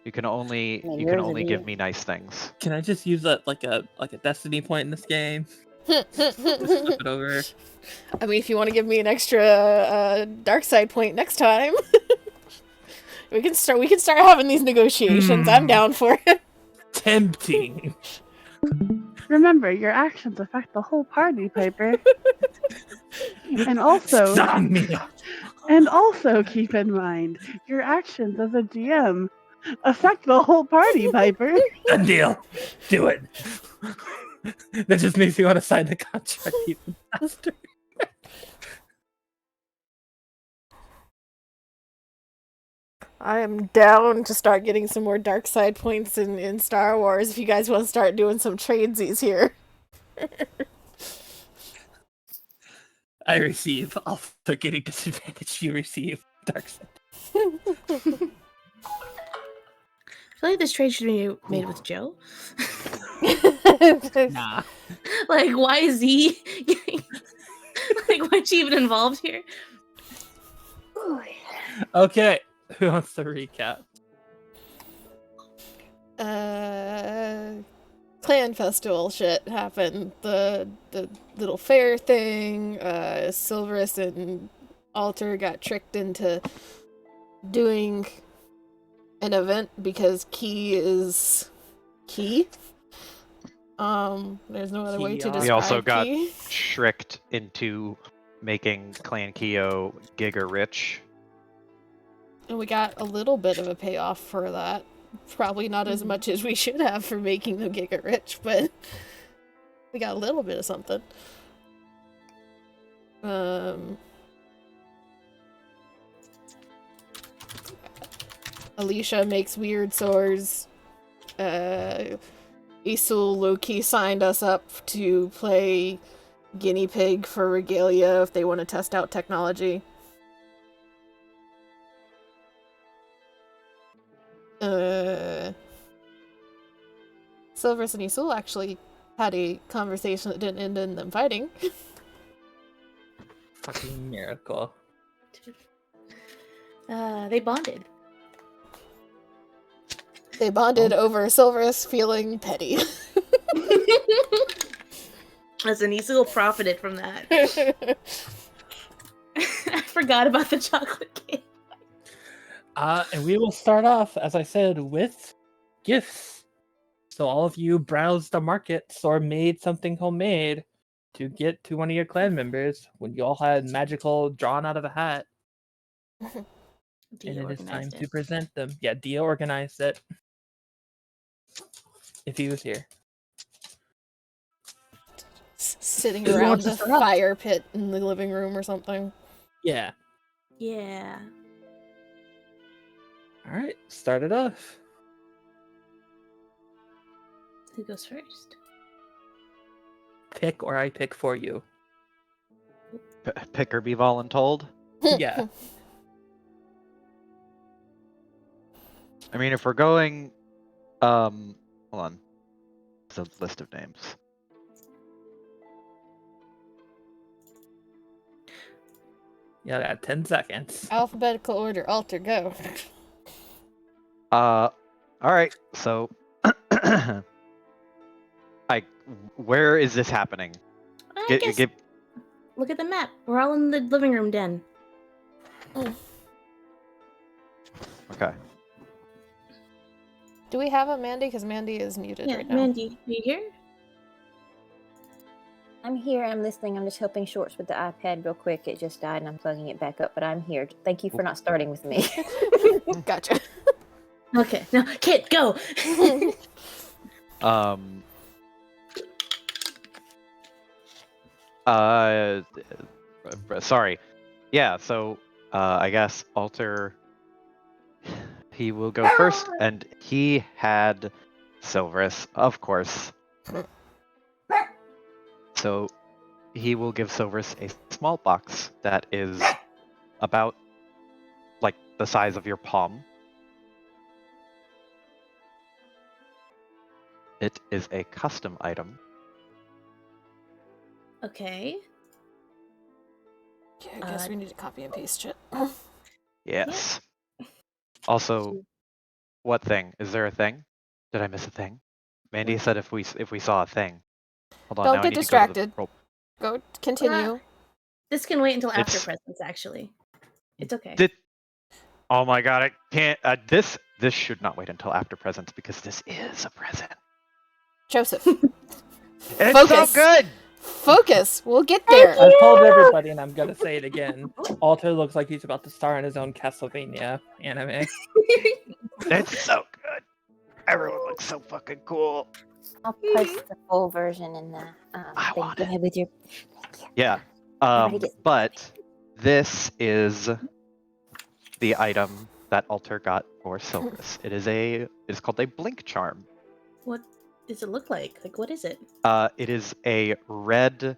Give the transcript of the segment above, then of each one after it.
You can only I mean, you can yours would only be- give me nice things. Can I just use that like a destiny point in this game? Just flip it over. I mean, if you want to give me an extra dark side point next time, we can start having these negotiations. I'm down for it. Tempting. Remember, your actions affect the whole party, Piper. And also, Sign me up. and also keep in mind, your actions as a GM affect the whole party, Piper. Done deal. Do it. That just makes me want to sign the contract even faster. I am down to start getting some more dark side points in Star Wars if you guys want to start doing some tradesies here. I receive. Also getting disadvantage. You receive dark side. I feel like this trade should be made with Joe. Nah. Like, why is he getting... like, why's she even involved here? Okay. Who wants to recap? Clan festival shit happened. The little fair thing. Silverus and Alter got tricked into doing an event because Key is Key. There's no other way to describe We also got Key. tricked into making Clan Keo giga rich. And we got a little bit of a payoff for that. Probably not as much as we should have for making them giga rich, but we got a little bit of something. Alicia makes weird swords. Isul low-key signed us up to play guinea pig for Regalia if they want to test out technology. Silverus and Isul actually had a conversation that didn't end in them fighting. Fucking miracle. They bonded. They bonded over Silverus feeling petty. As Anisul profited from that. I forgot about the chocolate cake. And we will start off, as I said, with gifts. So all of you browsed the markets or made something homemade to get to one of your clan members when you all had magical drawn out of a hat. And it is time to present them. Yeah, Dia organized it. If he was here. Sitting Who around wants the to start off? fire pit in the living room or something. Yeah. Yeah. Alright, start it off. Who goes first? Pick or I pick for you. Pick or be voluntold. Yeah. I mean, if we're going, hold on. It's a list of names. Yeah, I got 10 seconds. Alphabetical order, Alter, go. All right. So, where is this happening? I guess, look at the map. We're all in the living room den. Okay. Do we have a Mandy? Because Mandy is muted Yeah, right now. Mandy, are you here? I'm here. I'm listening. I'm just helping Shorts with the iPad real quick. It just died and I'm plugging it back up, but I'm here. Thank you for not starting with me. Gotcha. Okay, now, Kit, go! Sorry. Yeah, so, I guess Alter, he will go first, and he had Silverus, of course. So, he will give Silverus a small box that is about, like, the size of your palm. It is a custom item. Okay. Okay, I guess we need to copy and paste shit. Yes. Also, What thing? Is there a thing? Did I miss a thing? Mandy said if we saw a thing. Hold on. Don't now I get need to distracted. go to Go continue. This can wait until after It's- presents. Actually, it's okay. Did. Oh my god! I can't. This should not wait until after presents because this is a present. Joseph, It's Focus. so good. focus. We'll get there. I've told everybody, and I'm gonna say it again. Alter looks like he's about to star in his own Castlevania anime. It's so good. Everyone looks so fucking cool. I'll post the full version in the I thing. want Go it. ahead with your. Yeah. Everybody gets- But this is the item that Alter got for Silvus. It's called a blink charm. What does it look like? Like, what is it? It is a red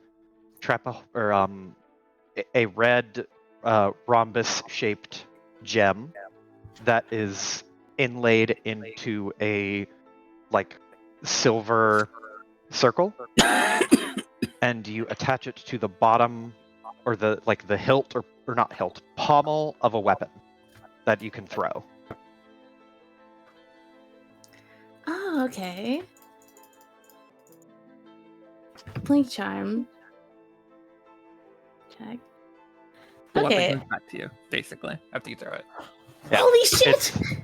a red rhombus shaped gem that is inlaid into a like silver circle, and you attach it to the bottom or the hilt or not hilt, pommel of a weapon that you can throw. Oh, okay. Blink charm. Check. The weapon Okay. comes back to you, basically, after you throw it. Yeah, Holy shit! it's-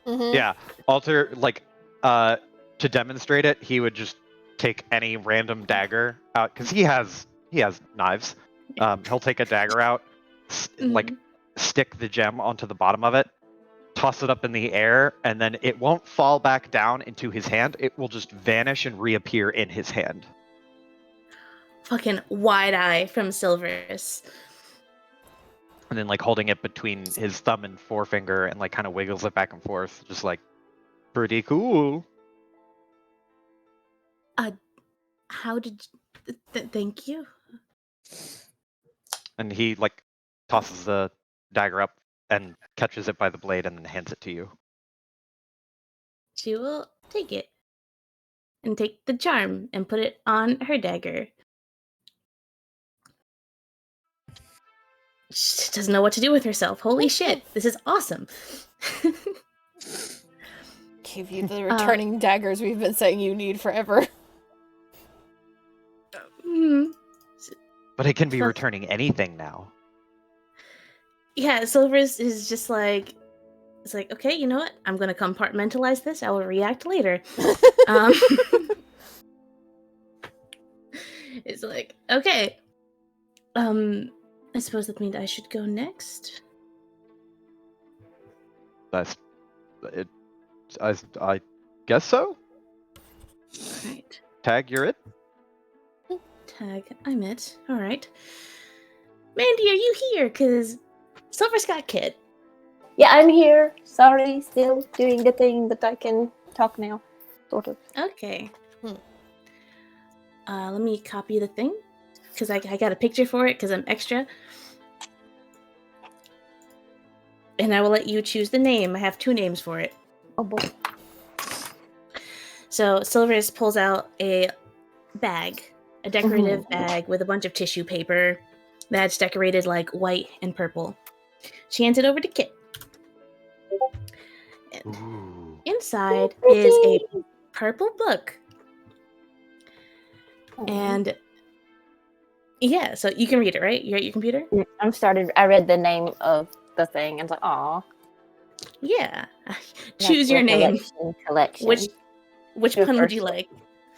Mhm. Yeah, Alter to demonstrate it, he would just take any random dagger out because he has knives. He'll take a dagger out, Mhm. stick the gem onto the bottom of it, toss it up in the air, and then it won't fall back down into his hand. It will just vanish and reappear in his hand. Fucking wide eye from Silverus. And then holding it between his thumb and forefinger and kind of wiggles it back and forth, just pretty cool. How did? Thank you. And he tosses the dagger up and catches it by the blade and then hands it to you. She will take it and take the charm and put it on her dagger. She doesn't know what to do with herself. Holy shit! This is awesome. Give you the returning daggers we've been saying you need forever. Hmm. But it can be Fuck. returning anything now. Yeah, Silverus is just it's okay, you know what? I'm gonna compartmentalize this. I will react later. um, it's okay. I suppose that means I should go next. That's it. I guess so. Alright. Tag, you're it. Tag, I'm it. Alright. Mandy, are you here? Cause Silver's got Kid. Yeah, I'm here. Sorry, still doing the thing, but I can talk now. Sort of. Okay. Let me copy the thing. Because I got a picture for it, because I'm extra. And I will let you choose the name. I have 2 names for it. Oh boy. So Silverus pulls out a bag, a decorative bag with a bunch of tissue paper that's decorated white and purple. She hands it over to Kit. And Ooh. inside is a purple book. And yeah, so you can read it, right? You're at your computer? I'm started. I read the name of the thing and was like, "Aw." Yeah. Choose your name. Collection. Which The pun would you first one. like?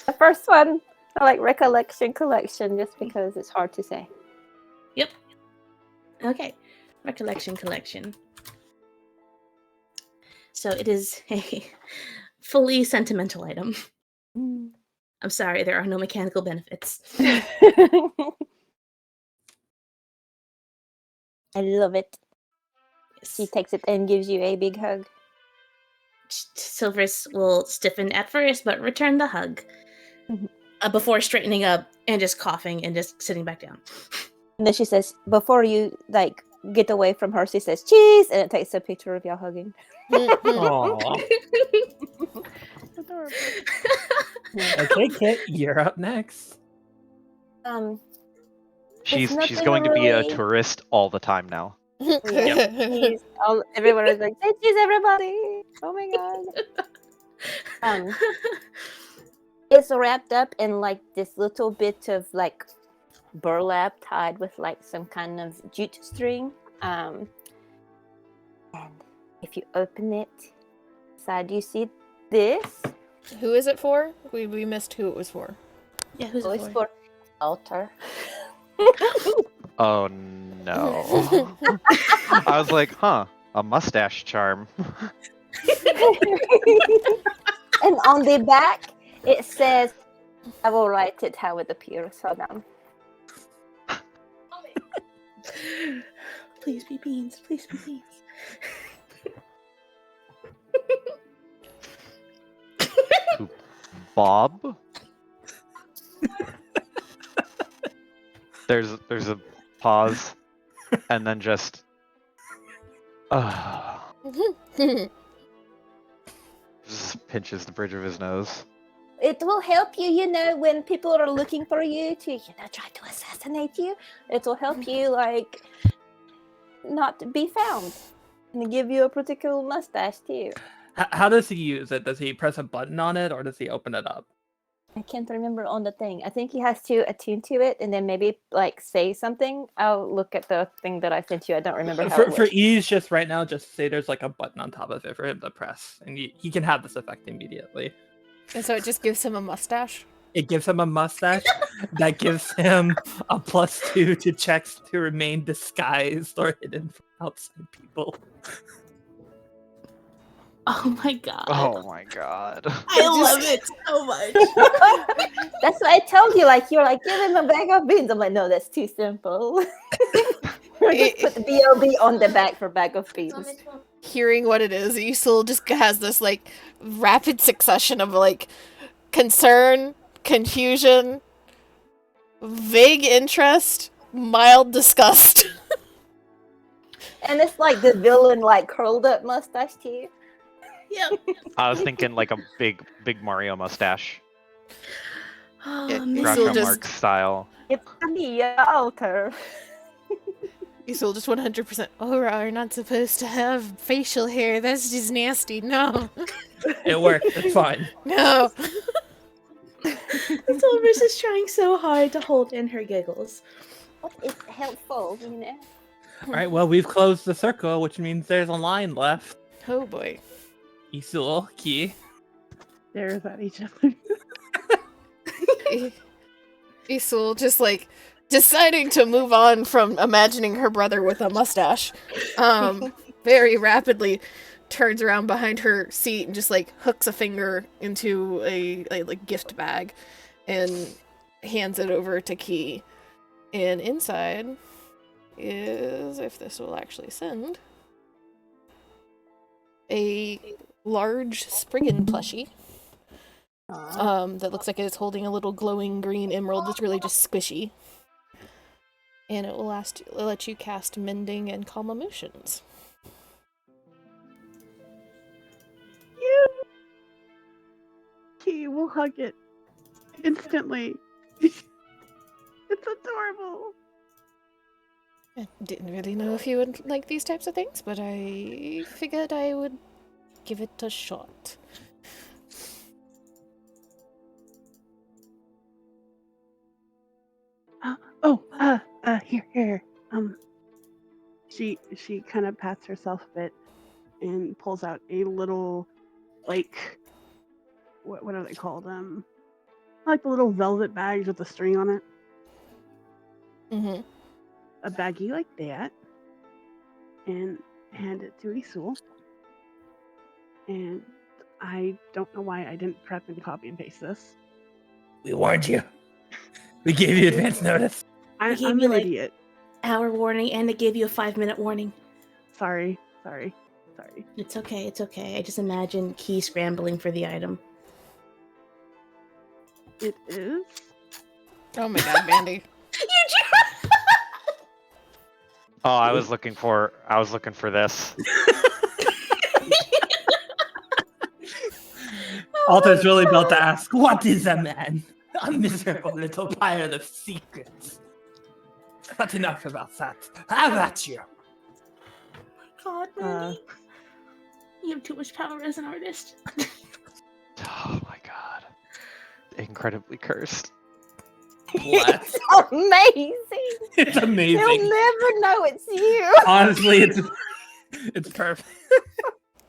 The first one. I like recollection collection just because it's hard to say. Yep. Okay. Recollection collection. So it is a fully sentimental item. I'm sorry, there are no mechanical benefits. I love it. She takes it and gives you a big hug. Silverus will stiffen at first, but return the hug Mhm. before straightening up and just coughing and just sitting back down. And then she says, before you get away from her, she says, "Cheese!" And it takes a picture of y'all hugging. Aww. Adorable. Okay, Kit, you're up next. She's nothing going to be a really- tourist all the time now. Cheese. Everyone is like, "Say cheese, everybody!" Oh my god. It's wrapped up in like this little bit of like burlap tied with like some kind of jute string. And if you open it, inside you see this. Who is it for? We missed who it was for. Yeah, who's Oh, it it's for? for altar. Oh no. I was like, huh, a mustache charm. And on the back, it says, I will write it how it appears. Hold on. Please be beans. Please be beans. Bob? There's a pause, and then just just pinches the bridge of his nose. It will help you, when people are looking for you to, try to assassinate you. It will help you, like, not be found. And give you a particular mustache, too. How does he use it? Does he press a button on it, or does he open it up? I can't remember on the thing. I think he has to attune to it and then maybe, like, say something. I'll look at the thing that I sent you. I don't remember how it For works. ease, just right now, just say there's like a button on top of it for him to press, and he can have this effect immediately. And so it just gives him a mustache? It gives him a mustache that gives him a +2 to checks to remain disguised or hidden from outside people. Oh my god. Oh my god. I love it so much. That's what I told you. Like, you're like, give him a bag of beans. I'm like, no, that's too simple. Just put the B.O.B. on the back for bag of beans. Hearing what it is, Isul just has this, like, rapid succession of, like, concern, confusion, vague interest, mild disgust. And it's like the villain, like, curled up mustache, too. Yep. I was thinking like a big Mario mustache. Oh, Yeah, man. Isul Groucho just- Marx style. It's the altar. Isul just 100%, Aura are not supposed to have facial hair. That's just nasty. No. It worked. It's fine. No. Silver's is trying so hard to hold in her giggles. It's helpful, All right. Well, we've closed the circle, which means there's a line left. Oh boy. Isul, Key. Stares at each other. Isul just, like, deciding to move on from imagining her brother with a mustache, very rapidly turns around behind her seat and just, like, hooks a finger into a like gift bag and hands it over to Key. And inside is, if this will actually send, a large Spriggan plushie. That looks like it's holding a little glowing green emerald that's really just squishy. And it will let you cast Mending and Calm Emotions. Key will hug it instantly. It's adorable. I didn't really know if you would like these types of things, but I figured I would give it a shot. Here. She kind of pats herself a bit and pulls out a little, like, what are they called? Like the little velvet bags with the string on it. Mm-hmm. A baggie like that, and hand it to Isul. And I don't know why I didn't prep and copy and paste this. We warned you. We gave you advance notice. I'm gave an you, like, idiot. Hour warning, and it gave you a 5-minute warning. Sorry. It's okay. I just imagine Key scrambling for the item. It is. Oh my god, Mandy. Oh, I was looking for this. Altar's really about to ask, what is a man? A miserable little pirate of secrets. But enough about that. How about you? God, Uh, Mandy. You have too much power as an artist. Oh my god. Incredibly cursed. What? It's amazing. It's They'll amazing. never know it's you. Honestly, it's perfect.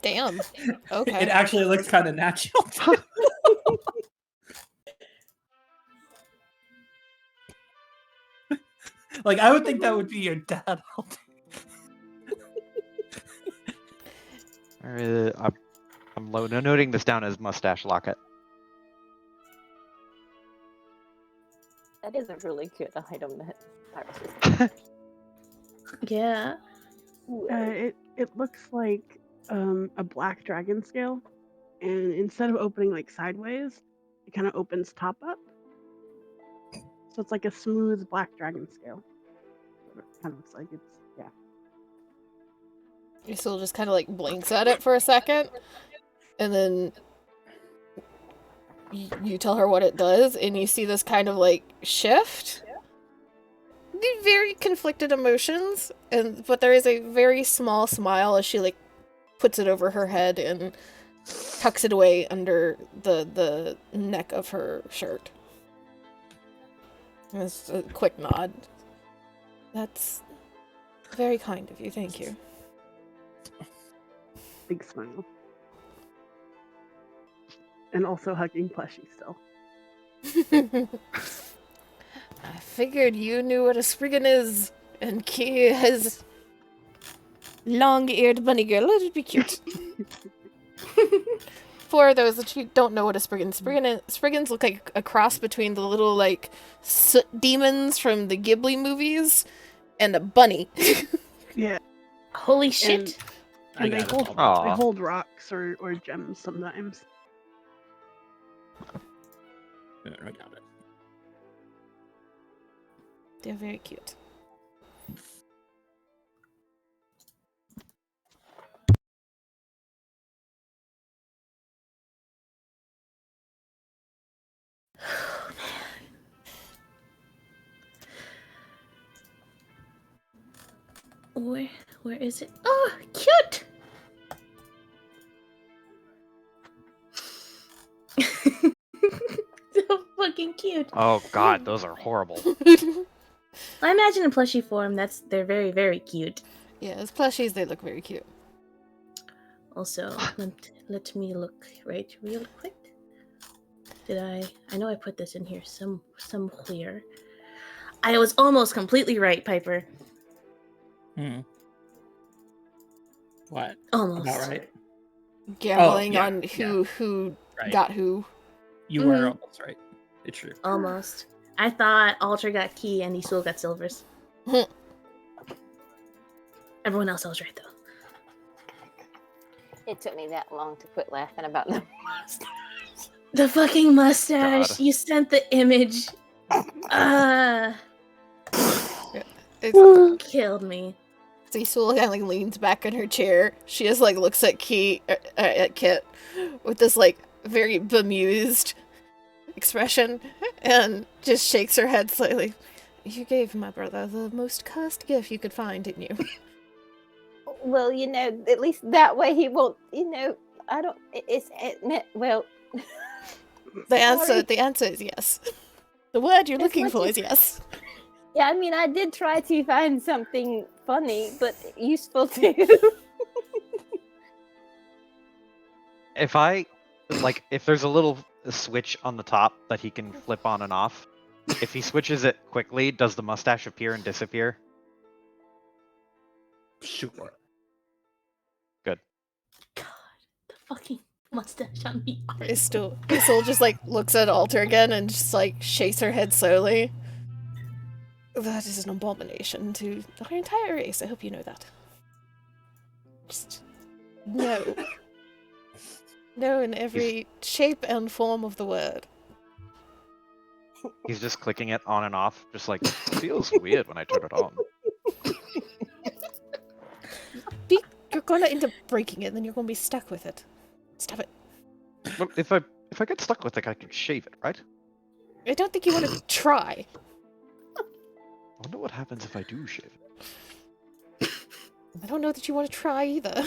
Damn. Okay. It actually looks kind of natural. Like I would think that would be your dad. I'm noting this down as mustache locket. That is a really good item that Iris is. Yeah. It looks like a black dragon scale, and instead of opening like sideways, it kind of opens top up. So it's like a smooth black dragon scale. It kind of looks like it's Isil just kind of like blinks at it for a second, and then you tell her what it does, and you see this kind of like shift. Very conflicted emotions, but there is a very small smile as she like puts it over her head and tucks it away under the neck of her shirt. It's a quick nod. That's very kind of you, thank you. big smile. And also hugging Plushie still. I figured you knew what a Spriggan is, and Key has long-eared bunny girl. It'd be cute. For those that you don't know what a Spriggan, Spriggans look like a cross between the little, like, soot demons from the Ghibli movies and a bunny. Yeah. Holy shit. And I they got hold, it. Aw. they hold rocks or gems sometimes. I got it. They're very cute. Where is it? Oh, cute! So fucking cute. Oh god, those are horrible. I imagine in plushie form, they're very, very cute. Yeah, as plushies, they look very cute. Also, let me look right real quick. I know I put this in here somewhere. I was almost completely right, Piper. What? Almost. About right? Gambling yeah, on who Right. got who. You were almost right. It's true. Almost. I thought Alter got key and Isul got silvers. Everyone else I was right though. It took me that long to quit laughing about the The fucking mustache. God. You sent the image. It's, Killed me. Cecil kind of like leans back in her chair. She just like looks at at Kit with this like very bemused expression and just shakes her head slightly. You gave my brother the most cursed gift you could find, didn't you? Well, at least that way he won't, I don't, well. The Sorry. answer is yes. The word you're As looking much for as- is yes. Yeah, I mean, I did try to find something funny, but useful too. If there's a little switch on the top that he can flip on and off, if he switches it quickly, does the mustache appear and disappear? Sure. God, the fucking mustache on me. Crystal just like looks at Alter again and just like shakes her head slowly. That is an abomination to our entire race. I hope you know that. Just no. No in every shape and form of the word. He's just clicking it on and off, just like, feels weird when I turn it on. You're gonna end up breaking it, and then you're gonna be stuck with it. Stop it. Well, if I get stuck with it, I can shave it, right? I don't think you want to try. I wonder what happens if I do shave it. I don't know that you want to try either.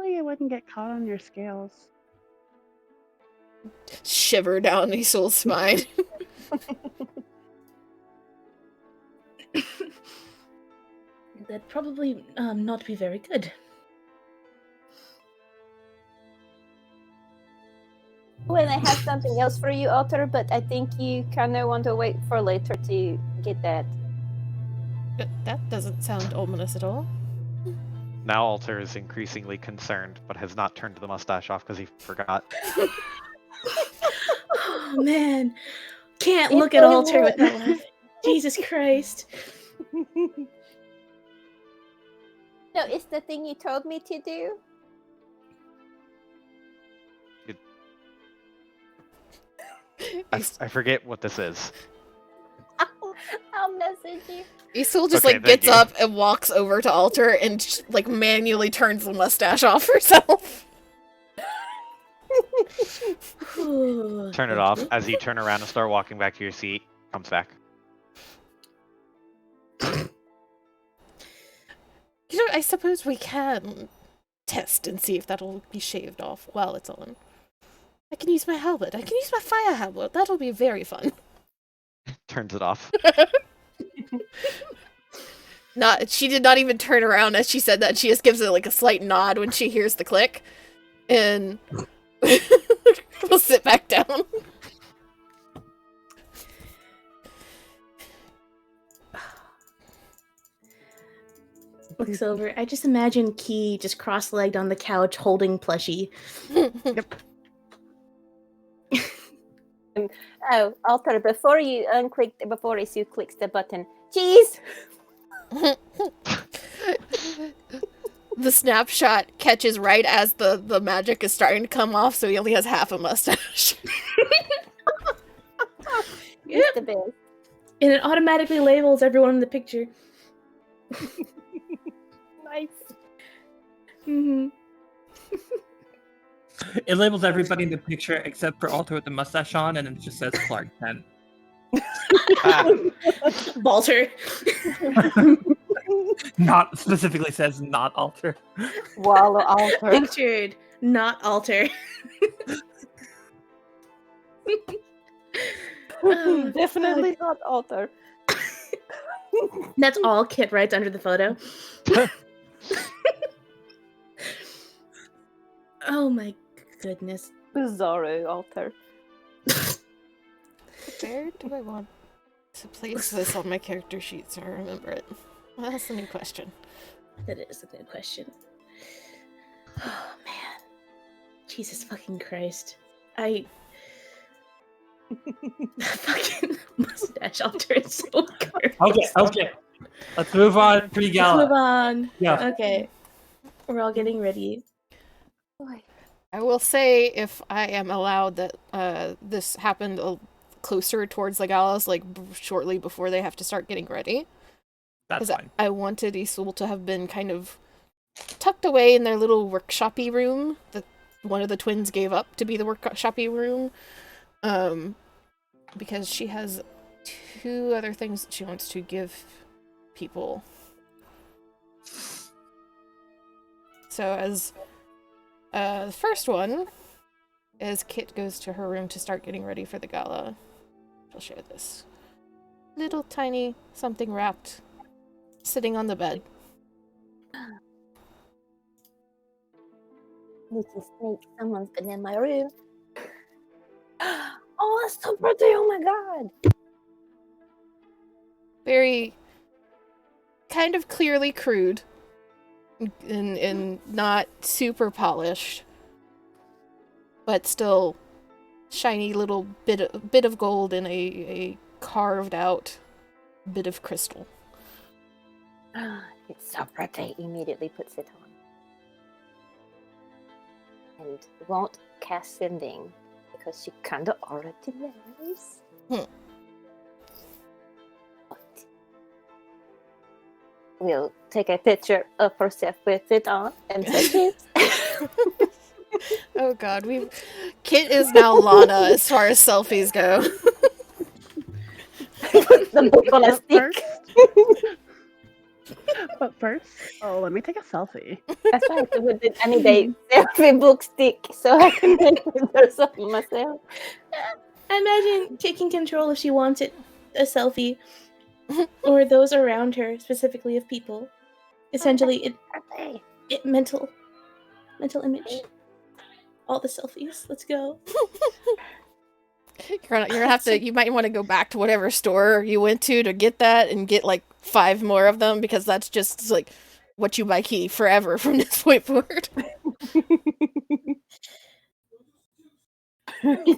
Hopefully it wouldn't get caught on your scales. Shiver down Isol's spine. That'd probably not be very good. Well, I have something else for you, Alter, but I think you kind of want to wait for later to get that. That doesn't sound ominous at all. Now Alter is increasingly concerned, but has not turned the mustache off because he forgot. Oh man, can't look at Alter with that one. Jesus Christ. No, it's the thing you told me to do. I forget what this is. I'll message you. Isol just Okay, like thank gets you. up and walks over to Alter and like manually turns the mustache off herself. Turn it off. As you turn around and start walking back to your seat, comes back. You know, I suppose we can test and see if that'll be shaved off while it's on. I can use my helmet. I can use my fire helmet. That'll be very fun. Turns it off. She did not even turn around as she said that. She just gives it like a slight nod when she hears the click. And we'll sit back down. Looks over. I just imagine Key just cross-legged on the couch holding plushie. Oh, Alter, before Isu clicks the button, cheese! The snapshot catches right as the magic is starting to come off, so he only has half a mustache. Yep. The best. And it automatically labels everyone in the picture. Nice. Mm-hmm. It labels everybody in the picture except for Alter with the mustache on, and it just says Clark Kent. Balter. Not specifically says not Alter. Wallow Alter. Pictured, not Alter. Oh, Definitely not Alter. That's all Kit writes under the photo. Oh my goodness. Bizarro Alter. Where do I want to place this on my character sheet so I remember it? Well, that's a new question. That is a good question. Oh man. Jesus fucking Christ. Fucking mustache Alter is so garbage. Okay. Let's move on. Let's Pre-gala. move on. Yeah. Okay. We're all getting ready. I will say, if I am allowed, that this happened closer towards the galas, like shortly before they have to start getting ready. That's fine. I wanted Isul to have been kind of tucked away in their little workshop-y room that one of the twins gave up to be the workshop-y room. Because she has 2 other things that she wants to give people. So as the first one is Kit goes to her room to start getting ready for the gala. She'll share this. Little tiny something wrapped sitting on the bed. Sneaky snake, someone's been in my room. Oh, that's so pretty, oh my god. Very kind of clearly crude and not super polished, but still shiny little bit of gold and a carved out bit of crystal. It's so pretty. Immediately puts it on. And won't cast sending because she kinda already knows. But we'll take a picture of herself with it on and take it. Oh god, Kit is now Lana as far as selfies go. Put the book on a stick. But first, let me take a selfie. That's why I need a selfie book stick so I can make pictures of myself. I imagine taking control if she wants it, a selfie, or those around her, specifically of people. Essentially, mental image. All the selfies. Let's go. You're gonna have to. You might want to go back to whatever store you went to get that and get like 5 more of them because that's just like what you buy key forever from this point forward. I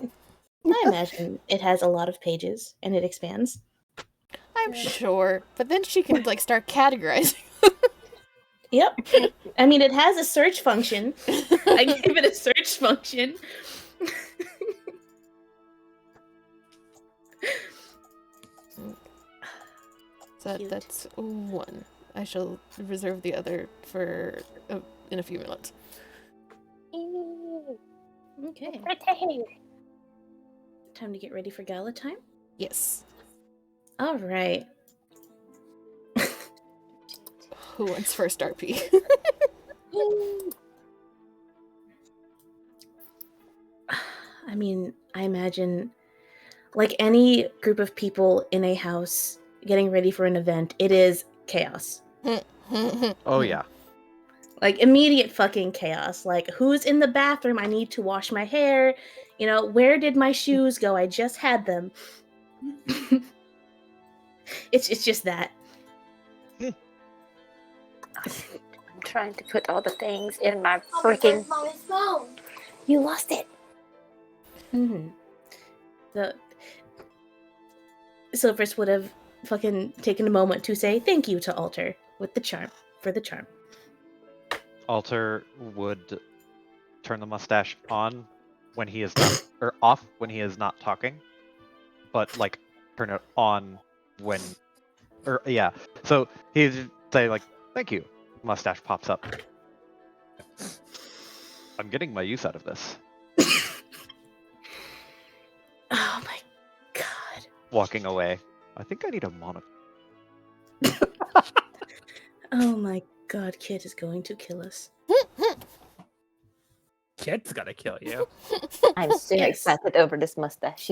imagine it has a lot of pages and it expands. I'm sure, but then she can like start categorizing. Yep. I mean, it has a search function. I gave it a search function. So Cute. that's 1. I shall reserve the other for in a few minutes. Okay. Time to get ready for gala time. Yes. All right. Who wants first RP? I mean, I imagine, like any group of people in a house getting ready for an event, it is chaos. Oh yeah. Like immediate fucking chaos. Like, who's in the bathroom? I need to wash my hair. You know, where did my shoes go? I just had them. It's just that. I'm trying to put all the things in my freaking. You lost it. Mm-hmm. The Silvers would have fucking taken a moment to say thank you to Alter with the charm for the charm. Alter would turn the mustache on when he is not, or off when he is not talking, but like turn it on when, or yeah. So he'd say like, "Thank you." Mustache pops up. I'm getting my use out of this. Oh my god. Walking away. I think I need a monocle. Oh my god, Kid is going to kill us. Kid's gonna kill you. I'm so Yes. excited over this mustache.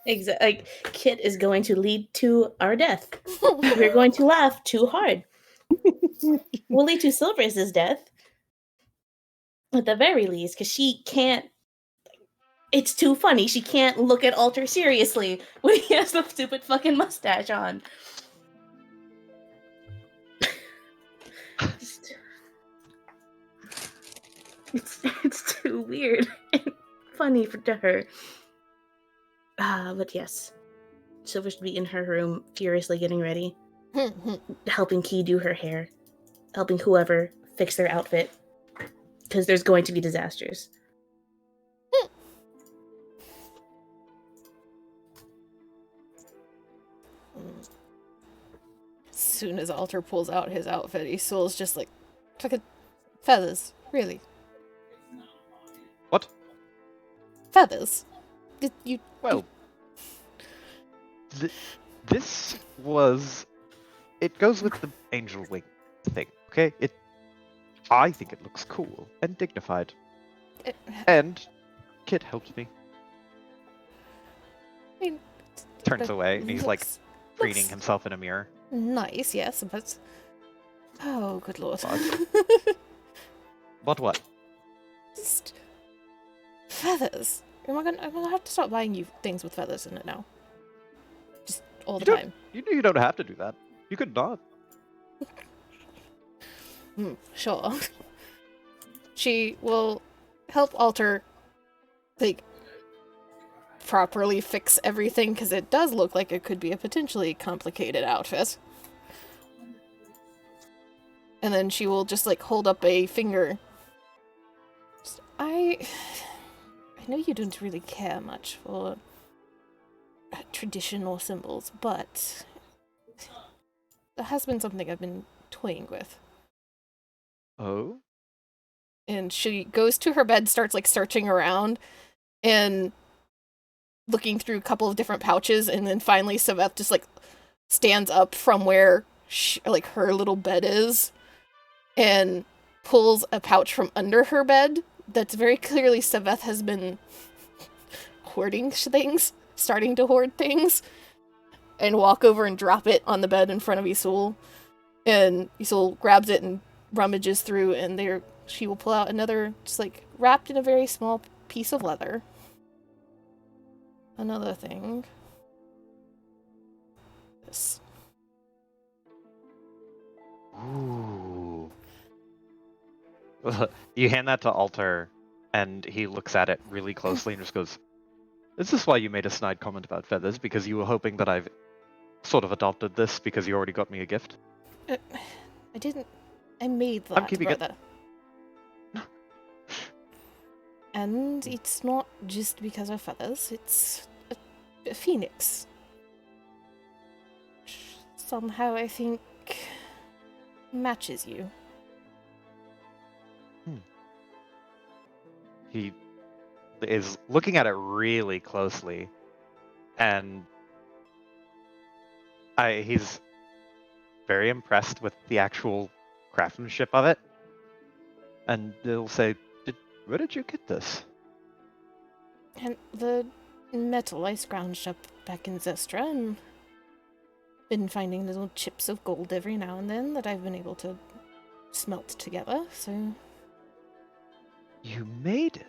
Exactly. Like, Kid is going to lead to our death. We're going to laugh too hard. Will lead to Silvers' death. At the very least, because she can't. It's too funny. She can't look at Alter seriously when he has the stupid fucking mustache on. Just- it's too weird and funny to her. But yes. Silver should be in her room, furiously getting ready, helping Key do her hair, helping whoever fix their outfit, because there's going to be disasters. As soon as Alter pulls out his outfit, Isol's just like, fucking feathers, really? What? Feathers. Did you? Well, this was. It goes with the angel wing thing, okay? I think it looks cool and dignified. And Kit helped me. I mean, Turns that away and he's like looks- preening looks himself in a mirror. nice, yes, but oh, good lord. But what? Just feathers. I'm gonna have to stop buying you things with feathers in it now. Just all the You don't- time. You don't have to do that. You could not. Sure. She will help Alter, like, properly fix everything, because it does look like it could be a potentially complicated outfit. And then she will just, like, hold up a finger. I know you don't really care much for traditional symbols, but there has been something I've been toying with. Oh? And she goes to her bed, starts like searching around and looking through a couple of different pouches, and then finally Saveth just like stands up from where like her little bed is, and pulls a pouch from under her bed that's very clearly Seveth has been hoarding things, starting to hoard things, and walk over and drop it on the bed in front of Isul. And Isul grabs it and rummages through, and she will pull out another, just like wrapped in a very small piece of leather. Another thing. This. Ooh. You hand that to Alter, and he looks at it really closely and just goes, "Is this why you made a snide comment about feathers? Because you were hoping that I've sort of adopted this because you already got me a gift?" I didn't. I made that, I'm keeping it. brother. And it's not just because of feathers, it's a phoenix. Somehow I think matches you. He is looking at it really closely, and he's very impressed with the actual craftsmanship of it. And he'll say, "Where did you get this?" And the metal I scrounged up back in Zestra, and been finding little chips of gold every now and then that I've been able to smelt together, so... You made it.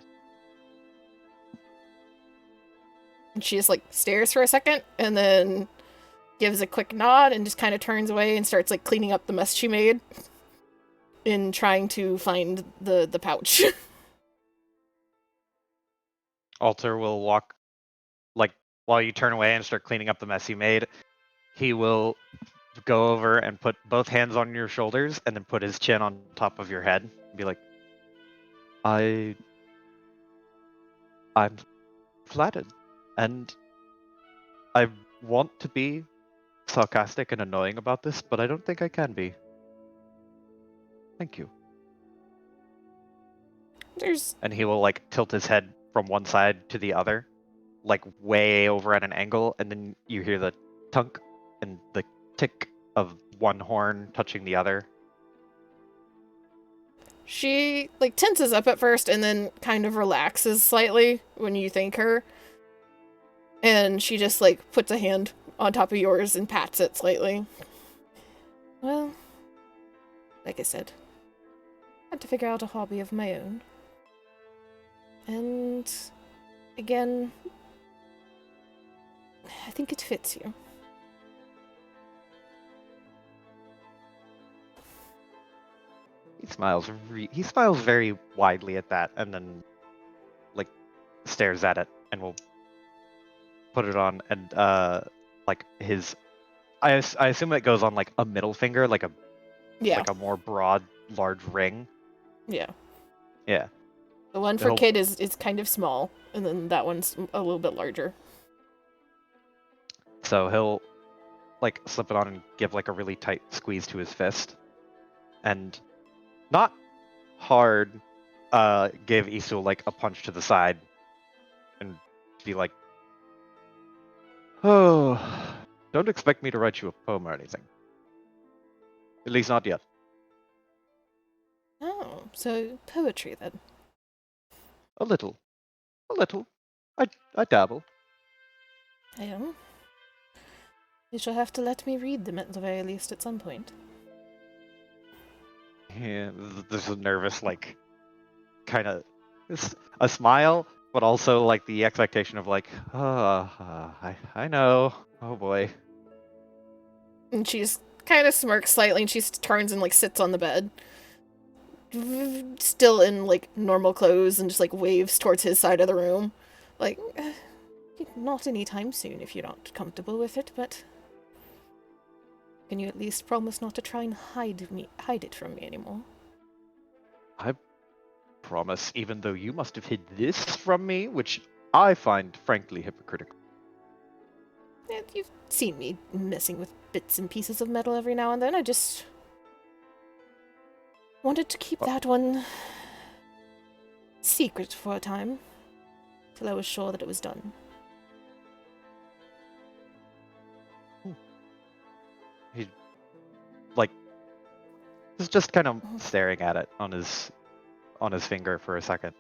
And she just, like, stares for a second, and then gives a quick nod, and just kind of turns away and starts, like, cleaning up the mess she made in trying to find the pouch. Alter will walk, like, while you turn away and start cleaning up the mess you made, he will go over and put both hands on your shoulders and then put his chin on top of your head and be like, I'm flattered, and I want to be sarcastic and annoying about this, but I don't think I can be. Thank you. And he will, like, tilt his head from one side to the other, like way over at an angle, and then you hear the tunk and the tick of one horn touching the other. She, like, tenses up at first and then kind of relaxes slightly when you thank her. And she just, like, puts a hand on top of yours and pats it slightly. Well, like I said, I had to figure out a hobby of my own. And, again, I think it fits you. He smiles very widely at that, and then, like, stares at it, and will put it on, and like his, I assume it goes on like a middle finger, like a more broad, large ring. Yeah. Yeah. The one for Kid is kind of small, and then that one's a little bit larger. So he'll, like, slip it on and give, like, a really tight squeeze to his fist. And not hard, give Isul, like, a punch to the side. And be like, "Oh, don't expect me to write you a poem or anything. At least not yet." Oh, so poetry then. A little. I dabble. I am. You shall have to let me read them at the very least at some point. Yeah, there's a nervous, like, kind of a smile, but also, like, the expectation of, like, I know. Oh boy. And she just kind of smirks slightly, and she turns and, like, sits on the bed. Still in, like, normal clothes, and just, like, waves towards his side of the room. Like, not anytime soon if you're not comfortable with it, but... Can you at least promise not to try and hide it from me anymore? I promise, even though you must have hid this from me, which I find frankly hypocritical. You've seen me messing with bits and pieces of metal every now and then. I just wanted to keep that one secret for a time, till I was sure that it was done. He's just kind of staring at it on his finger for a second,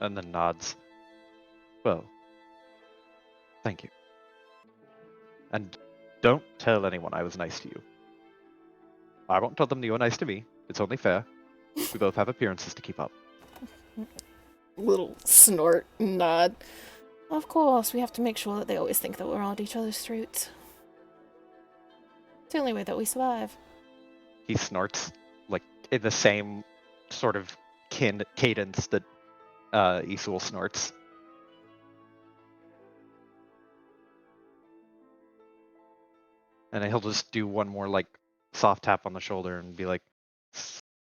and then nods. Well, thank you. And don't tell anyone I was nice to you. I won't tell them that you were nice to me. It's only fair. We both have appearances to keep up. Little snort and nod. Of course, we have to make sure that they always think that we're on each other's throats. It's the only way that we survive. He snorts, like, in the same sort of cadence that Isul snorts. And he'll just do one more, like, soft tap on the shoulder and be like,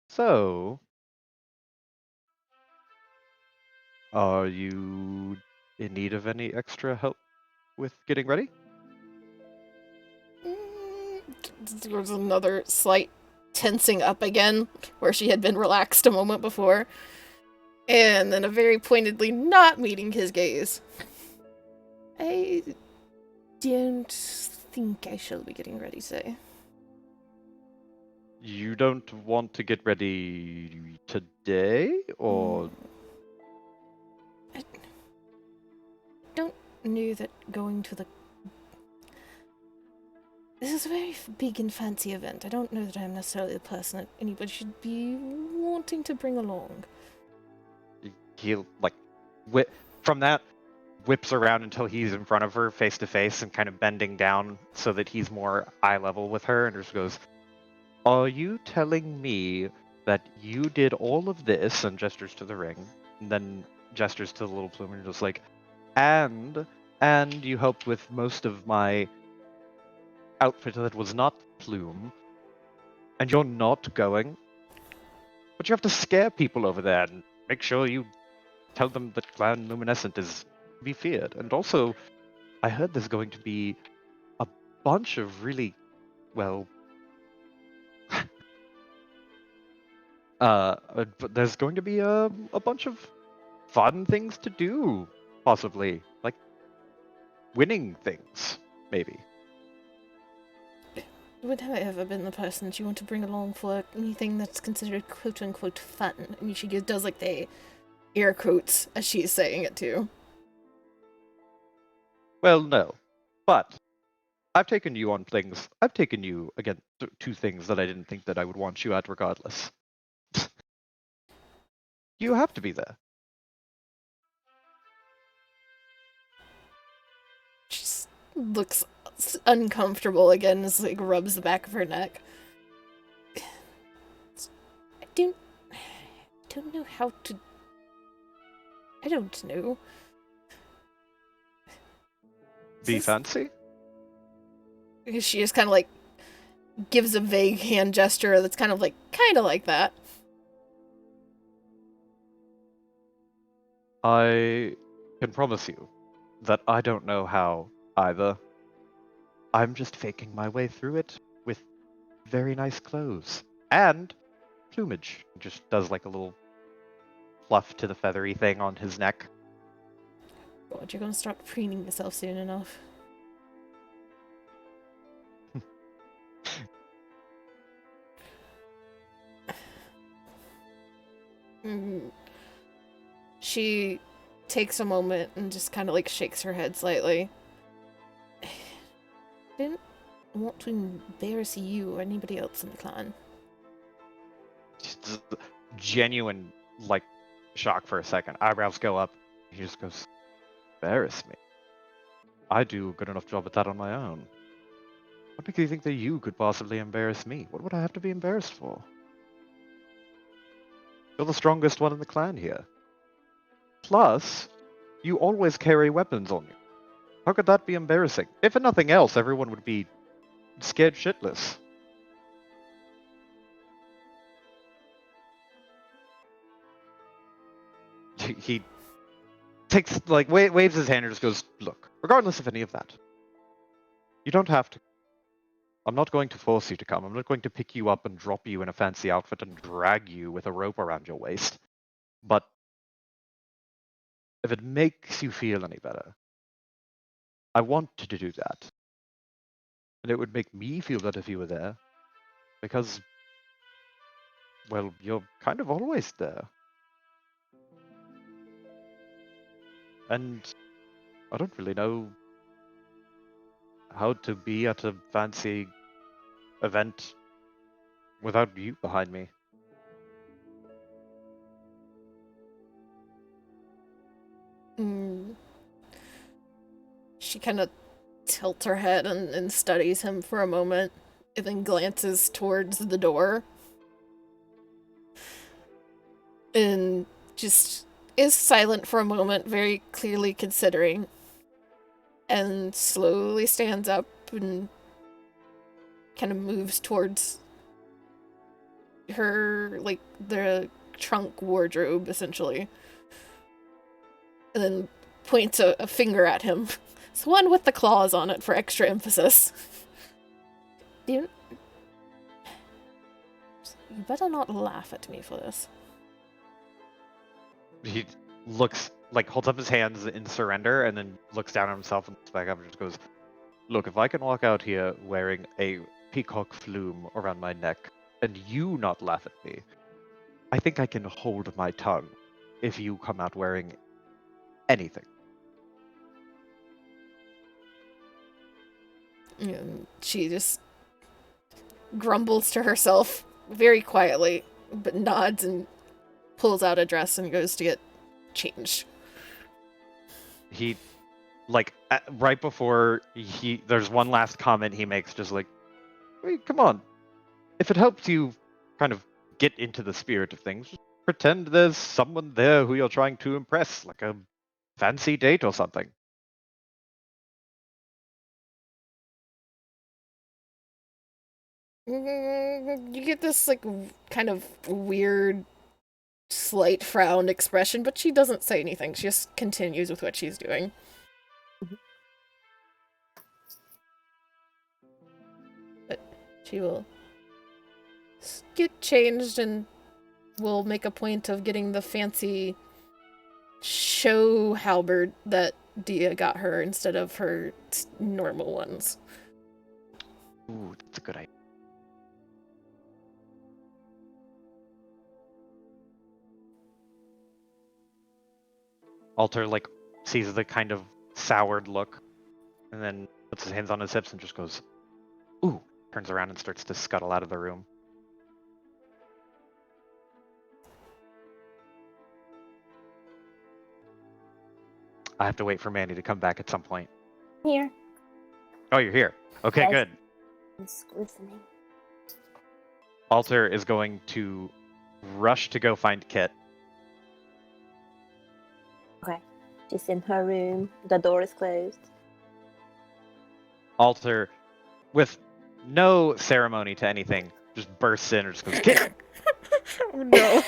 so, are you in need of any extra help with getting ready? There was another slight tensing up again, where she had been relaxed a moment before. And then a very pointedly not meeting his gaze. I don't think I shall be getting ready today. You don't want to get ready today, or I don't know that going to the... This is a very big and fancy event. I don't know that I'm necessarily the person that anybody should be wanting to bring along. he'll, like, from that, whips around until he's in front of her face to face and kind of bending down so that he's more eye level with her, and just goes, are you telling me that you did all of this, and gestures to the ring, and then gestures to the little plume, and just like, and you helped with most of my outfit that was not plume, and you're not going? But you have to scare people over there and make sure you tell them that Clan Luminescent is to be feared. And also, I heard there's going to be a bunch of really, well, but there's going to be a bunch of fun things to do, possibly. Like, winning things, maybe. Would have I ever been the person that you want to bring along for anything that's considered quote-unquote fun? I mean, she does, like, the air quotes as she's saying it, too. Well, no. But I've taken you on things. I've taken you, again, to things that I didn't think that I would want you at regardless. You have to be there. She just looks uncomfortable again as, like, rubs the back of her neck. I don't know how to... I don't know. Be fancy? She just kind of, like, gives a vague hand gesture that's kind of like that. I can promise you that I don't know how either. I'm just faking my way through it with very nice clothes and plumage. Just does like a little fluff to the feathery thing on his neck. God, you're gonna start preening yourself soon enough. She takes a moment and just kind of like shakes her head slightly. I didn't want to embarrass you or anybody else in the clan. Just genuine, like, shock for a second. Eyebrows go up. He just goes, embarrass me? I do a good enough job at that on my own. What makes you think that you could possibly embarrass me? What would I have to be embarrassed for? You're the strongest one in the clan here. Plus, you always carry weapons on you. How could that be embarrassing? If for nothing else, everyone would be scared shitless. He takes, like, waves his hand and just goes, look, regardless of any of that, you don't have to. I'm not going to force you to come. I'm not going to pick you up and drop you in a fancy outfit and drag you with a rope around your waist. But if it makes you feel any better, I want to do that. And it would make me feel better if you were there. Because Well, you're kind of always there. And I don't really know how to be at a fancy event without you behind me. Mm. She kind of tilts her head and studies him for a moment, and then glances towards the door. And just is silent for a moment, very clearly considering, and slowly stands up and kind of moves towards her, like, the trunk wardrobe, essentially. And then points a finger at him. It's the one with the claws on it for extra emphasis. You better not laugh at me for this. He looks, like, holds up his hands in surrender and then looks down at himself and looks back up and just goes, look, if I can walk out here wearing a peacock flume around my neck and you not laugh at me, I think I can hold my tongue if you come out wearing anything. And she just grumbles to herself very quietly, but nods and pulls out a dress and goes to get changed. He, like, right before there's one last comment he makes, just like, "Wait, come on. If it helps you kind of get into the spirit of things, just pretend there's someone there who you're trying to impress, like a fancy date or something." You get this, like, kind of weird, slight frown expression, but she doesn't say anything. She just continues with what she's doing. But she will get changed and will make a point of getting the fancy show halberd that Dia got her instead of her normal ones. Ooh, that's a good idea. Alter, like, sees the kind of soured look and then puts his hands on his hips and just goes, ooh, turns around and starts to scuttle out of the room. I have to wait for Manny to come back at some point. Here. Oh, you're here. Okay, Yes. good. I'm just listening. Alter is going to rush to go find Kit. She's in her room. The door is closed. Alter, with no ceremony to anything, just bursts in and just goes, Kit! Oh no.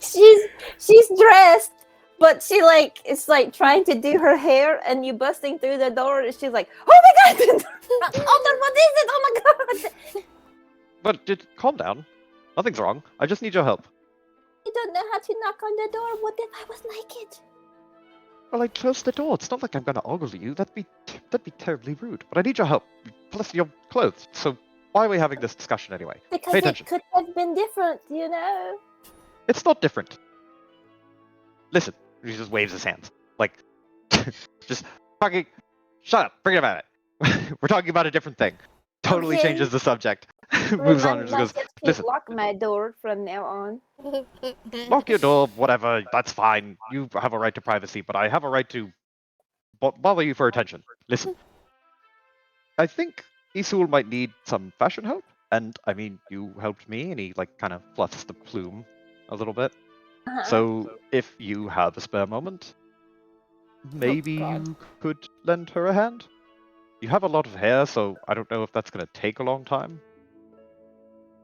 she's dressed, but she like is like trying to do her hair, and you busting through the door, and she's like, "Oh my god, Alter, what is it? Oh my god!" But calm down. Nothing's wrong. I just need your help. You don't know how to knock on the door. What if I was naked? Well, I closed the door. It's not like I'm going to ogle you. That'd be terribly rude. But I need your help. Plus, you're clothed. So why are we having this discussion anyway? Because Pay it attention. could have been different, you know. It's not different. Listen. He just waves his hands. Like, just talking. Shut up. Forget about it. We're talking about a different thing. Totally Okay. changes the subject. Moves on and just goes, Just listen. lock my door from now on. Lock your door, whatever, that's fine. You have a right to privacy, but I have a right to bother you for attention. Listen. I think Isul might need some fashion help, and I mean, you helped me, and he, like, kind of fluffs the plume a little bit. Uh-huh. So, if you have a spare moment, maybe God. you could lend her a hand? You have a lot of hair, so I don't know if that's going to take a long time.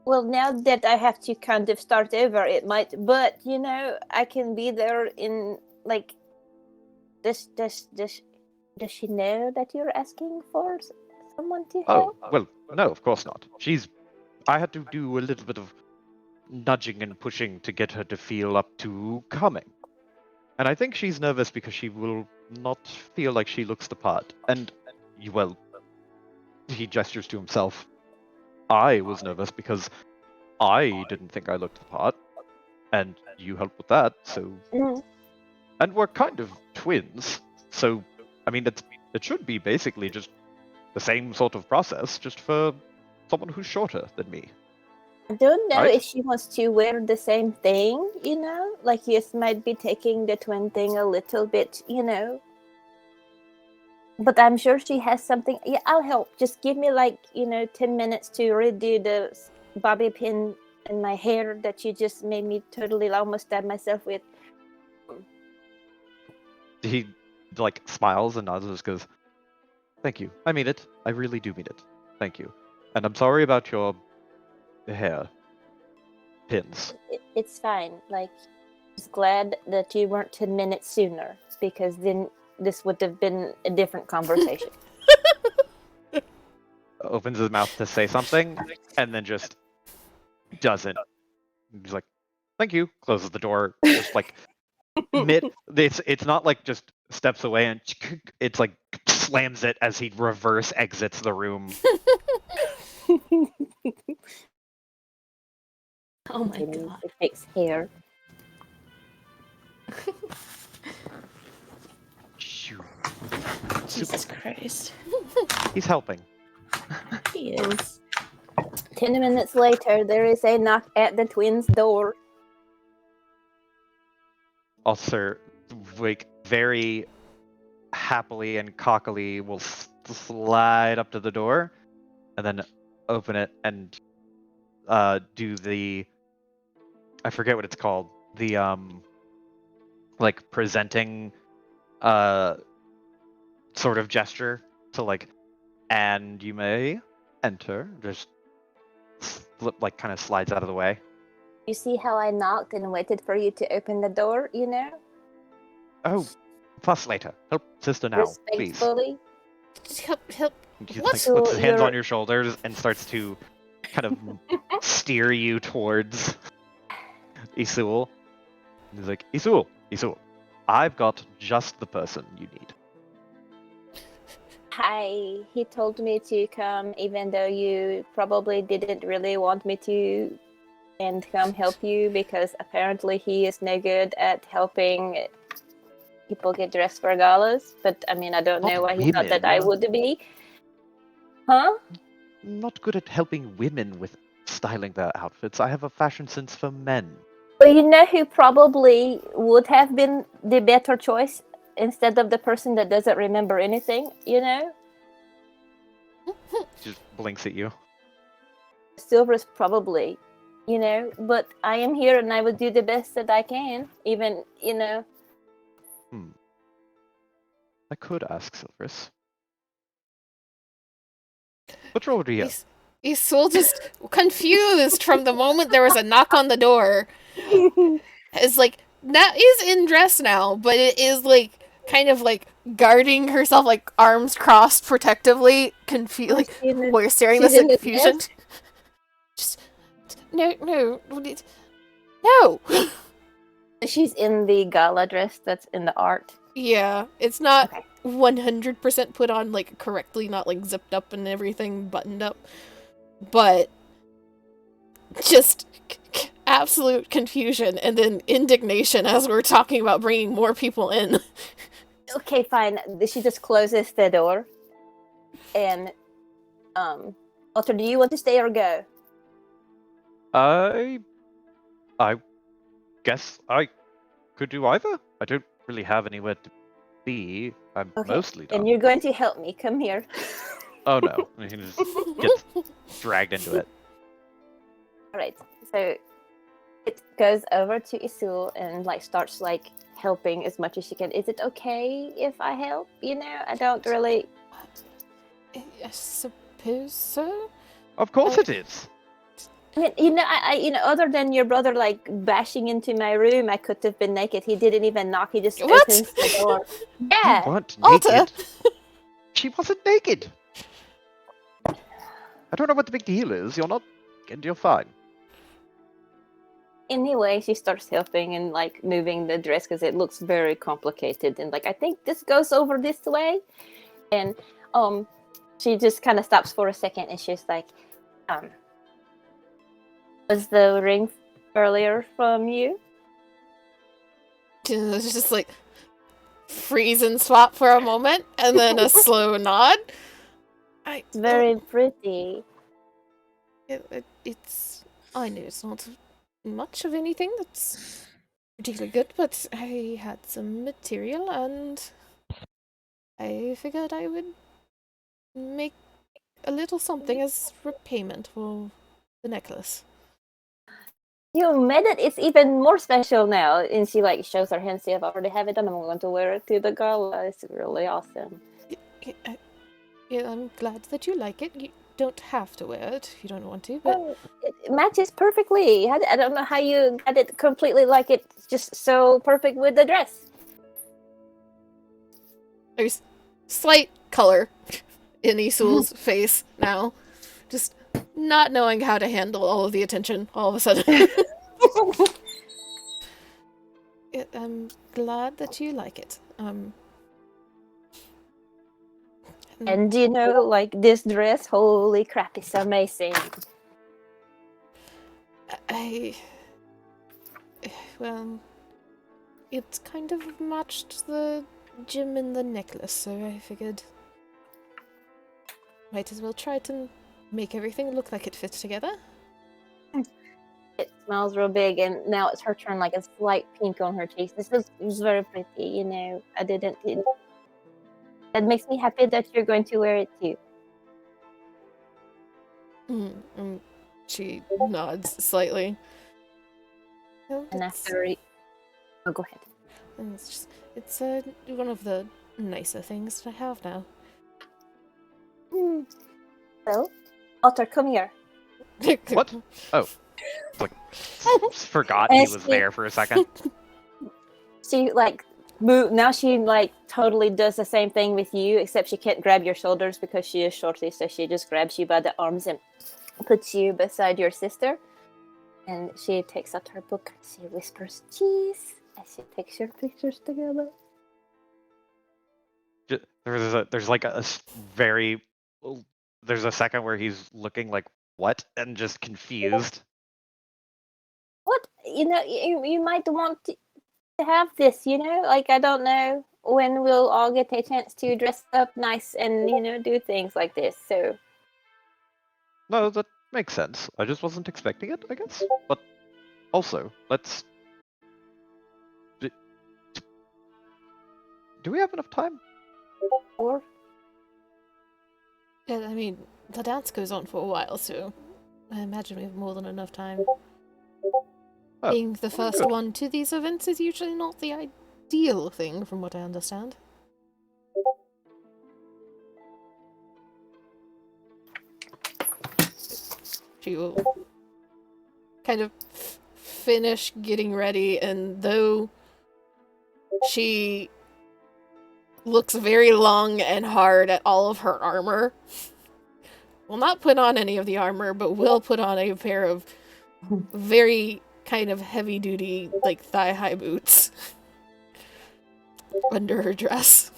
Well, now that I have to kind of start over, it might. But you know, I can be there in like. Does she know that you're asking for someone to Oh, help? well, no, of course not. I had to do a little bit of nudging and pushing to get her to feel up to coming. And I think she's nervous because she will not feel like she looks the part. And, well, he gestures to himself. I was nervous because I didn't think I looked the part, and you helped with that. So, Mm. and we're kind of twins. So, I mean, it should be basically just the same sort of process, just for someone who's shorter than me. I don't know Right. if she wants to wear the same thing, like you might be taking the twin thing a little bit, But I'm sure she has something. Yeah, I'll help. Just give me 10 minutes to redo the bobby pin in my hair that you just made me totally almost stab myself with. He like smiles and nods and just goes, "Thank you. I mean it. I really do mean it. Thank you. And I'm sorry about your hair pins." It's fine. Just glad that you weren't 10 minutes sooner, because then this would have been a different conversation. Opens his mouth to say something and then just doesn't. He's like, "Thank you." Closes the door. Just like it's not like just steps away and it's like slams it as he reverse exits the room. Oh my Continues god. to fix hair. Shoo. Jesus Christ. He's helping. He is. 10 minutes later, there is a knock at the twins' door. Officer, like, very happily and cockily will slide up to the door and then open it and do the, I forget what it's called, the like presenting sort of gesture to like, "And you may enter." Just like kind of slides out of the way. You see how I knocked and waited for you to open the door, "Oh, fuss later. Help sister now, please." Respectfully. Help. He What? like, puts his hands You're- on your shoulders and starts to kind of steer you towards Isul. He's like, Isul, I've got just the person you need." Hi, he told me to come even though you probably didn't really want me to, and come help you because apparently he is no good at helping people get dressed for galas. But I mean, I don't know Not why he thought that I women. would be. Huh? Not good at helping women with styling their outfits. I have a fashion sense for men. Well, you know who probably would have been the better choice instead of the person that doesn't remember anything, Just blinks at you. Silver's probably, but I am here and I will do the best that I can, even, I could ask Silverus. What's wrong with you? Isul just confused from the moment there was a knock on the door. Is like, that is in dress now, but it is like kind of like guarding herself, like arms crossed protectively, confused. Like, we're staring this she's in in the confusion. dress? Just no. She's in the gala dress that's in the art. Yeah, it's not Okay. 100% put on like correctly, not like zipped up and everything buttoned up, but just absolute confusion and then indignation as we're talking about bringing more people in. Okay, fine. She just closes the door. And, Otter, do you want to stay or go? I guess I could do either. I don't really have anywhere to be. I'm Okay, mostly done. and you're going to help me. Come here. Oh no, he just gets dragged into it. All right. So it goes over to Isul and starts helping as much as she can. Is it okay if I help? I don't really. I suppose so. Of course it is. I mean, I other than your brother bashing into my room, I could have been naked. He didn't even knock. He just What? opens the door. Yeah. You weren't Alta. naked. She wasn't naked. I don't know what the big deal is. You're not, and you're fine. Anyway, she starts helping and moving the dress because it looks very complicated. And I think this goes over this way. And she just kind of stops for a second and she's like, Was the ring earlier from you? It's just like freeze and swap for a moment, and then a slow nod. It's very pretty. It's. I know it's not much of anything that's particularly good, but I had some material, and I figured I would make a little something as repayment for the necklace. You made it. It's even more special now. And she like shows her hand. See, I've already have it, and I'm going to wear it to the gala. It's really awesome. Yeah, I'm glad that you like it. You don't have to wear it if you don't want to, but Oh, it matches perfectly. I don't know how you got it completely like it's just so perfect with the dress. there's slight color in Isul's face now. Just not knowing how to handle all of the attention all of a sudden. I'm glad that you like it. And you know, like this dress, holy crap, it's amazing. Well, it kind of matched the gem in the necklace, so I figured might as well try to make everything look like it fits together. It smells real big, and now it's her turn, like a slight pink on her cheeks. This is very pretty, you know. That makes me happy that you're going to wear it too. She nods slightly. Well, And after oh, go ahead. It's one of the nicer things that I have now. So, Otter, come here. What? Oh. It's like, forgot he was there for a second. She like move now. She like totally does the same thing with you, except she can't grab your shoulders because she is shortly. So she just grabs you by the arms and puts you beside your sister. And she takes out her book. She whispers cheese as she takes your pictures together. There's like a very there's a second where he's looking like what and just confused. What? You know, you might want to have this, you know? Like, I don't know when we'll all get a chance to dress up nice and, you know, do things like this. So, No, that makes sense. I just wasn't expecting it, I guess. But also, let's. Do we have enough time? or Yeah, I mean, the dance goes on for a while, so I imagine we have more than enough time. Oh, Being the first good. one to these events is usually not the ideal thing, from what I understand. She will kind of finish getting ready, and though she looks very long and hard at all of her armor, will not put on any of the armor, but will put on a pair of very kind of heavy-duty, like, thigh-high boots under her dress.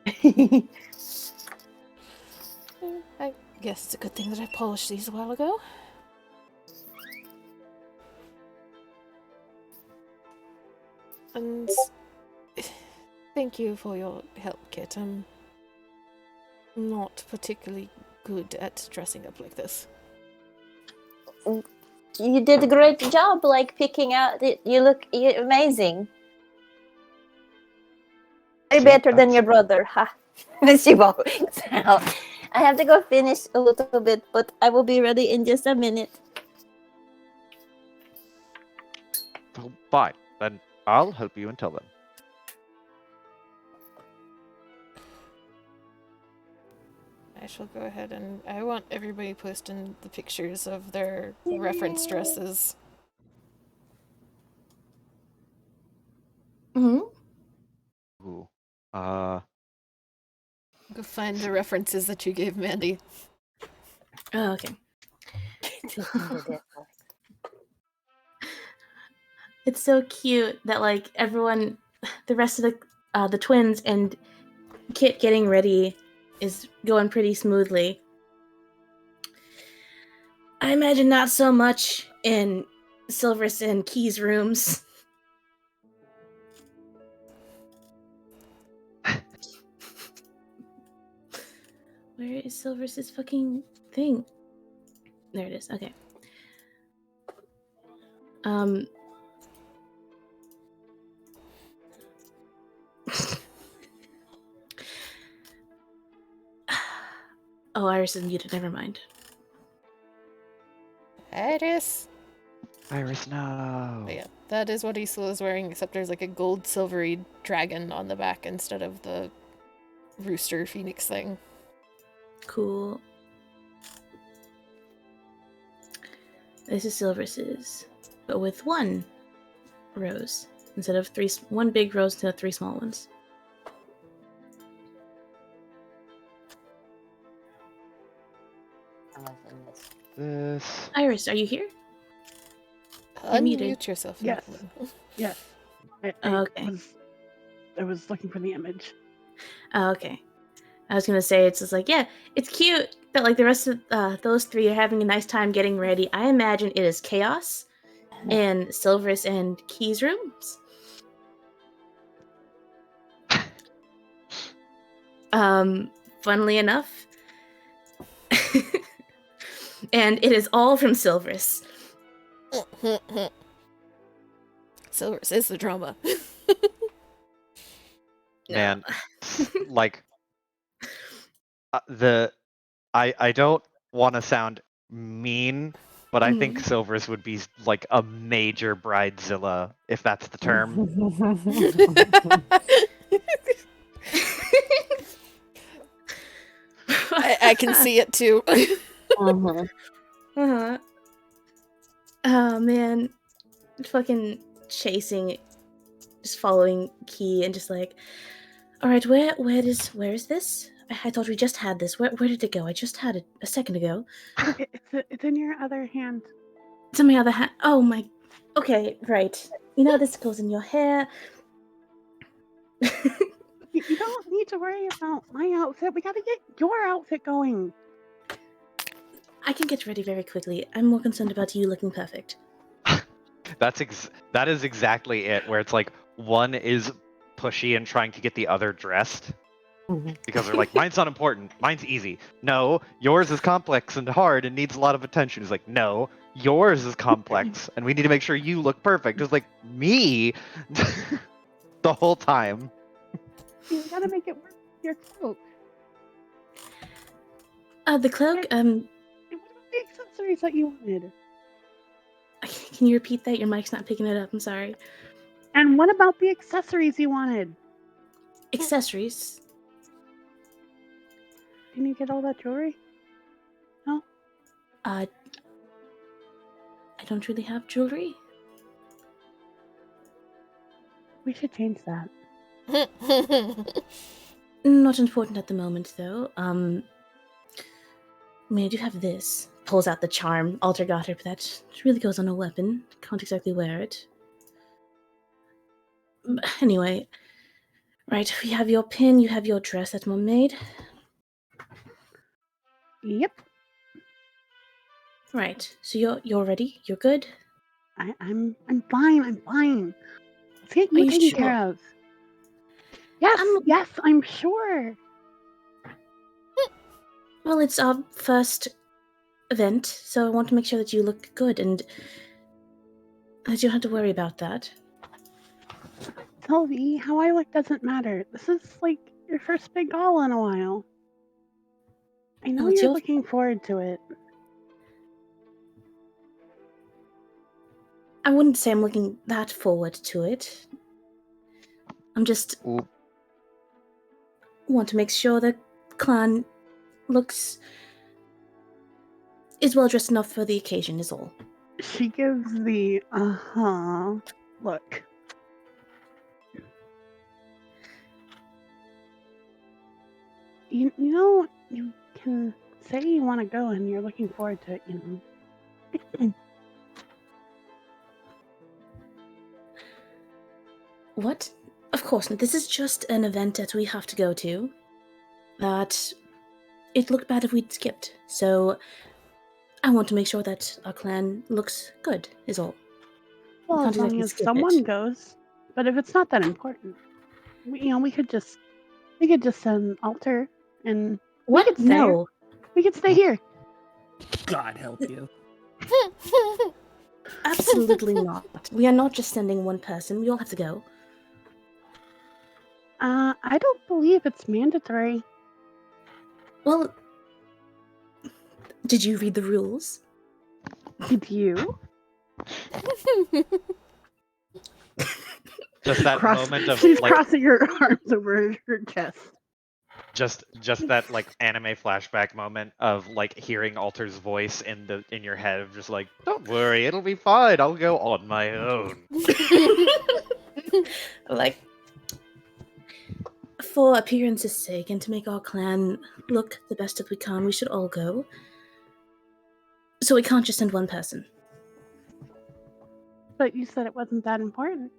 I guess it's a good thing that I polished these a while ago. And thank you for your help, Kit. I'm not particularly good at dressing up like this. you did a great job, like picking out. You're amazing. Way See, better than that's- your brother, ha! She walks out. I have to go finish a little bit, but I will be ready in just a minute. Well, fine. Then I'll help you until then. I shall go ahead and I want everybody posting the pictures of their reference dresses. Hmm. Ooh. Go find the references that you gave Mandy. Oh, okay. It's so cute that like everyone, the rest of the twins and Kit getting ready is going pretty smoothly. I imagine not so much in Silver's and Key's rooms. Where is Silver's fucking thing? There it is. Okay. Oh, Iris is muted. Never mind. Iris. Iris, no. But yeah, that is what Isla is wearing, except there's like a gold silvery dragon on the back instead of the rooster phoenix thing. Cool. This is Silver's, but with one rose instead of three. One big rose instead of three small ones. This. Iris, are you here? You're muted. Unmute yourself. Yes. Yes. Okay. I was looking for the image. Oh, okay. I was gonna say it's just like, yeah, it's cute that like the rest of those three are having a nice time getting ready. I imagine it is chaos in Silver's and Key's rooms. Funnily enough, and it is all from Silver's. Silver's is the drama. Man, like I don't want to sound mean, but I think Silver's would be like a major bridezilla, if that's the term. I can see it too. Uh-huh. Uh-huh. Oh man, fucking chasing, just following Key and just like, all right, where is this? I thought we just had this. Where did it go? I just had it a second ago. It's in your other hand. It's on my other hand. Oh my. Okay, right. You know this goes in your hair. You don't need to worry about my outfit. We gotta get your outfit going. I can get ready very quickly. I'm more concerned about you looking perfect. That is exactly it. Where it's like one is pushy and trying to get the other dressed because they're like, mine's not important. Mine's easy. No, yours is complex and hard and needs a lot of attention. It's like, no, yours is complex and we need to make sure you look perfect. It's like me the whole time. You gotta make it work with your cloak. The cloak. And what about the accessories that you wanted? Can you repeat that? Your mic's not picking it up. I'm sorry. And what about the accessories you wanted? Accessories. Didn't you get all that jewelry? No? I don't really have jewelry. We should change that. Not important at the moment, though. I mean, I do have this. Pulls out the charm, Alter got her, but that really goes on a weapon. Can't exactly wear it. But anyway, right, we have your pin, you have your dress that Mom made. Yep. Right, so you're ready? You're good? I'm fine. I'm fine. Let's get you you taken sure? care of. Yes, yes, I'm sure. Well, it's our first event, so I want to make sure that you look good and that you don't have to worry about that. Sylvie, how I look doesn't matter. This is like your first big gala in a while. I know it's you're your- looking forward to it. I wouldn't say I'm looking that forward to it. I'm just Ooh. want to make sure the clan is well dressed enough for the occasion is all. She gives the look. You know, you can say you want to go and you're looking forward to it, you know. What? Of course not. This is just an event that we have to go to. That it looked bad if we'd skipped. So I want to make sure that our clan looks good, is all. Well, can't as long exactly as skip someone it. goes. But if it's not that important, we could just send Alter and What? could stay. No. we could stay here. God help you. Absolutely not. We are not just sending one person. We all have to go. I don't believe it's mandatory. Well, did you read the rules? Did you? Just that moment of She's like crossing her arms over her chest. just that like anime flashback moment of like hearing Alter's voice in your head of just like, don't worry, it'll be fine. I'll go on my own. Like, for appearance's sake and to make our clan look the best that we can, we should all go. So we can't just send one person. But you said it wasn't that important.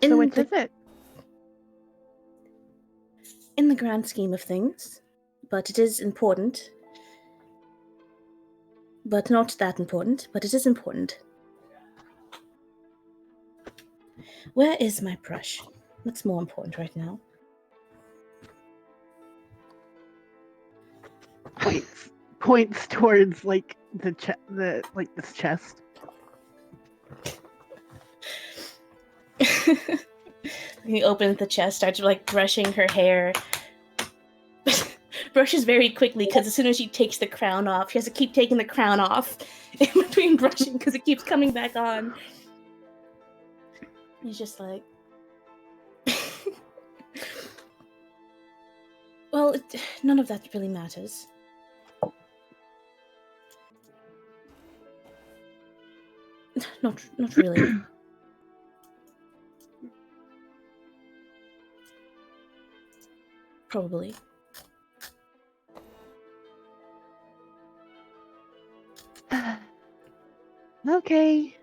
In So which the is it? in the grand scheme of things, but it is important. But not that important, but it is important. Where is my brush? What's more important right now? Points towards like this chest. He opens the chest, starts like brushing her hair. Brushes very quickly because as soon as she takes the crown off, she has to keep taking the crown off in between brushing because it keeps coming back on. He's just like, well, none of that really matters. Not really. Probably. Okay.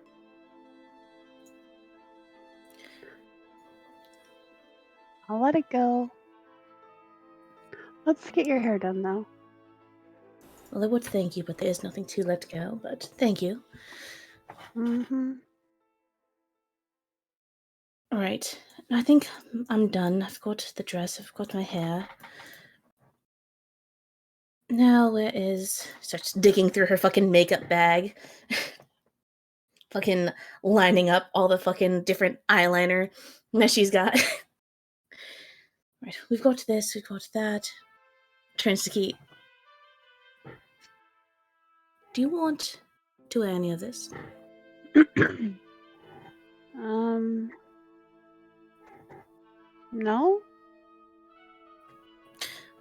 I'll let it go. Let's get your hair done though. Well, I would thank you, but there is nothing to let go. But thank you. Mm-hmm. All right. I think I'm done. I've got the dress. I've got my hair. Now where is... Starts digging through her fucking makeup bag. Fucking lining up all the fucking different eyeliner that she's got. Right, we've got this, we've got that. Turns to Keith. Do you want to wear any of this? No?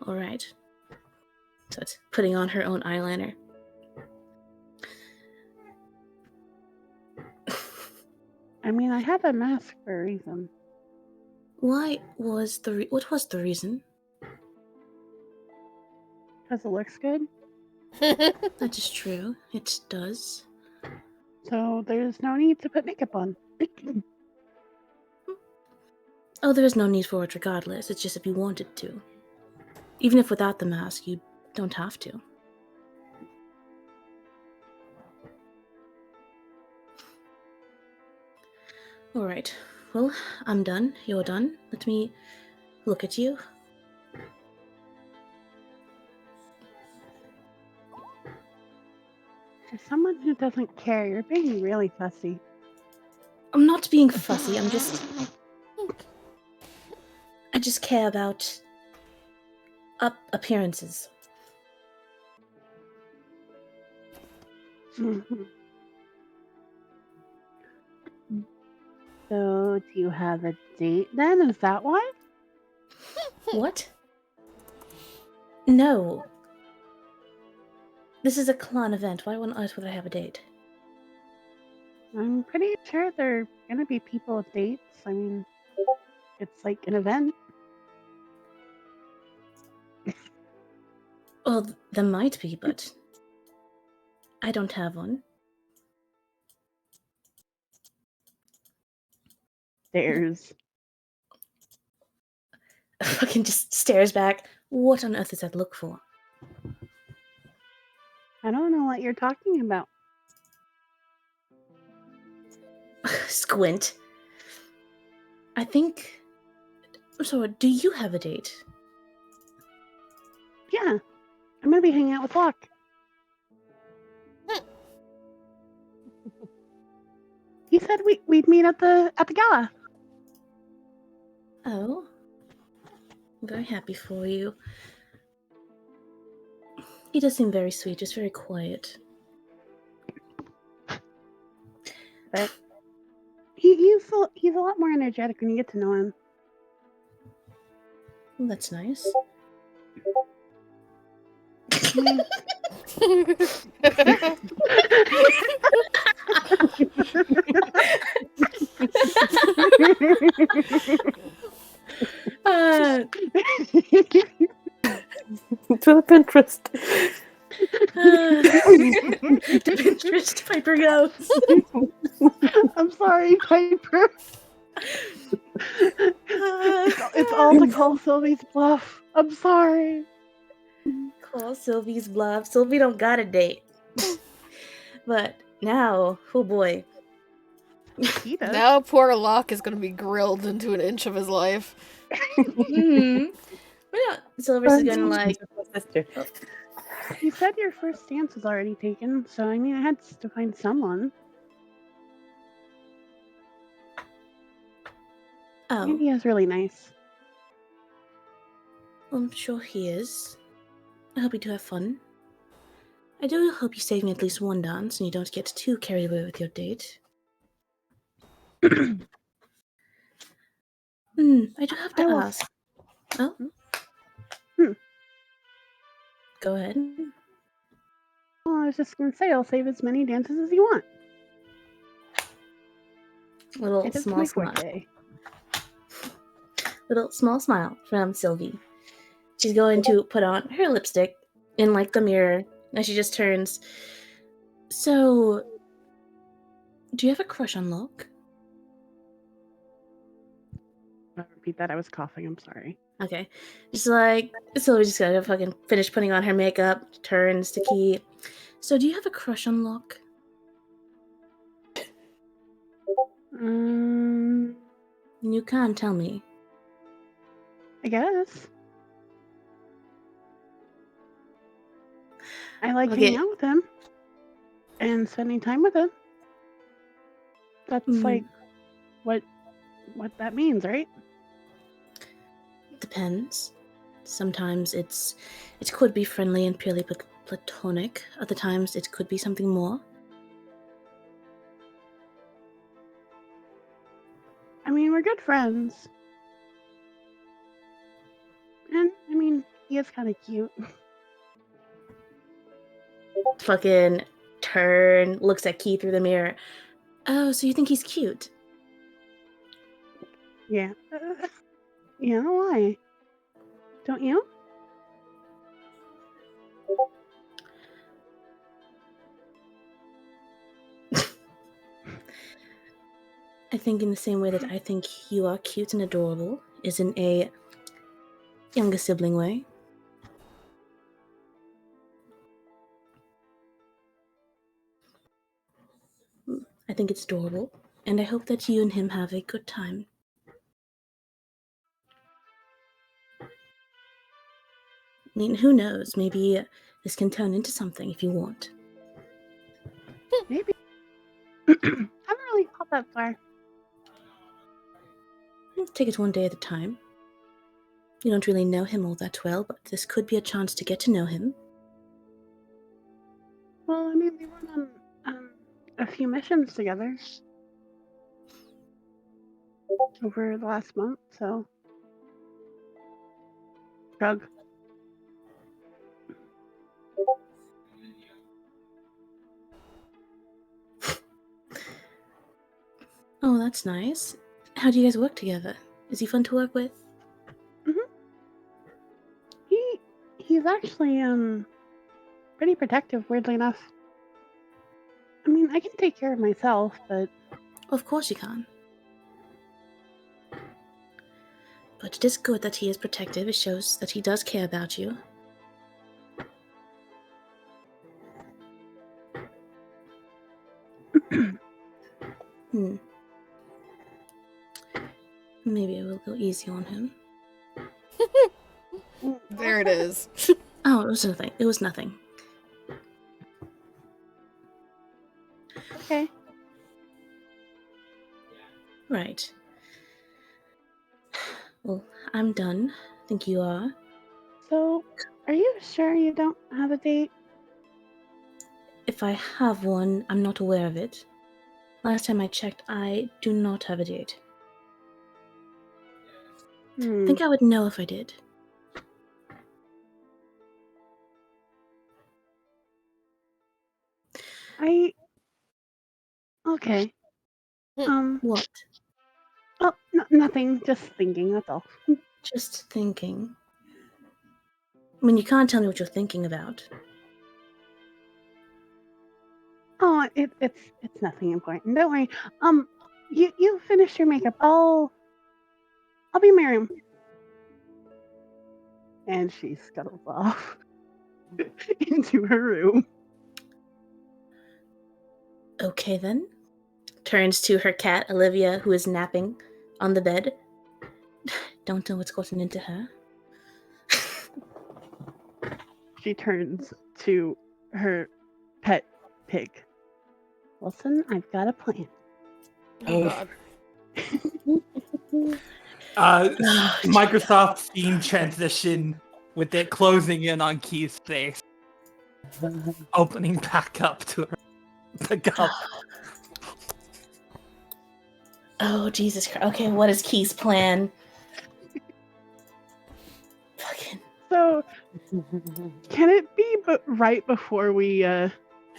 Alright. So it's putting on her own eyeliner. I mean, I have a mask for a reason. What was the reason? Because it looks good. That is true. It does. So there's no need to put makeup on. Oh, there is no need for it regardless. It's just if you wanted to. Even if without the mask, you don't have to. Alright. Well, I'm done. You're done. Let me look at you. For someone who doesn't care, you're being really fussy. I'm not being fussy. I just care about appearances. Mm-hmm. So, do you have a date then? Is that why? What? No. This is a clan event. Why on earth would I have a date? I'm pretty sure there are gonna be people with dates. I mean, it's like an event. Well, there might be, but I don't have one. There's. Fucking just stares back. What on earth does that look for? I don't know what you're talking about. Squint. I think. So, do you have a date? Yeah, I'm gonna be hanging out with Locke. He said we'd meet at the gala. Oh, I'm very happy for you. He does seem very sweet, just very quiet. But he's a lot more energetic when you get to know him. Well, that's nice. I mean, To the Pinterest. To Pinterest, Piper goes. I'm sorry, Piper. It's all to call Sylvie's bluff. I'm sorry. Call Sylvie's bluff. Sylvie don't got a date. But now, oh boy. He does. Now poor Locke is gonna be grilled into an inch of his life. Mm-hmm. Yeah, Silver's is gonna like. Sister. You said your first dance was already taken, so I mean, I had to find someone. Oh, Maybe he was really nice. I'm sure he is. I hope you do have fun. I do hope you save me at least one dance and you don't get too carried away with your date. I do have to I will- ask. Oh? Hmm. Go ahead. Well, I was just gonna say I'll save as many dances as you want. Little It is small my smile. forte. Little small smile from Sylvie. She's going to put on her lipstick in like the mirror as she just turns. So, do you have a crush on Locke? I'll repeat that. I was coughing. I'm sorry. Okay. Just like Sylvie just gotta fucking finish putting on her makeup, turns to Key. So do you have a crush on Locke? You can't tell me. I guess. I like Okay. hanging out with him and spending time with him. That's like what that means, right? Depends. Sometimes it could be friendly and purely platonic. Other times it could be something more. I mean, we're good friends. And I mean, he is kind of cute. Fucking turn, looks at Key through the mirror. Oh, so you think he's cute? Yeah. Yeah, why? Don't you? I think in the same way that I think you are cute and adorable is in a younger sibling way. I think it's adorable, and I hope that you and him have a good time. I mean, who knows? Maybe this can turn into something if you want. Maybe. Haven't really thought that far. Take it one day at a time. You don't really know him all that well, but this could be a chance to get to know him. Well, I mean, we went on a few missions together over the last month, so. Shrug. Oh, that's nice. How do you guys work together? Is he fun to work with? He's actually pretty protective, weirdly enough. I mean, I can take care of myself, but Of course you can. But it is good that he is protective. It shows that he does care about you. Maybe I will go easy on him. There it is. Oh, it was nothing. It was nothing. Okay. Right. Well, I'm done. I think you are. So, are you sure you don't have a date? If I have one, I'm not aware of it. Last time I checked, I do not have a date. I think I would know if I did. Okay. What? Oh, nothing. Just thinking. That's all. Just thinking. I mean, you can't tell me what you're thinking about. Oh, it's nothing important. Don't worry. You finish your makeup. I'll be in my room. And she scuttles off into her room. Okay then. Turns to her cat, Olivia, who is napping on the bed. Don't know what's gotten into her. She turns to her pet pig. Listen, I've got a plan. Oh god. Microsoft scene transition with it closing in on Key's face. Opening back up to her. Pick up. Oh, Jesus Christ. Okay, what is Key's plan? Fucking. So, can it be right before we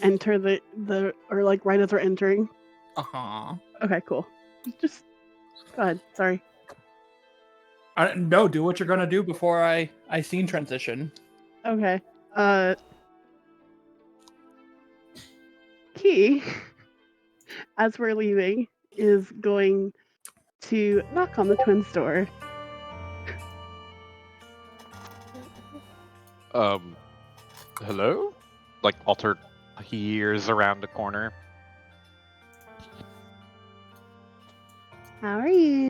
enter the or like right as we're entering? Uh-huh. Okay, cool. Just go ahead. Sorry. No, do what you're gonna do before I scene transition. Okay. Key, as we're leaving, is going to knock on the twins' door. Hello? Like, Alter hears around the corner. How are you?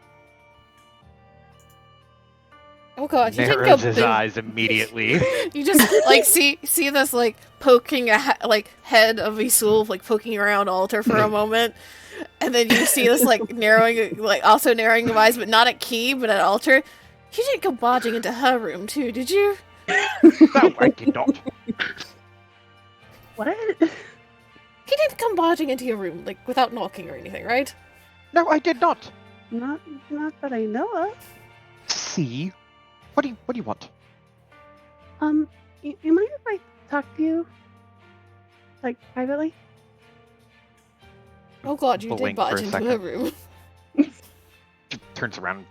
Oh god, he didn't go Narrows his big. eyes immediately. You just like see this like poking like head of Isul like poking around Alter for a moment, and then you see this like narrowing like also narrowing of eyes, but not at Key, but at Alter. You didn't go barging into her room too, did you? No, I did not. What? He didn't come barging into your room like without knocking or anything, right? No, I did not. Not that I know of. See? What do you want? You mind if I talk to you, like privately? Oh god, you Blink did barge for a into her second. room. Turns around,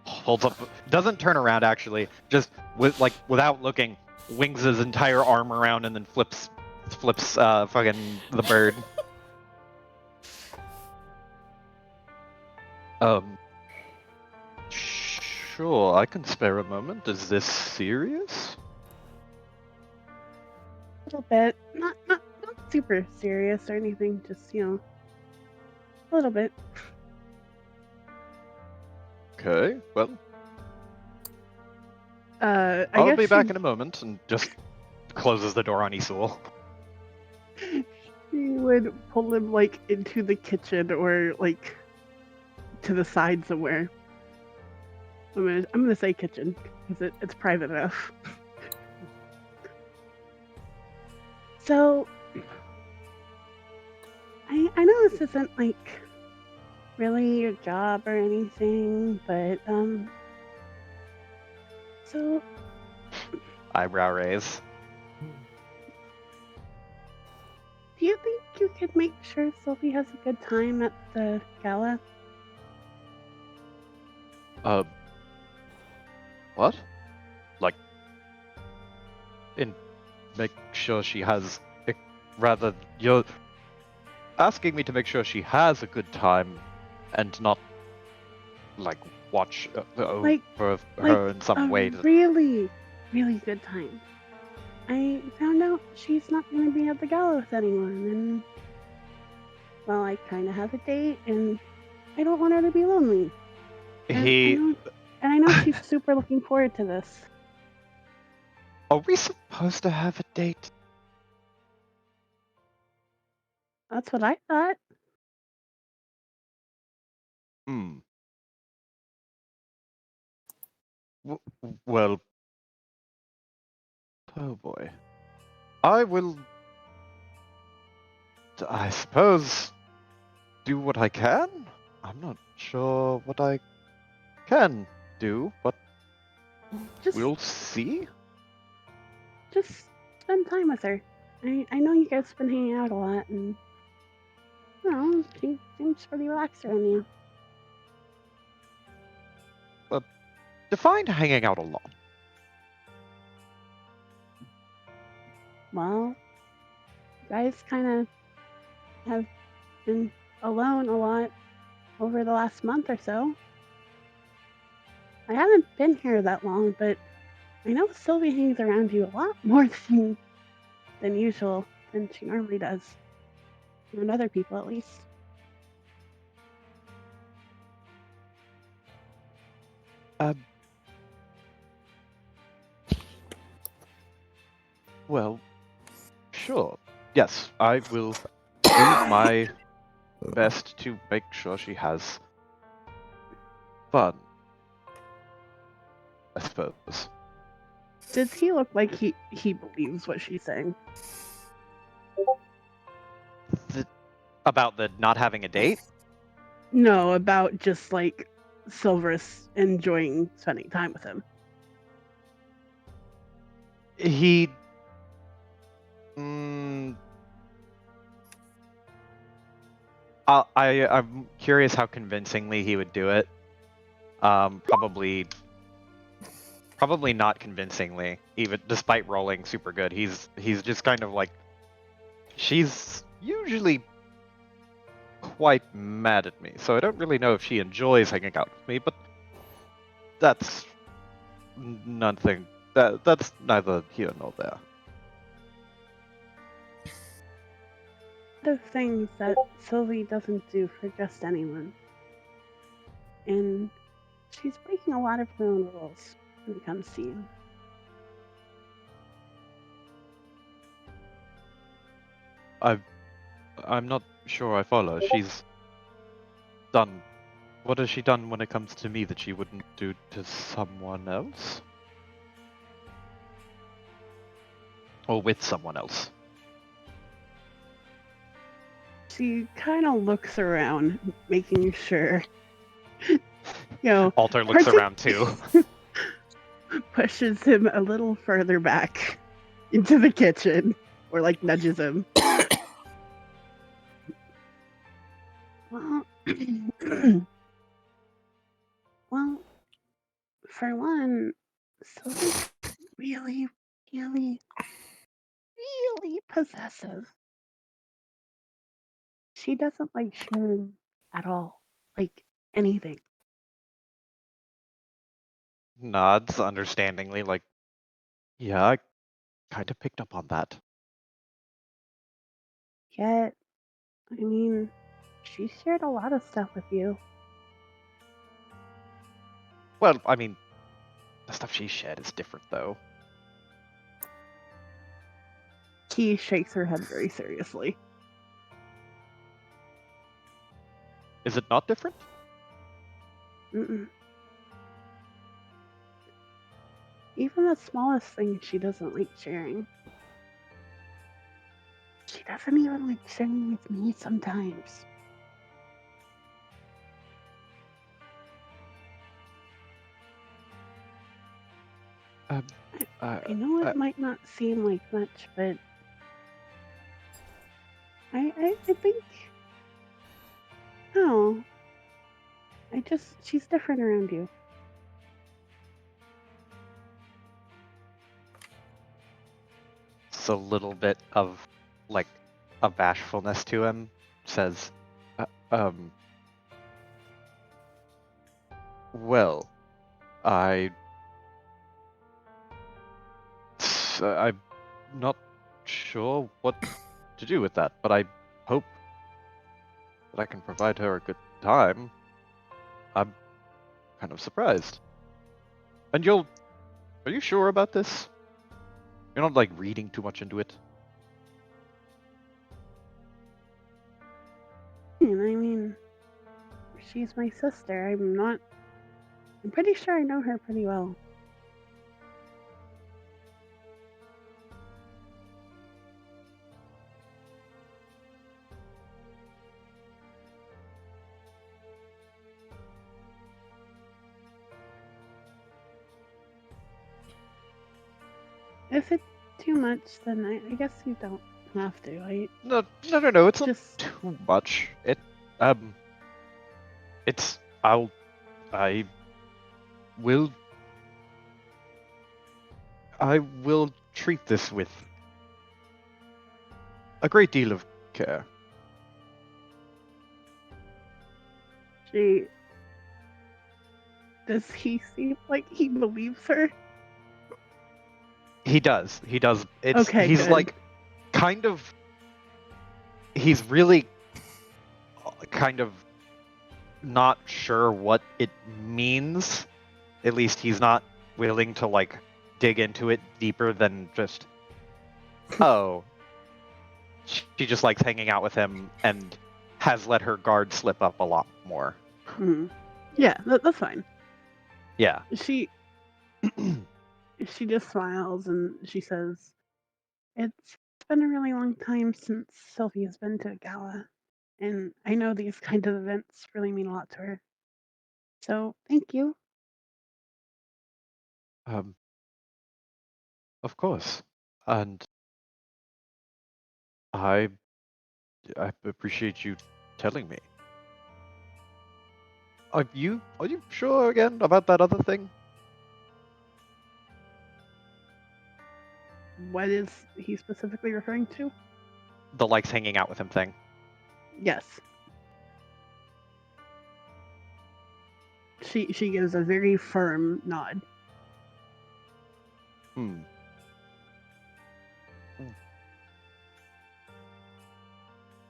holds up, doesn't turn around actually, just without looking, wings his entire arm around and then flips fucking the bird. Sure, I can spare a moment. Is this serious? A little bit. Not super serious or anything. Just a little bit. Okay, well, I I'll guess be back in a moment, and just closes the door on Isul. She would pull him like into the kitchen or like to the side somewhere. I'm gonna say kitchen because it's private enough. So I know this isn't like really your job or anything, but so Eyebrow raise. do you think you could make sure Sophie has a good time at the gala? What? Like, make sure she has, rather, you're asking me to make sure she has a good time and not, like, watch Like- over like her in some a way. really, really good time. I found out she's not going to be at the gala with anyone, and well, I kind of have a date, and I don't want her to be lonely. He. And I know she's super looking forward to this. Are we supposed to have a date? That's what I thought. Hmm. Well. Oh boy. I will. I suppose. Do what I can? I'm not sure what I can do, but Just we'll see. just spend time with her. I know you guys have been hanging out a lot, and you know she seems pretty relaxed around you. Define hanging out a lot. Well, you guys kind of have been alone a lot over the last month or so. I haven't been here that long, but I know Sylvie hangs around you a lot more than usual, than she normally does. And other people, at least. Well, sure. Yes, I will do my best to make sure she has fun. I suppose. Does he look like he believes what she's saying? About the not having a date? No, about just like Silverus enjoying spending time with him. He. I'm curious how convincingly he would do it. Probably not convincingly, even despite rolling super good. He's just kind of like, she's usually quite mad at me, so I don't really know if she enjoys hanging out with me, but that's nothing. That's neither here nor there. The things that Sylvie doesn't do for just anyone. And she's breaking a lot of her own rules when it comes to you. I'm not sure I follow. She's done. What has she done when it comes to me that she wouldn't do to someone else? Or with someone else? She kind of looks around, making sure, you know, Alter looks around too. pushes him a little further back into the kitchen, or like nudges him. Well, well, for one, Sylvie's really, really, really possessive. She doesn't like sharing at all, like anything. Nods understandingly, like, yeah, I kind of picked up on that. Yet, I mean, she shared a lot of stuff with you. Well, I mean, the stuff she shared is different, though. He shakes her head very seriously. Is it not different? Mm-mm. Even the smallest thing she doesn't like sharing. She doesn't even like sharing with me sometimes. I know it might not seem like much, but I think, no, she's different around you. It's a little bit of, like, a bashfulness to him. Says, well, I'm not sure what to do with that, but I hope that I can provide her a good time. I'm kind of surprised. And are you sure about this? You're not like reading too much into it? And I mean, she's my sister. I'm pretty sure I know her pretty well. If it's too much, then I guess you don't have to. No. It's not Just too much. It's I will treat this with a great deal of care. does he seem like he believes her? He does. He's Okay, good. like kind of he's really kind of not sure what it means. At least he's not willing to like dig into it deeper than just oh, she just likes hanging out with him and has let her guard slip up a lot more. Yeah, that's fine. Yeah. She just smiles and she says, "It's been a really long time since Sylvia's been to a gala, and I know these kind of events really mean a lot to her. So thank you." Of course. And I appreciate you telling me. Are you sure again about that other thing? What is he specifically referring to? The likes hanging out with him thing. Yes. She gives a very firm nod.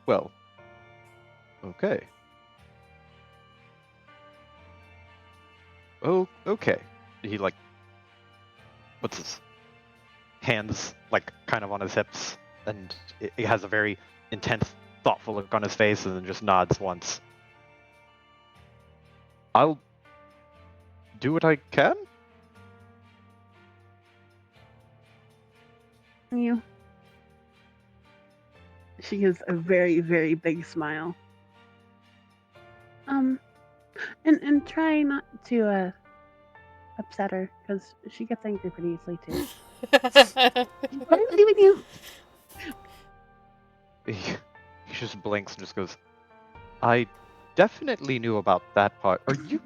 Well, okay. Oh, okay. He like puts his hands like kind of on his hips, and he has a very intense, thoughtful look on his face, and then just nods once. I'll do what I can. You. She gives a very, very big smile. And try not to upset her, because she gets angry pretty easily too. What am I doing you? He just blinks and just goes, I definitely knew about that part. Are you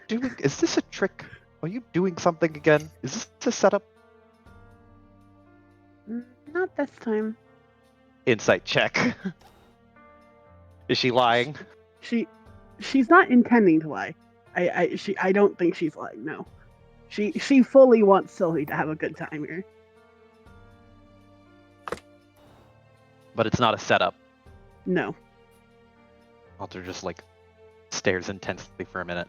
doing, is this a trick? Are you doing something again? Is this a setup? Not this time. Insight check. Is she lying? She's not intending to lie. I don't think she's lying, no. She fully wants Sylvie to have a good time here. But it's not a setup. No. Walter just like stares intensely for a minute.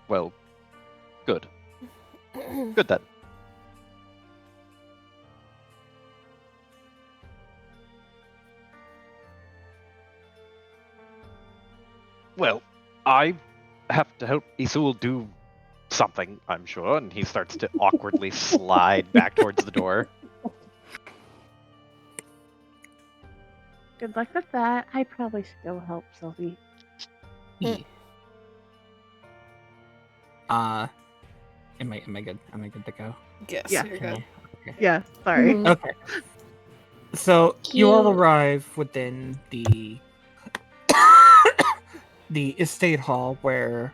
Well, good. Good then. Well, I have to help Isul do something, I'm sure, and he starts to awkwardly slide back towards the door. Good luck with that. I probably should go help Sylvie. Am I good? Am I good to go? Yes, Yeah. you're good. Okay. Yeah, sorry. Mhm. Okay. So you all Cute. arrive within the estate hall where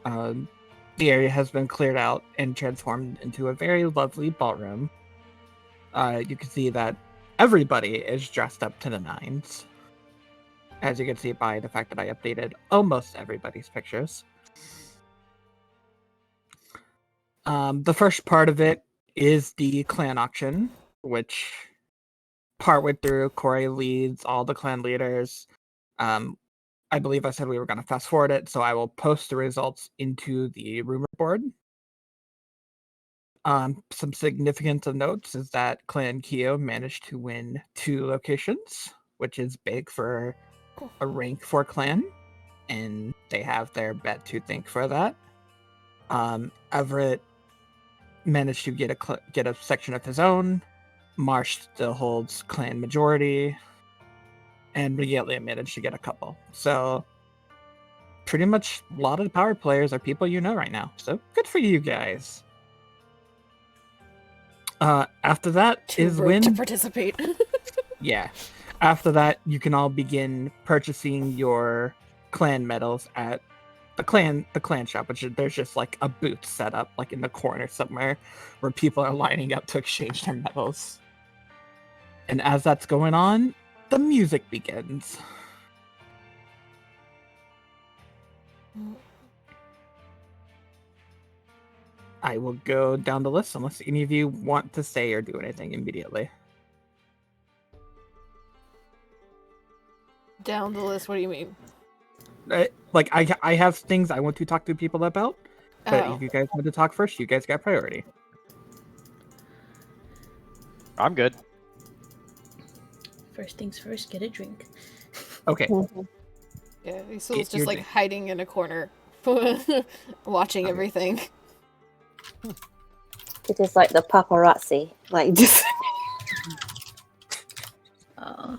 the area has been cleared out and transformed into a very lovely ballroom. You can see that everybody is dressed up to the nines, as you can see by the fact that I updated almost everybody's pictures. The first part of it is the clan auction, which partway through, Corey leads all the clan leaders I believe I said we were going to fast forward it, so I will post the results into the rumor board. Some significance of notes is that Clan Kyo managed to win 2 locations, which is big for a rank 4 clan, and they have their bet to thank for that. Everett managed to get a section of his own. Marsh still holds clan majority, and Regalia managed to get a couple. So pretty much a lot of the power players are people you know right now. So good for you guys. After that Too is rude when to participate. yeah. After that, you can all begin purchasing your clan medals at the clan shop, which there's just like a booth set up like in the corner somewhere where people are lining up to exchange their medals. And as that's going on, the music begins. I will go down the list unless any of you want to say or do anything immediately. Down the list, what do you mean? Like I have things I want to talk to people about, but Oh. if you guys want to talk first, you guys got priority. I'm good. First things first, get a drink. Okay. Yeah, Isul's Get just your like drink. hiding in a corner, watching Okay. everything. It is like the paparazzi, like just. Uh,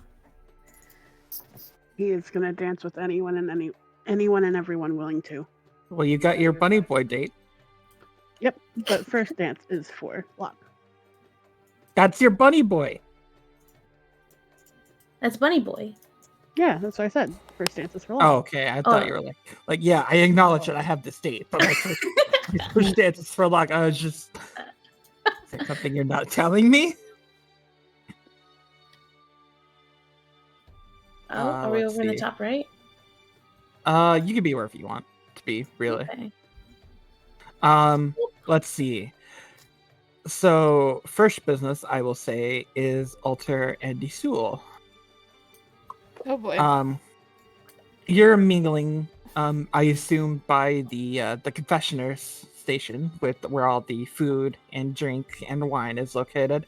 He is gonna dance with anyone and everyone willing to. Well, you got your bunny boy date. Yep. But first dance is for Locke. That's your bunny boy. that's Bunny Boy. Yeah, that's what I said. First dance is for Locke. Oh, okay. I thought you were like, yeah, I acknowledge that I have this date, but like, first dance is for luck. I was just, is there something you're not telling me? Oh, are we let's over in the see. top right? You can be wherever you want to be, really. Okay. Let's see. So, first business I will say is Alter and Isul. Oh boy. You're mingling, I assume, by the confessioner's station with where all the food and drink and wine is located.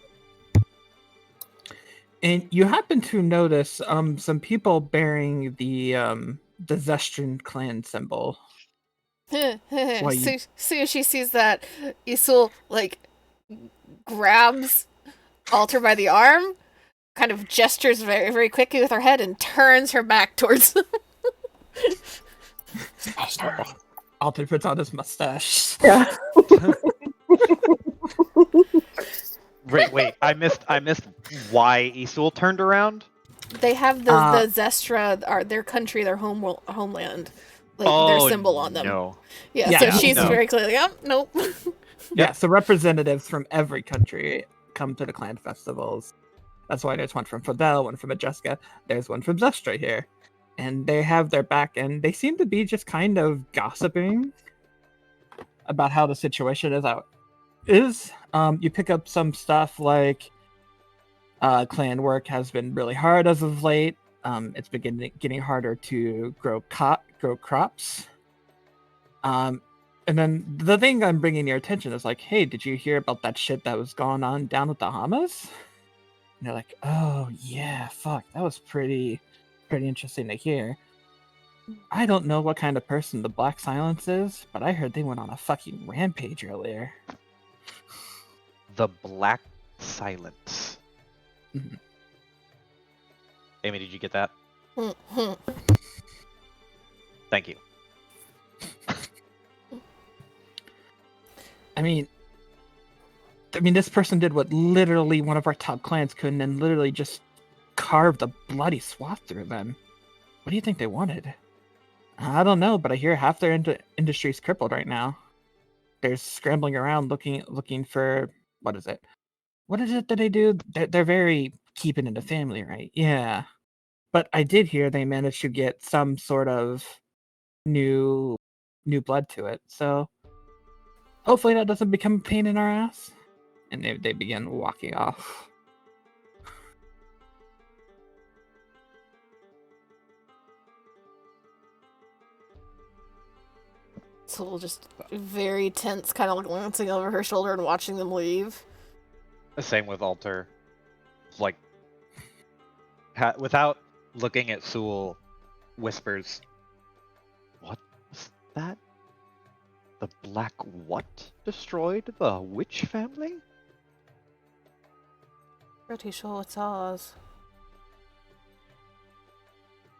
And you happen to notice some people bearing the Zestran clan symbol. Why you- Soon as she sees that, Isul like grabs Alter by the arm, kind of gestures very, very quickly with her head, and turns her back towards them. Alter puts on his mustache. Yeah. Wait, I missed why Isul turned around. They have the Zestra, their country, their homeland, like their symbol on them. No. Yeah, Yeah, so no, she's no. very clearly, nope. Yeah, so representatives from every country come to the clan festivals. That's why there's one from Fidel, one from Majeska, there's one from Zestra here. And they have their back, and they seem to be just kind of gossiping about how the situation is. You pick up some stuff like clan work has been really hard as of late. It's been getting harder to grow crops. And then the thing I'm bringing your attention is like, hey, did you hear about that shit that was going on down at the Hamas? And they're like, oh yeah, fuck, that was pretty interesting to hear. I don't know what kind of person the Black Silence is, but I heard they went on a fucking rampage earlier. The Black Silence. Mhm. Amy, did you get that? Thank you. I mean, this person did what literally one of our top clans couldn't, and literally just carved a bloody swath through them. What do you think they wanted? I don't know, but I hear half their industry's crippled right now. They're scrambling around looking for what is it? What is it that they do? They're very keeping in the family, right? Yeah. But I did hear they managed to get some sort of new blood to it. So hopefully that doesn't become a pain in our ass. And they begin walking off. Soul just very tense, kind of glancing over her shoulder and watching them leave. Same with Alter. Like, without looking at Sewell, whispers, "What was that? The Black what destroyed the witch family?" Pretty sure it's ours.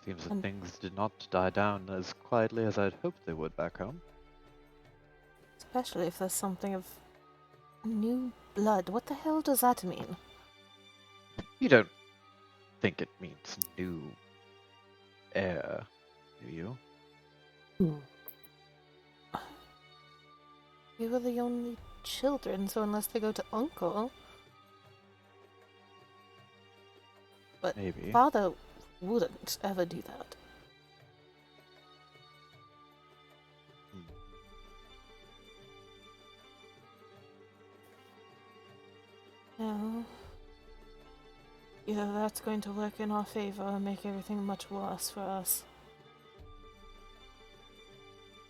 Seems that And- things did not die down as quietly as I'd hoped they would back home. Especially if there's something of new blood. What the hell does that mean? You don't think it means new heir, do you? We were the only children, so unless they go to uncle. But Maybe. father wouldn't ever do that. No. Either that's going to work in our favor or make everything much worse for us.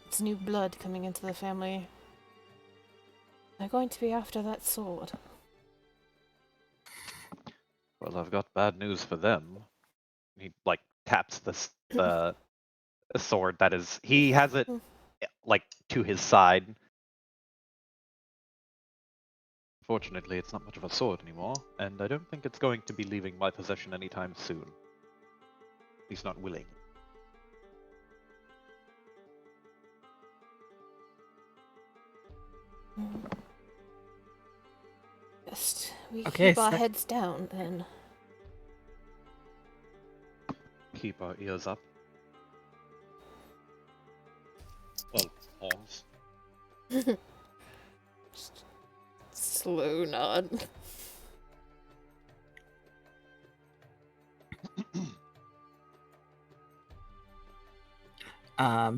It's new blood coming into the family. They're going to be after that sword. Well, I've got bad news for them. He like taps the sword that is. He has it like to his side. Fortunately, it's not much of a sword anymore, and I don't think it's going to be leaving my possession anytime soon. At least not willing. Best we Okay, keep our so- heads down then. Keep our ears up. Well, horns. Just slow nod.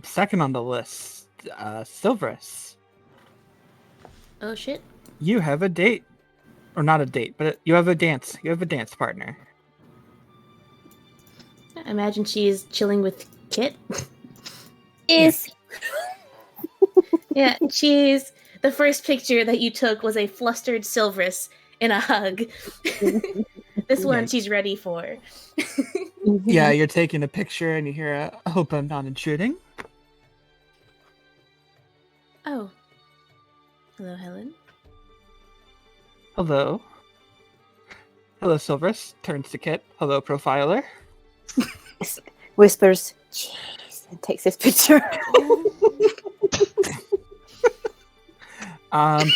Second on the list, Silverus. Oh shit. You have a date, or not a date, but you have a dance. You have a dance partner. I imagine she's chilling with Kit. Is Yeah, she's the first picture that you took was a flustered Silverus in a hug. This one Yeah. she's ready for. Yeah, you're taking a picture and you hear a "I hope I'm not intruding." Oh. Hello, Helen. Hello. Hello, Silverus. Turns to Kit. Hello, Profiler. whispers, "Jeez," and takes his picture.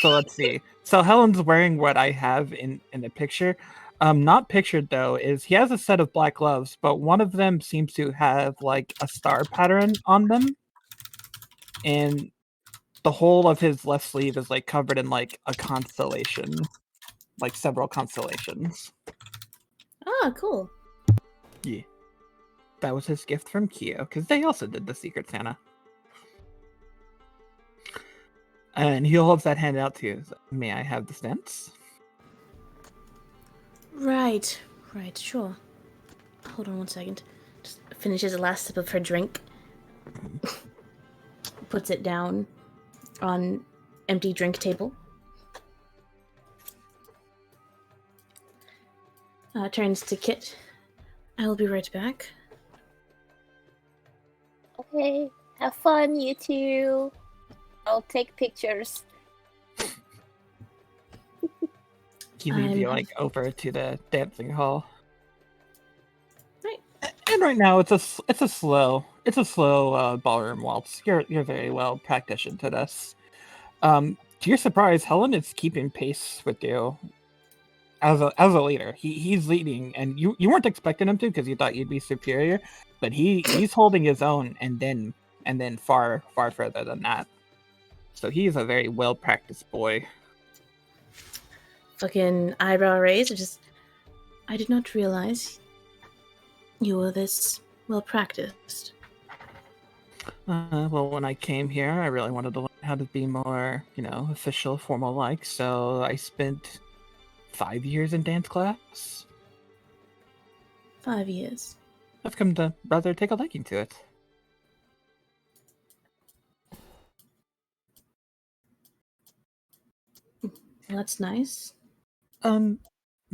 So let's see. So Helen's wearing what I have in the picture. Not pictured though, is he has a set of black gloves, but one of them seems to have like a star pattern on them. And the whole of his left sleeve is like covered in like a constellation. Like several constellations. Ah, cool. Yeah. That was his gift from Kyo, because they also did the Secret Santa. And he holds that hand out to you. May I have the dance? Right, sure. Hold on one second. Just finishes the last sip of her drink. Puts it down on empty drink table. Turns to Kit. I will be right back. Okay, have fun, you two. I'll take pictures. He leads you I'm- like over to the dancing hall. Right. And right now it's a slow ballroom waltz. You're very well practiced to this. To your surprise, Helen is keeping pace with you as a leader. He's leading, and you weren't expecting him to because you thought you'd be superior, but he's holding his own, and then far further than that. So he's a very well practiced boy. Fucking eyebrow raise. I did not realize you were this well practiced. Well, when I came here, I really wanted to learn how to be more, official, formal-like. So I spent 5 years in dance class. 5 years. I've come to rather take a liking to it. Well, that's nice.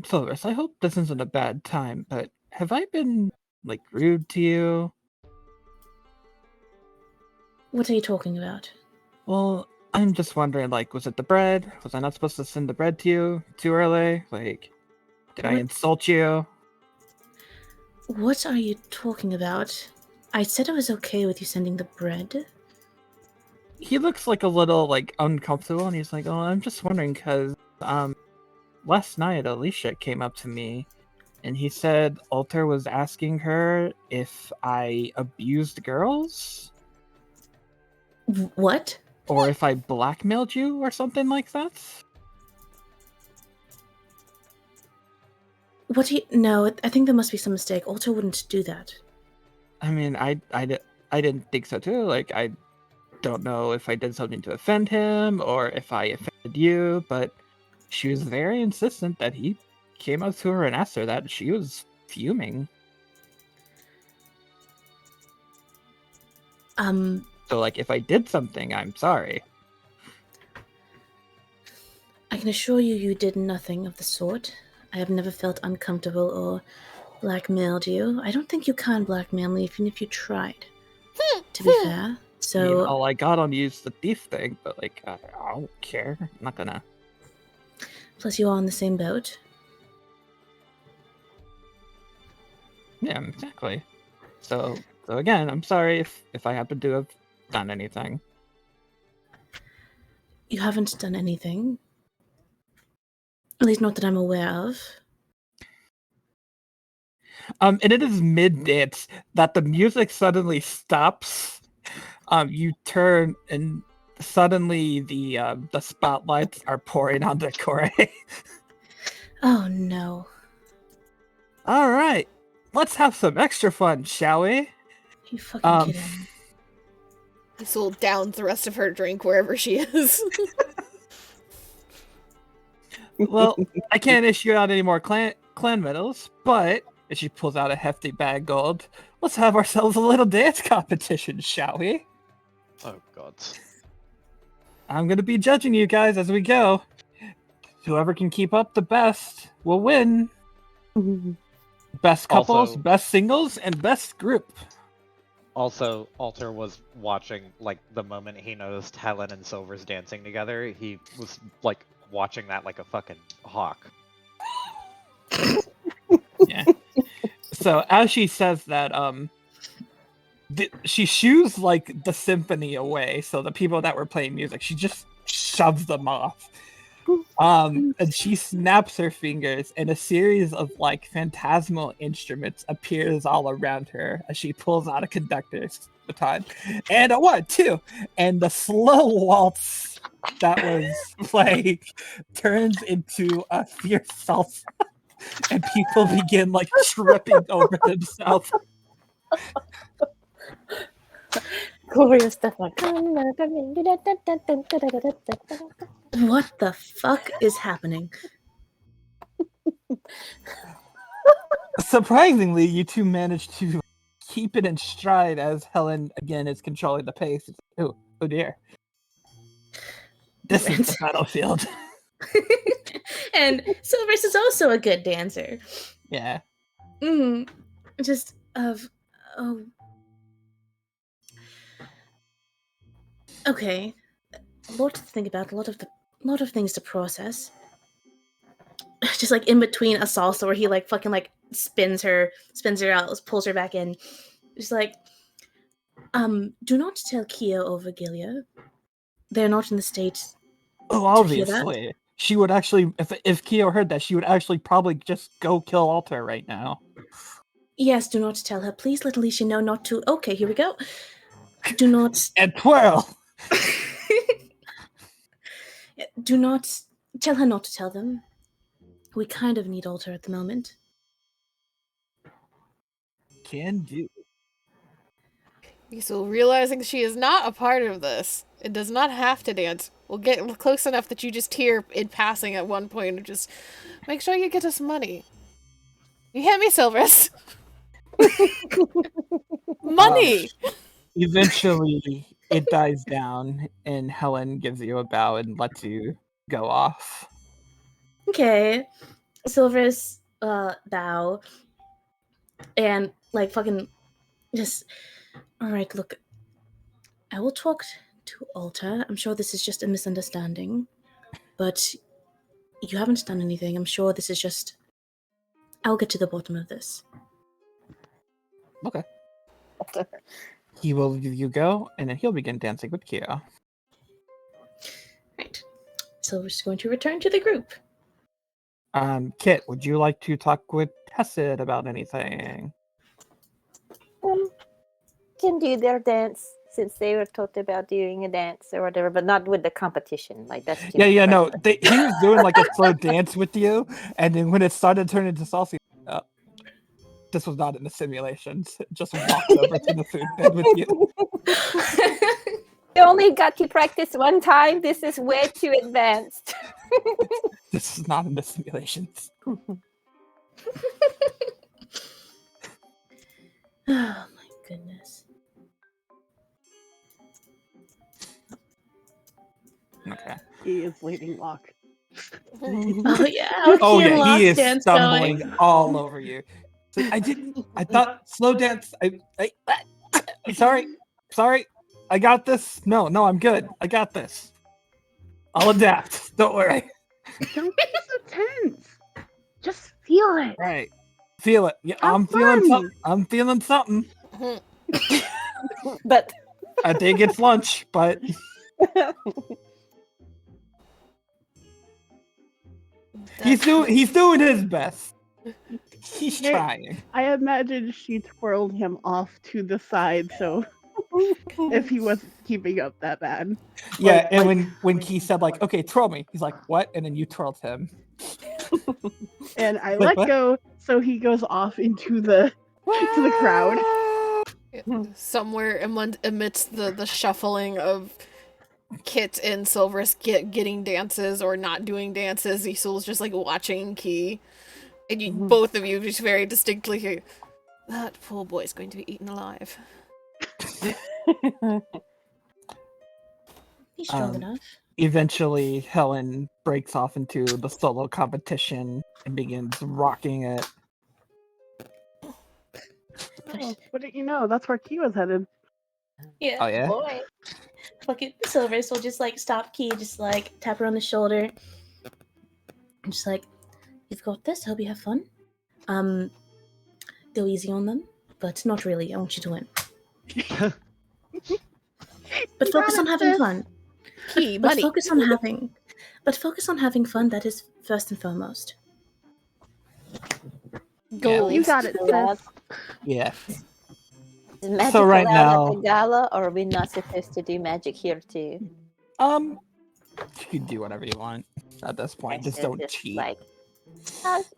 Silvers, I hope this isn't a bad time, but have I been, like, rude to you? What are you talking about? Well, I'm just wondering, like, was it the bread? Was I not supposed to send the bread to you too early? Like, did I What? insult you? What are you talking about? I said I was okay with you sending the bread. He looks like a little, like, uncomfortable, and he's like, oh, I'm just wondering, because, last night Alicia came up to me, and he said Alter was asking her if I abused girls? What? Or if I blackmailed you, or something like that? What do you... No, I think there must be some mistake. Alter wouldn't do that. I mean, I didn't think so too. Like, I don't know if I did something to offend him or if I offended you, but she was very insistent that he came up to her and asked her that. She was fuming. So, like, if I did something, I'm sorry. I can assure you, you did nothing of the sort. I have never felt uncomfortable or blackmailed you. I don't think you can blackmail me, even if you tried. To be fair. I mean, So, all I got on you is the thief thing, but, like, I don't care. I'm not gonna. plus you are on the same boat. Yeah, exactly. So again, I'm sorry if I happen to have done anything. You haven't done anything. At least not that I'm aware of. And it is mid-dance that the music suddenly stops. You turn and suddenly the spotlights are pouring on the Corey. Oh no. All right, let's have some extra fun, shall we? You fucking kidding. Isul downs the rest of her drink wherever she is. Well, I can't issue out any more clan medals, but if she pulls out a hefty bag of gold, let's have ourselves a little dance competition, shall we? Oh god. I'm gonna be judging you guys as we go. Whoever can keep up the best will win. Best couples, Also- best singles, and best group. Also, Alter was watching, like, the moment he noticed Helen and Silver's dancing together, he was, like, watching that like a fucking hawk. Yeah. So as she says that, she shoos like the symphony away. So the people that were playing music, she just shoves them off. And she snaps her fingers, and a series of like phantasmal instruments appears all around her as she pulls out a conductor's baton. And a 1, 2, and the slow waltz that was playing turns into a fierce salsa, and people begin like tripping over themselves. Glorious stuff like What the fuck is happening? Surprisingly, you two managed to keep it in stride as Helen again is controlling the pace. Oh dear. This is the battlefield. And Silvers is also a good dancer. Yeah. Just of oh. Okay. A lot to think about, a lot of things to process. Just like in between a salsa where he like fucking like spins her out, pulls her back in. Just like, do not tell Kia or Virgilia. They're not in the state. Oh, to hear that. obviously. She would actually, if Kyo heard that, she would actually probably just go kill Alter right now. Yes, do not tell her. Please let Alicia know not to. Okay, here we go. Do not. And twirl! Do not tell her not to tell them. We kind of need Alter at the moment. Can do. Isul, realizing she is not a part of this, it does not have to dance. We'll get close enough that you just hear in passing at one point and just make sure you get us money. You hear me, Silvers? Money! Eventually, it dies down, and Helen gives you a bow and lets you go off. Okay. Silverus bow and like fucking just alright, look. I will talk to Alta. I'm sure this is just a misunderstanding. But you haven't done anything. I'm sure this is just I'll get to the bottom of this. Okay. He will give you go, and then he'll begin dancing with Kia. Right. Silverus is going to return to the group. Kit, would you like to talk with Hesed about anything? Can do their dance since they were taught about doing a dance or whatever, but not with the competition. Like that's too Yeah, much no. pressure. He was doing like a slow dance with you, and then when it started turning into salsa, this was not in the simulations. Just walked over to the food bed with you. You only got to practice one time. This is way too advanced. This is not in the simulations. Oh my goodness. Okay. He is leading Locke. Oh yeah. Oh Alki and yeah, he Locke is dance stumbling going. all over you. So I thought slow dance. I'm sorry. I got this. No, I'm good. I got this. I'll adapt. Don't worry. Don't be so tense. Just feel it. Right. Feel it. Yeah, Have I'm feeling fun. something. I'm feeling something. But I think it's lunch, but he's doing his best. He's Hey. trying. I imagine she twirled him off to the side, so if he wasn't keeping up that bad. Yeah, and when Key said like, "Okay, twirl me," he's like, "What?" And then you twirled him. And I Like let what? go, so he goes off into the crowd. Somewhere amidst the shuffling of Kit and Silverus getting dances or not doing dances, Isol's just like watching Key. And you, both of you just very distinctly hear, that poor boy's going to be eaten alive. He's strong enough. Eventually, Helen breaks off into the solo competition and begins rocking it. Oh, what did you know? That's where Key was headed. Yeah. Oh yeah. Boy. Fucking Silverus will just like stop Key, just like tap her on the shoulder. I'm just like, you've got this. Hope you have fun. Go easy on them, but not really. I want you to win. But You focus got on it, having sis. fun. Key, But money. focus on having fun. That is first and foremost. Gold. You got it, sis. Yeah. is magic So right allowed at now- the gala, or are we not supposed to do magic here too? You can do whatever you want at this point. Just So don't cheat. Like,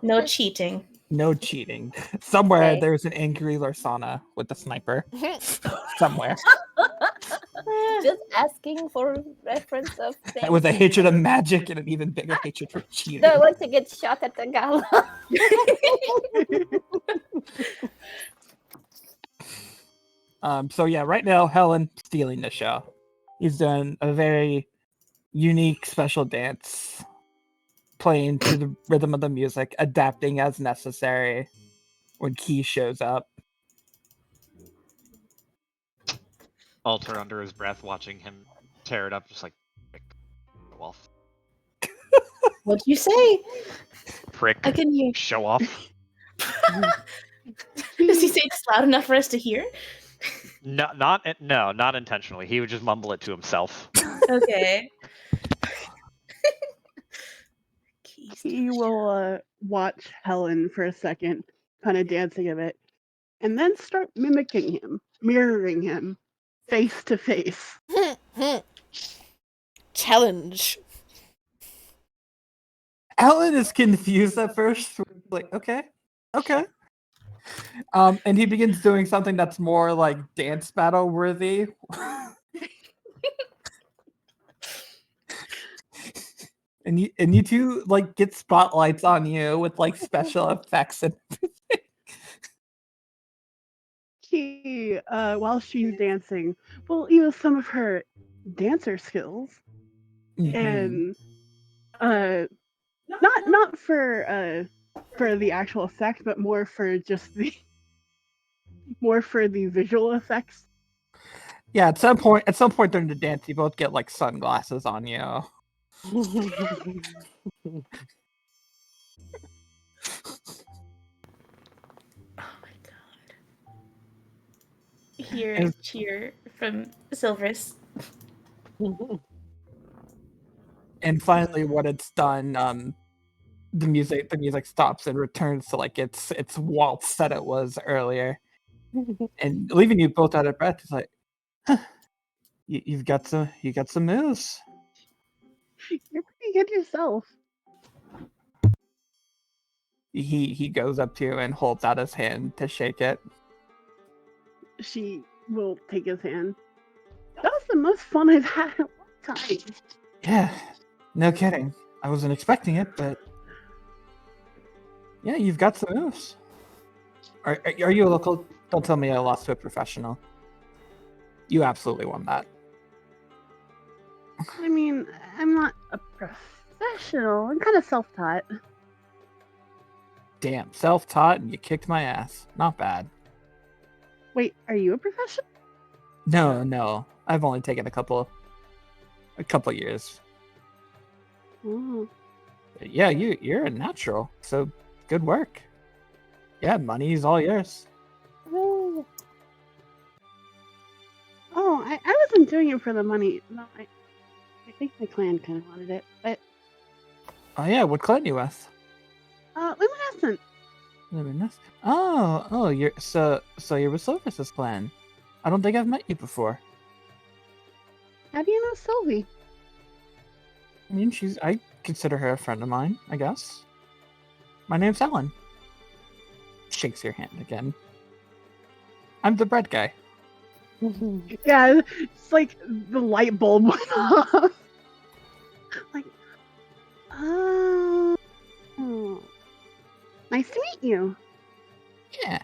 No cheating. No cheating. Somewhere Okay. there's an angry Larsana with the sniper. Somewhere. just asking for reference of things. With a hatred of magic and an even bigger hatred for cheating. Don't want to get shot at the gala. So yeah, right now Helen stealing the show. He's done a very unique special dance, playing to the rhythm of the music, adapting as necessary when Key shows up. Alter under his breath, watching him tear it up, just like well, What'd you say? prick, I can hear. show off. Does he say this loud enough for us to hear? No, not intentionally. He would just mumble it to himself. Okay. He will watch Helen for a second, kind of dancing a bit, and then start mimicking him, mirroring him, face to face. Challenge. Helen is confused at first, like, okay. And he begins doing something that's more like dance battle worthy. and you two like get spotlights on you with like special effects and He, while she's dancing, will use some of her dancer skills and Not for the actual effect, but more for just the visual effects. Yeah, at some point during the dance, you both get like sunglasses on you. Oh my god. Hear And- cheer from Silverus. And finally, when it's done, the music stops and returns to like its waltz that it was earlier, and leaving you both out of breath. It's like, huh, you got some moves. You're pretty good yourself. He goes up to you and holds out his hand to shake it. She will take his hand. That was the most fun I've had in a long time. Yeah, no kidding. I wasn't expecting it, but yeah, you've got some moves. Are you a local? Don't tell me I lost to a professional. You absolutely won that. I mean, I'm not a professional. I'm kind of self-taught. Damn, self-taught and you kicked my ass. Not bad. Wait, are you a professional? No. I've only taken a couple years. Oh. But yeah, you're a natural. So good work. Yeah, money's all yours. Oh, I wasn't doing it for the money. No, I think my clan kind of wanted it, but Oh yeah, what clan you with? Luminescent. Luminous. Oh, you're so you're with Silver's clan. I don't think I've met you before. How do you know Sylvie? I mean, I consider her a friend of mine, I guess. My name's Helen. Shakes your hand again. I'm the bread guy. Yeah, it's like the light bulb went off. Like, oh, nice to meet you. Yeah.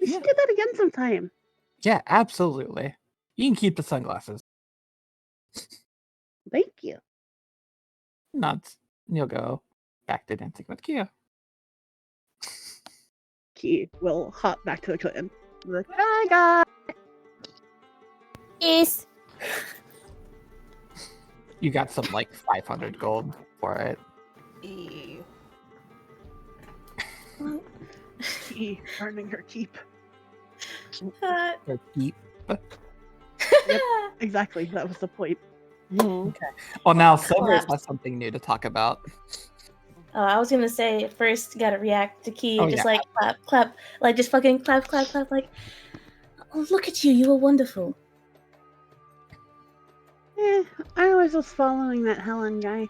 We should do that again sometime. Yeah, absolutely. You can keep the sunglasses. Thank you. Nods. You'll go back to dancing with Kia. Key will hop back to the clan. Like, hi guys. Yes. You got some like 500 gold for it. Ew. Key earning her keep. Uh, Or keep. Exactly, that was the point. Mhm. Oh, now Silvers Claps. has something new to talk about. I was gonna say first gotta react to Key, Oh, just yeah. like clap, like just fucking clap, like, oh look at you, you were wonderful. I was just following that Helen guy.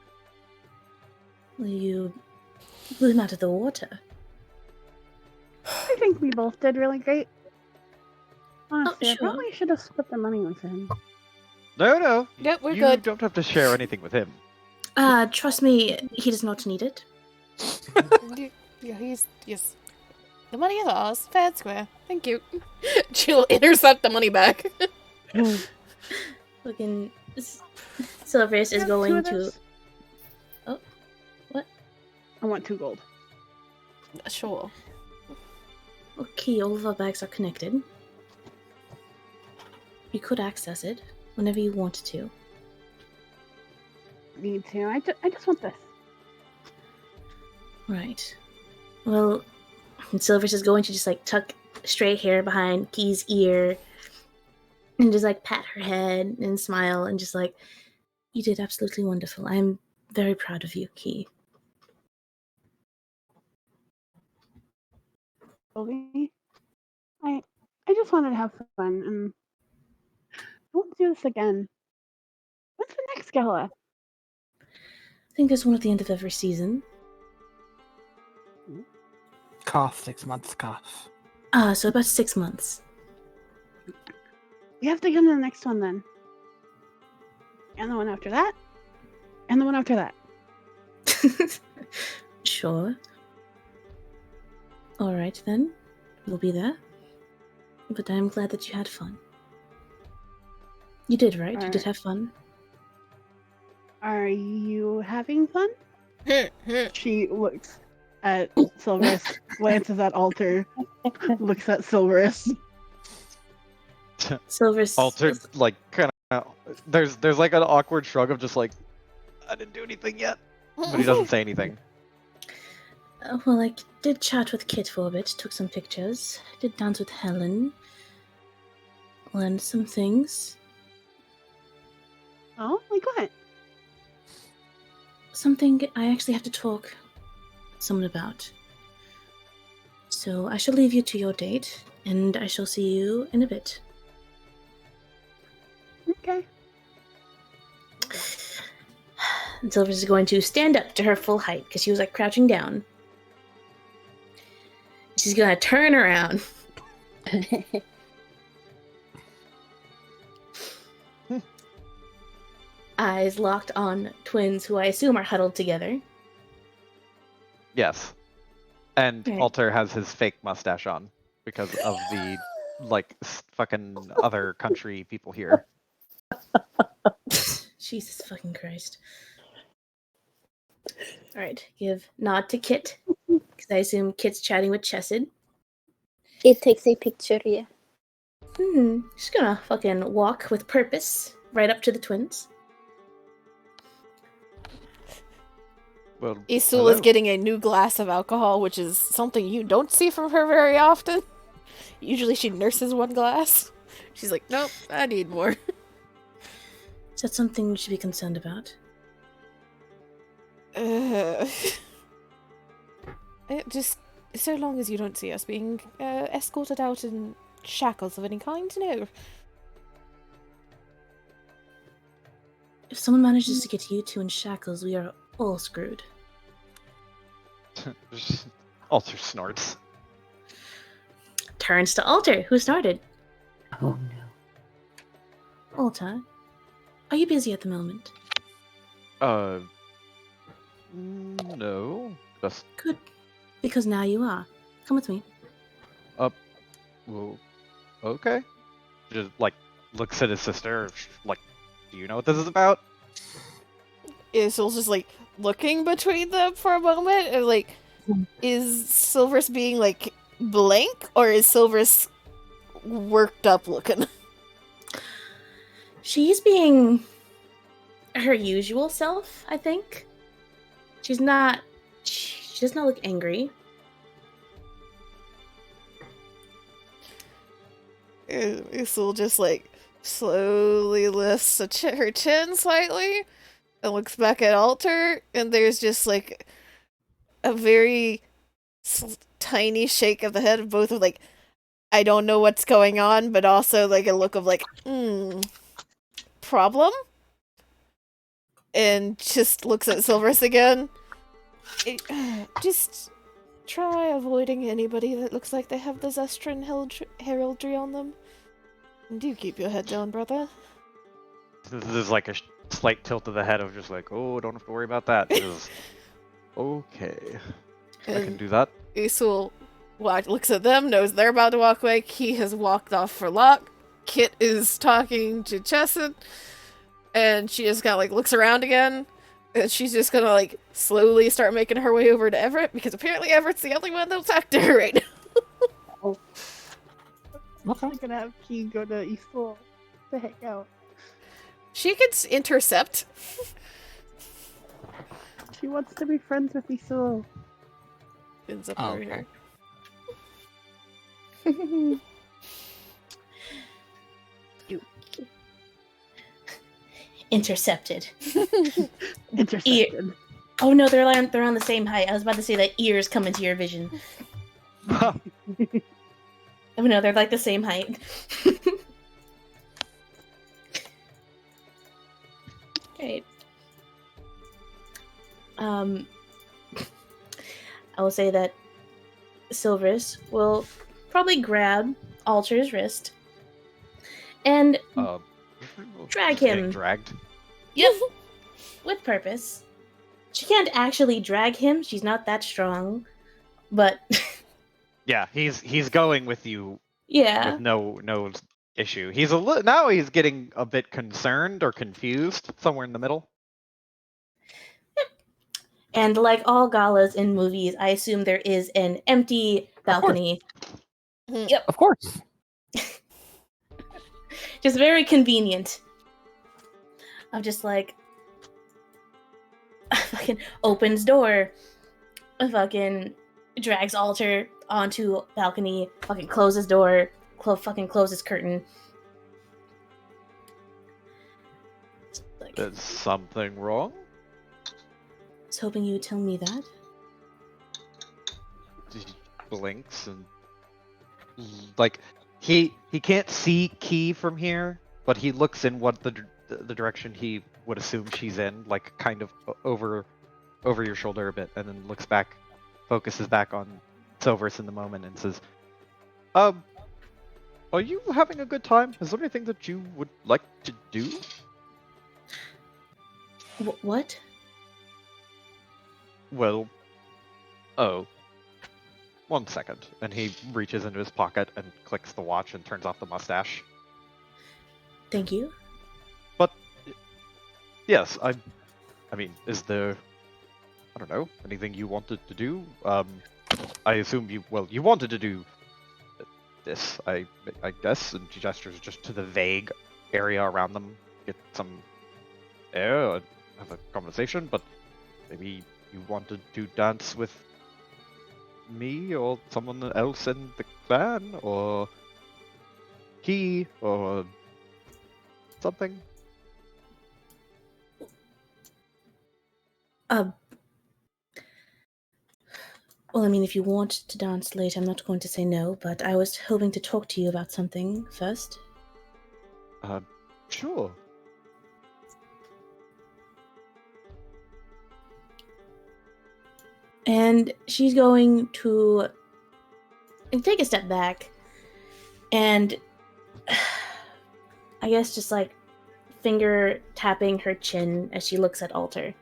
You blew him out of the water. I think we both did really great. Honestly, I sure. probably should have split the money with him. No. Yep, we're You good. don't have to share anything with him. Trust me, he does not need it. Yeah, yes. The money is ours. Fair and square. Thank you. She'll intercept the money back. Fucking Silverus is Have two going of to. those? Oh, what? I want 2 gold. Sure. Okay, all of our bags are connected. You could access it whenever you wanted to. Me too. I just want this. Right. Well, Silverus is going to just like tuck stray hair behind Key's ear and just like pat her head and smile and just like, you did absolutely wonderful. I'm very proud of you, Key. Sylvie. I just wanted to have fun and I want to do this again. When's the next gala? I think there's one at the end of every season. Cough, 6 months cough. So about 6 months. We have to go to the next one then. And the one after that. And the one after that. Sure. Alright then. We'll be there. But I'm glad that you had fun. You did, right? You did Alright. have fun. Are you having fun? It's She looks at Silverus, glances at Alter, looks at Silverus. Silver's Alter, like, kind of. There's like an awkward shrug of just like, I didn't do anything yet, but he doesn't say anything. Well, I did chat with Kit for a bit, took some pictures, did dance with Helen, learned some things. Oh, like what? Something I actually have to talk with someone about. So I shall leave you to your date, and I shall see you in a bit. Okay. And Silvers is going to stand up to her full height because she was like crouching down. She's gonna turn around. Eyes locked on twins who I assume are huddled together. Yes. And Okay. Alter has his fake mustache on because of the like fucking other country people here. Jesus fucking Christ. Alright, give nod to Kit. Because I assume Kit's chatting with Chesed. It takes a picture, yeah. She's gonna fucking walk with purpose right up to the twins. Well, Isul is getting a new glass of alcohol, which is something you don't see from her very often. Usually she nurses one glass. She's like, nope, I need more. Is that something you should be concerned about? Just so long as you don't see us being escorted out in shackles of any kind, no. If someone manages to get you two in shackles, we are all screwed. Alter snorts. Turns to Alter, who started. Oh no. Alter, are you busy at the moment? No. Just Good. Because now you are. Come with me. well, okay. Just like looks at his sister, like, do you know what this is about? Isul's just like looking between them for a moment, and like, is Silverus being like blank, or is Silverus worked up looking? She's being her usual self, I think. She does not look angry. Isul just like slowly lifts her chin slightly and looks back at Alter, and there's just like a very tiny shake of the head of both of like, I don't know what's going on, but also like a look of like, problem? And just looks at Silverus again. Just try avoiding anybody that looks like they have the Zestran heraldry on them. And do keep your head down, brother. There's like a slight tilt of the head of just like, oh, don't have to worry about that. Okay, I can do that. Isul looks at them, knows they're about to walk away. He has walked off for Locke. Kit is talking to Chesed, and she just kind of like looks around again, and she's just gonna like slowly start making her way over to Everett, because apparently Everett's the only one that'll talk to her right now. Okay. I'm gonna have Key go to Eastwell to hang out. She could intercept. She wants to be friends with Eastwell. Ends up Oh, over okay. here. Intercepted. Intercepted. Oh no, they're on the same height. I was about to say that ears come into your vision. Oh no, they're like the same height. Great. I will say that Silverus will probably grab Alter's wrist and Drag just getting him. Dragged. yep, with purpose. She can't actually drag him. She's not that strong, but Yeah, he's going with you yeah. with no issue. He's now he's getting a bit concerned or confused, somewhere in the middle. And like all galas in movies, I assume there is an empty balcony. Of course. Just very convenient. I'm just like, fucking opens door, fucking drags Alter onto balcony, fucking closes door, fucking closes curtain. Like, I Is something wrong? was hoping you would tell me that. He blinks and like he can't see Key from here, but he looks in what the direction he would assume she's in, like kind of over your shoulder a bit, and then looks back, focuses back on Silverus in the moment, and says, are you having a good time? Is there anything that you would like to do?" What? Well, oh, 1 second. And he reaches into his pocket and clicks the watch and turns off the mustache. Thank you. But, yes, I mean, is there, I don't know, anything you wanted to do? I assume you wanted to do this, I guess, and she gestures just to the vague area around them, get some air, and have a conversation, but maybe you wanted to dance with me or someone else in the clan, or he, or something? Well, I mean, if you want to dance late, I'm not going to say no, but I was hoping to talk to you about something first. Sure. And she's going to take a step back and I guess just like finger tapping her chin as she looks at Alter.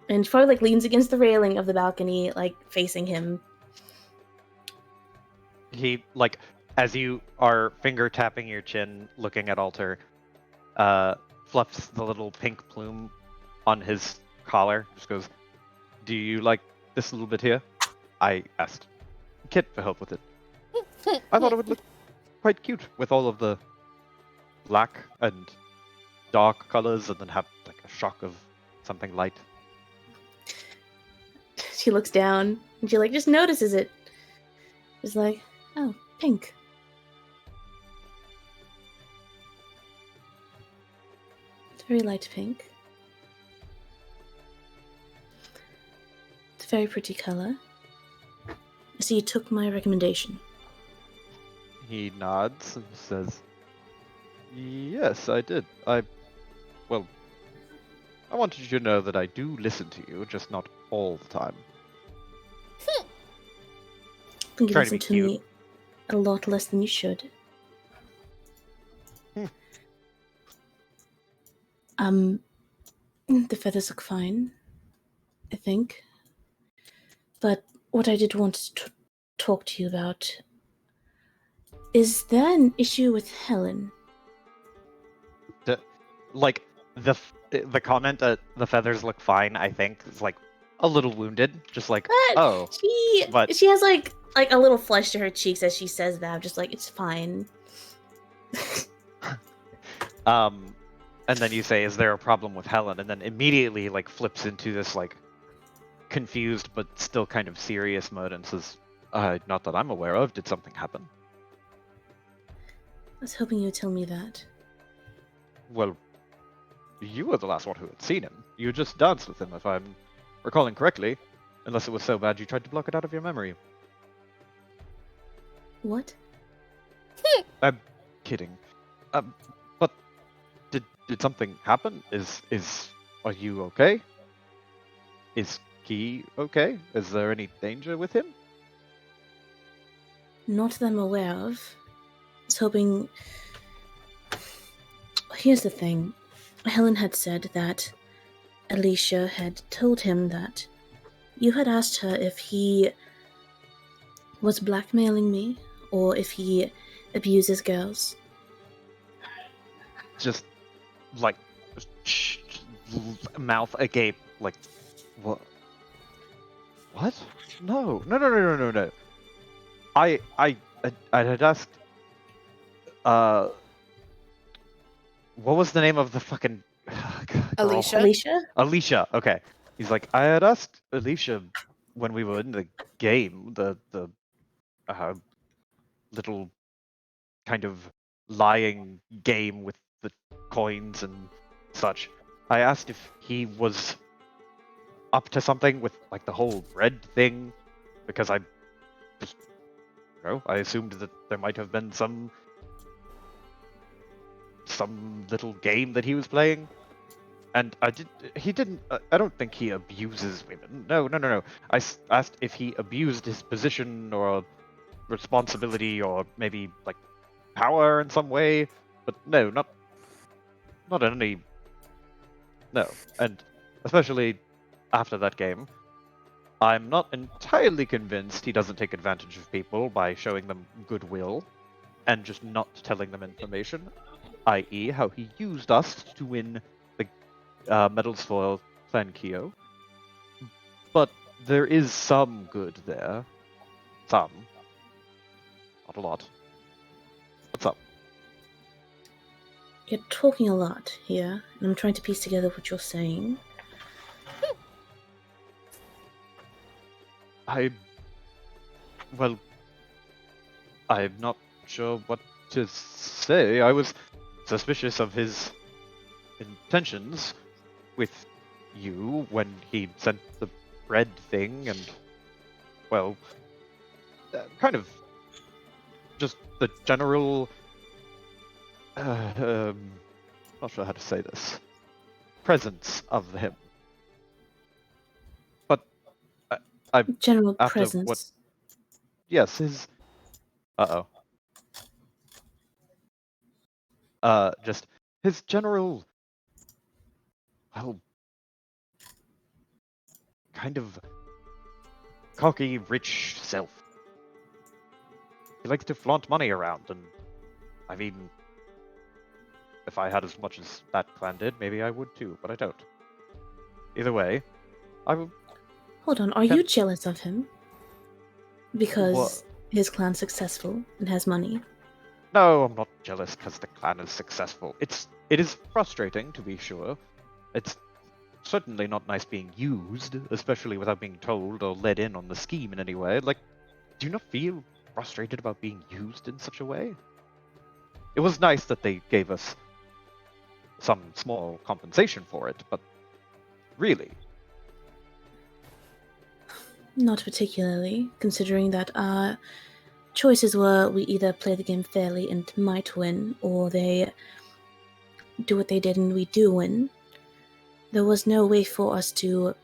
And she probably like leans against the railing of the balcony, like facing him. He, like, as you are finger tapping your chin, looking at Alter, fluffs the little pink plume on his collar, just goes, "Do you like this little bit here? I asked Kit for help with it. I thought it would look quite cute with all of the black and dark colors, and then have like a shock of something light." She looks down and she like just notices it. She's like, oh, pink. It's very light pink. It's a very pretty color. I see you took my recommendation. He nods and says, "Yes, I did. Well, I wanted you to know that I do listen to you, just not all the time." I think you Trying to listen be to cute. me a lot less than you should. The feathers look fine, I think. But what I did want to talk to you about, is there an issue with Helen? Like the comment that the feathers look fine, I think, is like a little wounded, just like, But oh, but- she has like a little flush to her cheeks as she says that. I'm just like, it's fine. and then you say, "Is there a problem with Helen?" And then immediately like flips into this like confused but still kind of serious mode and says, "Not that I'm aware of. Did something happen?" I was hoping you would tell me that. Well, you were the last one who had seen him. You just danced with him, if I'm recalling correctly. Unless it was so bad you tried to block it out of your memory. What? I'm kidding. But did something happen? Are you okay? Is Key okay? Is there any danger with him? Not that I'm aware of. I was hoping... Here's the thing. Helen had said that Alicia had told him that you had asked her if he was blackmailing me or if he abuses girls. Just like mouth agape, like, what? What? No, no, no, no, no, no, no. I had asked, what was the name of the fucking girl? Alicia. Alicia? Alicia. Okay. He's like, I had asked Alicia when we were in the game, the little kind of lying game with the coins and such. I asked if he was up to something with like the whole bread thing, because I just, I assumed that there might have been some little game that he was playing. And he didn't, I don't think he abuses women. No, no, no, no. I asked if he abused his position or responsibility or maybe like power in some way, but no, not in any, no. And especially after that game, I'm not entirely convinced he doesn't take advantage of people by showing them goodwill and just not telling them information, i.e. how he used us to win the medals for Clan Kyo. But there is some good there. Some. Not a lot. What's up? You're talking a lot here, and I'm trying to piece together what you're saying. Well, I'm not sure what to say. I was suspicious of his intentions with you when he sent the bread thing, and, well, kind of just the general, not sure how to say this, presence of him. But General after presence. what- yes, his, just his general, well, kind of cocky, rich self. He likes to flaunt money around, and I mean, if I had as much as that clan did, maybe I would too, but I don't. Either way, I will. Hold on, are you jealous of him? Because What? his clan's successful and has money. No, I'm not jealous because the clan is successful. It is frustrating, to be sure. It's certainly not nice being used, especially without being told or led in on the scheme in any way. Like, do you not feel frustrated about being used in such a way? It was nice that they gave us some small compensation for it, but really, Not particularly, considering that our choices were we either play the game fairly and might win, or they do what they did and we do win. There was no way for us to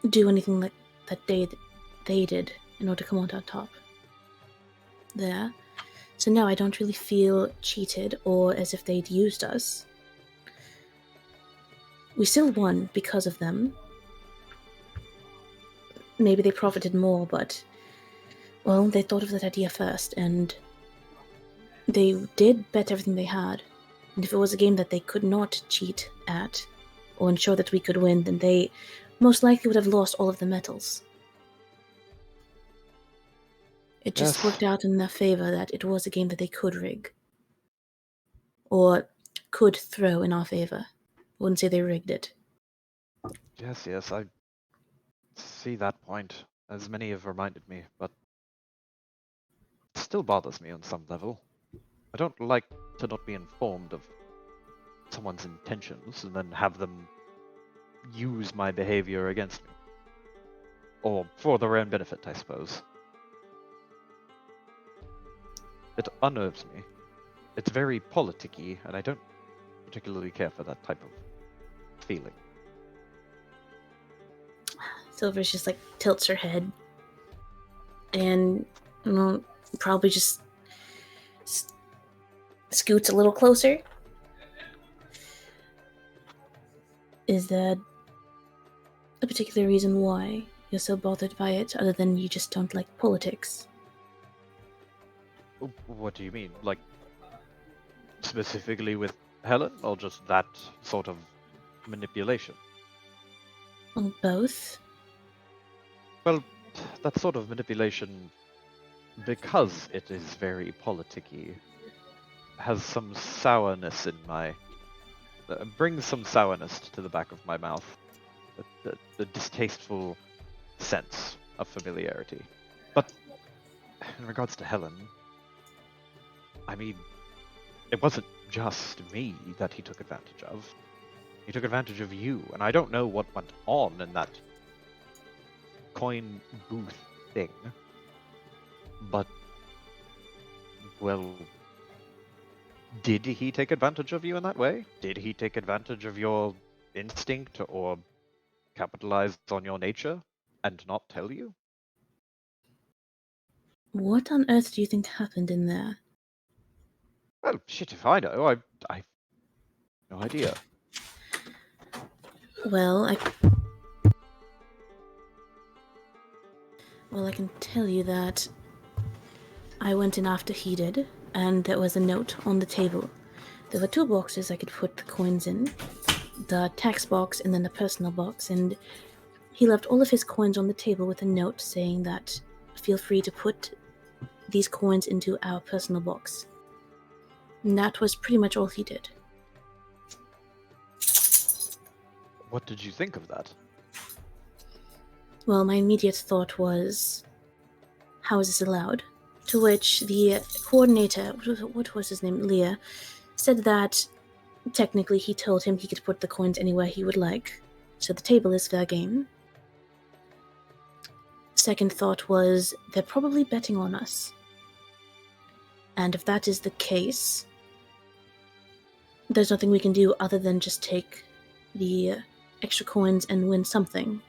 do anything like that they did in order to come out on top. There. So no, I don't really feel cheated or as if they'd used us. We still won because of them. Maybe they profited more, but, well, they thought of that idea first, and they did bet everything they had. And if it was a game that they could not cheat at, or ensure that we could win, then they most likely would have lost all of the medals. It just Yes. worked out in their favor that it was a game that they could rig. Or could throw in our favor. I wouldn't say they rigged it. yes, I see that point, as many have reminded me, but it still bothers me on some level. I don't like to not be informed of someone's intentions and then have them use my behavior against me. Or for their own benefit, I suppose. It unnerves me. It's very politicky, and I don't particularly care for that type of feeling. Silver's just like tilts her head and probably just scoots a little closer. Is there a particular reason why you're so bothered by it, other than you just don't like politics? What do you mean? Like, specifically with Helen, or just that sort of manipulation? Well, both. Well, that sort of manipulation, because it is very politicky, has some sourness in my... brings some sourness to the back of my mouth. The distasteful sense of familiarity. But in regards to Helen, I mean, it wasn't just me that he took advantage of. He took advantage of you, and I don't know what went on in that coin booth thing. But, well, did he take advantage of you in that way? Did he take advantage of your instinct or capitalize on your nature and not tell you? What on earth do you think happened in there? Well, shit, if I know, I no idea. Well, I can tell you that I went in after he did, and there was a note on the table. There were 2 boxes I could put the coins in, the tax box and then the personal box, and he left all of his coins on the table with a note saying that feel free to put these coins into our personal box. And that was pretty much all he did. What did you think of that? Well, my immediate thought was, how is this allowed? To which the coordinator, what was his name, Leah, said that technically he told him he could put the coins anywhere he would like, so the table is fair game. Second thought was, they're probably betting on us. And if that is the case, there's nothing we can do other than just take the extra coins and win something.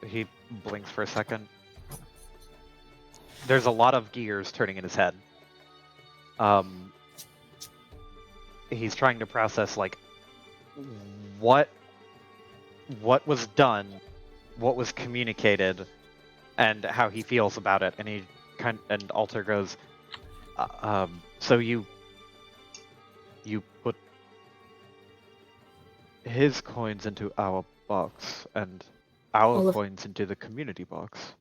He blinks for a second. There's a lot of gears turning in his head. He's trying to process, like, what was done, what was communicated, and how he feels about it. And Alter goes, so you put his coins into our box and our coins into the community box.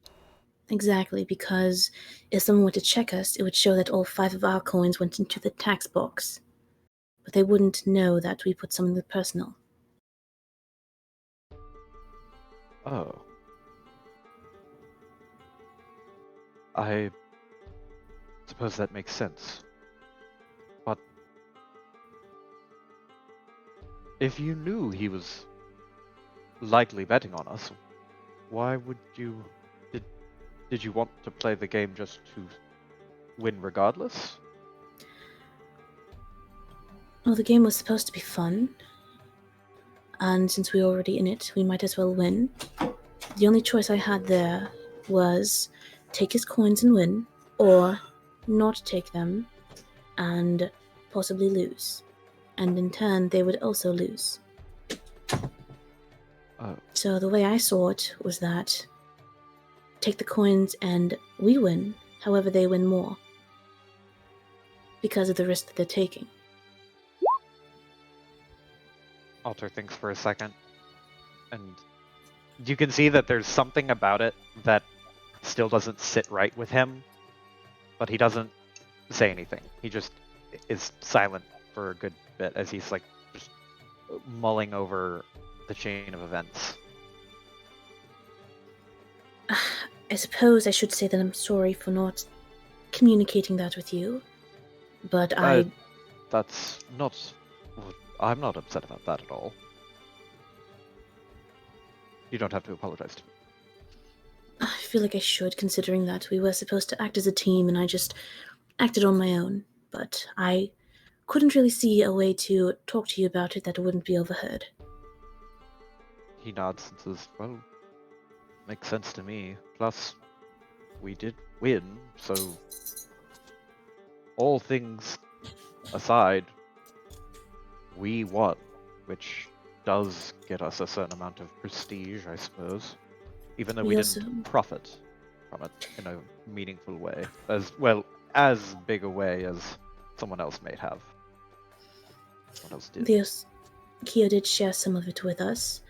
Exactly, because if someone were to check us, it would show that all 5 of our coins went into the tax box. But they wouldn't know that we put some in the personal. Oh. I suppose that makes sense. But if you knew he was likely betting on us, why would you... Did you want to play the game just to win regardless? Well, the game was supposed to be fun. And since we were already in it, we might as well win. The only choice I had there was take his coins and win, or not take them and possibly lose. And in turn, they would also lose. Oh. So the way I saw it was that take the coins and we win, however they win more. Because of the risk that they're taking. Alter thinks for a second, and you can see that there's something about it that still doesn't sit right with him, but he doesn't say anything. He just is silent for a good bit as he's like just mulling over the chain of events. I suppose I should say that I'm sorry for not communicating that with you, but That's not... I'm not upset about that at all. You don't have to apologize to me. I feel like I should, considering that we were supposed to act as a team and I just acted on my own, but I couldn't really see a way to talk to you about it that wouldn't be overheard. He nods and says, well, makes sense to me. Plus, we did win, so all things aside, we won, which does get us a certain amount of prestige, I suppose. Even though we didn't profit from it in a meaningful way. As well, as big a way as someone else may have. Someone else did. Yes, Kyo did share some of it with us.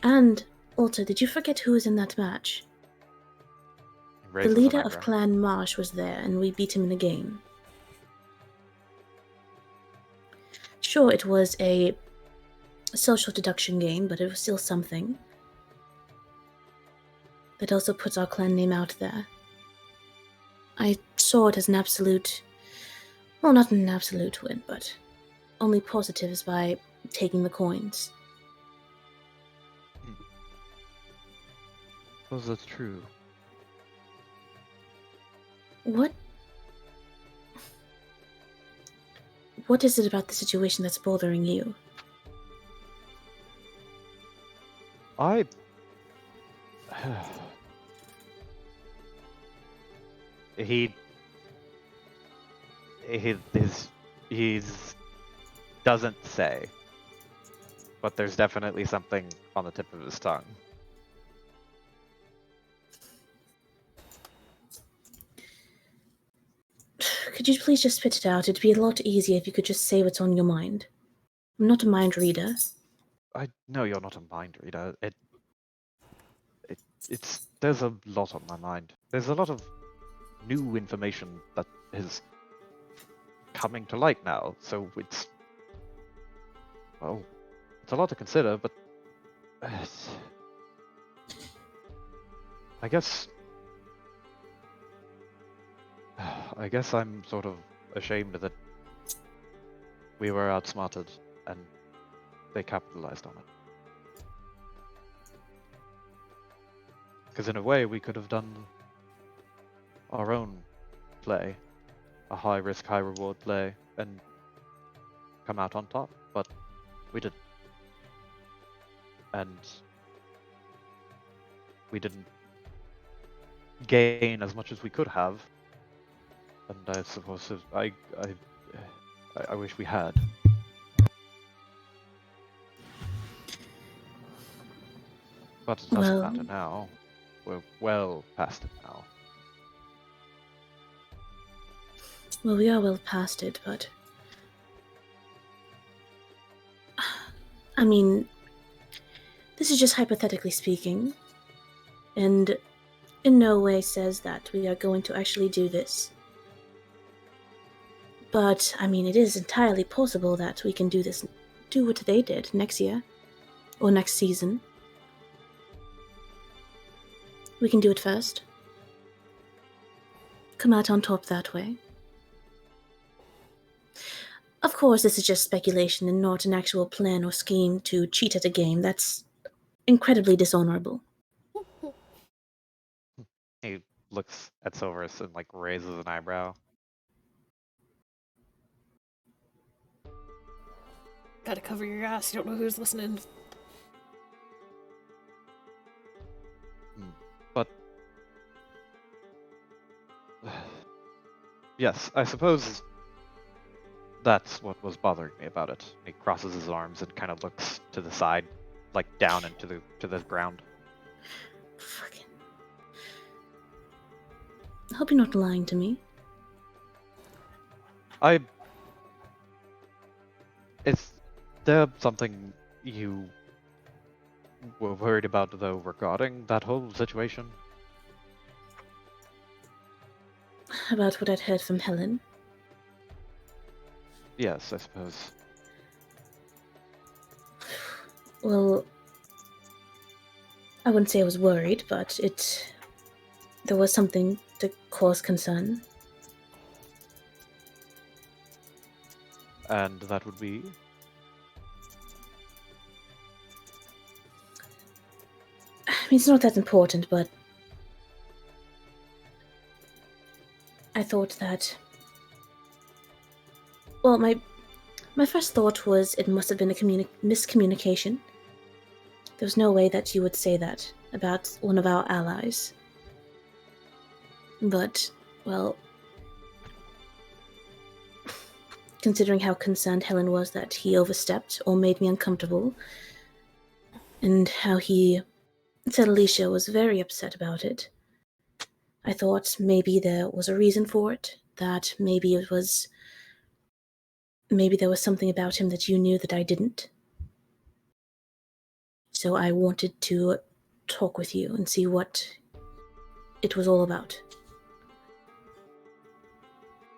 And, Alta, did you forget who was in that match? The Raises an leader of eyebrow. Clan Marsh was there, and we beat him in a game. Sure, it was a social deduction game, but it was still something. That also puts our clan name out there. I saw it as an absolute... Well, not an absolute win, but only positives by taking the coins. Suppose that's true. What is it about the situation that's bothering you? I... He's doesn't say, but there's definitely something on the tip of his tongue. Could you please just spit it out? It'd be a lot easier if you could just say what's on your mind. I'm not a mind reader. I know you're not a mind reader. It's there's a lot on my mind. There's a lot of new information that is coming to light now, so it's a lot to consider, but I guess I'm sort of ashamed that we were outsmarted and they capitalized on it. Because in a way, we could have done our own play, a high risk, high reward play, and come out on top, but we didn't. And we didn't gain as much as we could have. And I suppose I wish we had. But it doesn't Well- matter now. We're well past it now. Well, we are well past it, but... I mean, this is just hypothetically speaking, and in no way says that we are going to actually do this. But, I mean, it is entirely possible that we can do what they did next year, or next season. We can do it first. Come out on top that way. Of course, this is just speculation and not an actual plan or scheme to cheat at a game. That's incredibly dishonorable. He looks at Silverus and like raises an eyebrow. Gotta cover your ass. You don't know who's listening. But yes, I suppose that's what was bothering me about it. He crosses his arms and kind of looks to the side, like down into the ground. Fucking... I hope you're not lying to me. Is there something you were worried about, though, regarding that whole situation? About what I'd heard from Helen. Yes, I suppose. Well, I wouldn't say I was worried, but there was something to cause concern. And that would be? I mean, it's not that important, but I thought that... Well, my first thought was it must have been a miscommunication. There was no way that you would say that about one of our allies. But, well... Considering how concerned Helen was that he overstepped or made me uncomfortable, and how he said Alicia was very upset about it, I thought maybe there was a reason for it, that maybe it was maybe there was something about him that you knew that I didn't. So I wanted to talk with you and see what it was all about.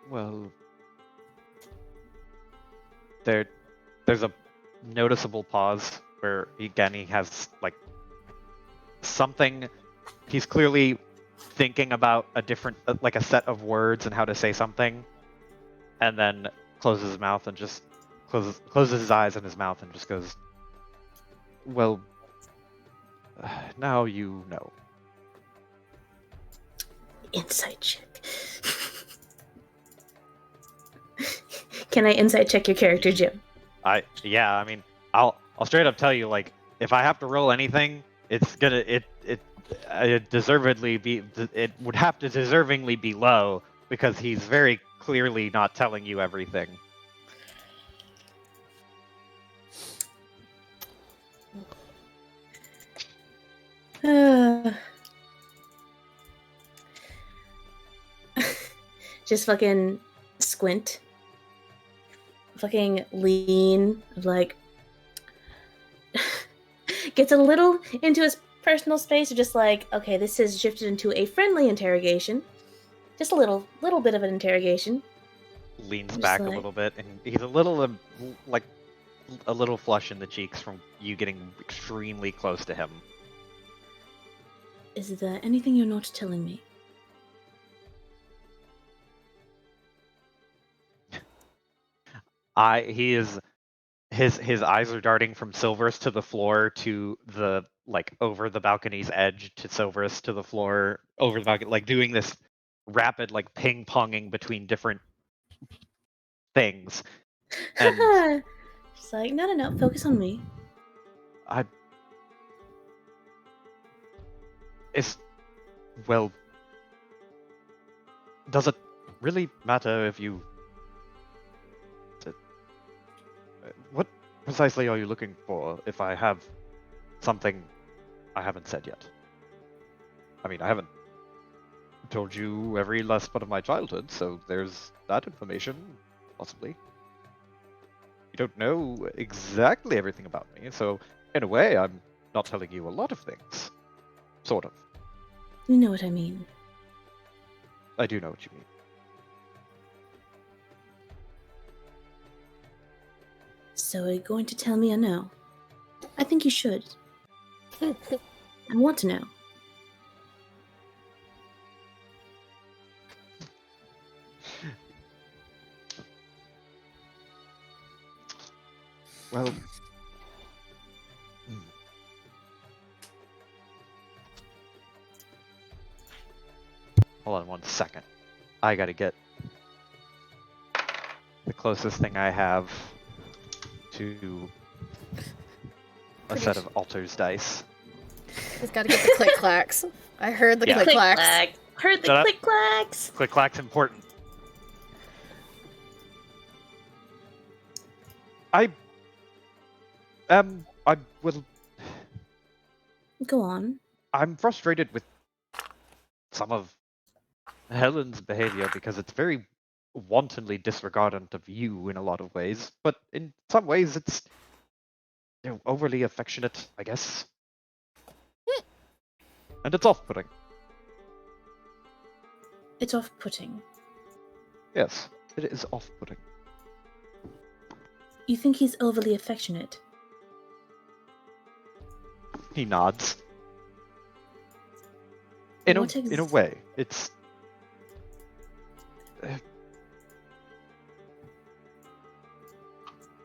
Well, there's a noticeable pause where again he has like something. He's clearly thinking about a different, like a set of words and how to say something, and then closes his mouth and just closes his eyes and his mouth and just goes, "Well, now you know." Insight check. Can I insight check your character, Jim? I mean, I'll straight up tell you, like, if I have to roll anything, it's gonna deservedly be, it would have to deservingly be low because he's very clearly not telling you everything. Just fucking squint. Fucking lean, like gets a little into his personal space, or just like, okay, this has shifted into a friendly interrogation. Just a little bit of an interrogation. Leans Just back a like- little bit, and he's a little like a little flush in the cheeks from you getting extremely close to him. Is there anything you're not telling me? His eyes are darting from Silverus to the floor to the, like, over the balcony's edge to Silverus to the floor over the balcony, like doing this rapid, like, ping-ponging between different things. And She's like, no, focus on me. Well, does it really matter if you... What precisely are you looking for if I have something I haven't said yet? I mean, I haven't told you every last part of my childhood, so there's that information, possibly. You don't know exactly everything about me, so in a way, I'm not telling you a lot of things. Sort of. You know what I mean. I do know what you mean. So are you going to tell me or no? I think you should. I want to know. Well... Hold on one second. I gotta get the closest thing I have to a set of altars dice. He's got to get the click clacks. I heard the Yeah. click clacks. Click-clack. Heard the Shut up. click-clacks. Click clack's important. I will. Go on. I'm frustrated with some of Helen's behavior because it's very wantonly disregardant of you in a lot of ways, but in some ways it's, you know, overly affectionate, I guess. And it's off-putting. It's off-putting. Yes, it is off-putting. You think he's overly affectionate? He nods. In What a way, it's...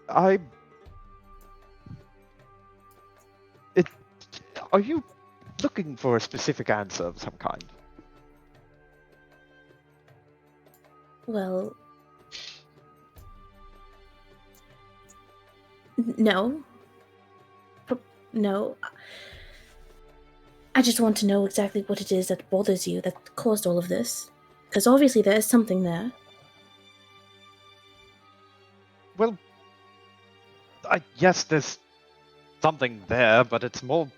Are you looking for a specific answer of some kind? Well... No. No. I just want to know exactly what it is that bothers you, that caused all of this. Because obviously there is something there. Well, yes, there's something there, but it's more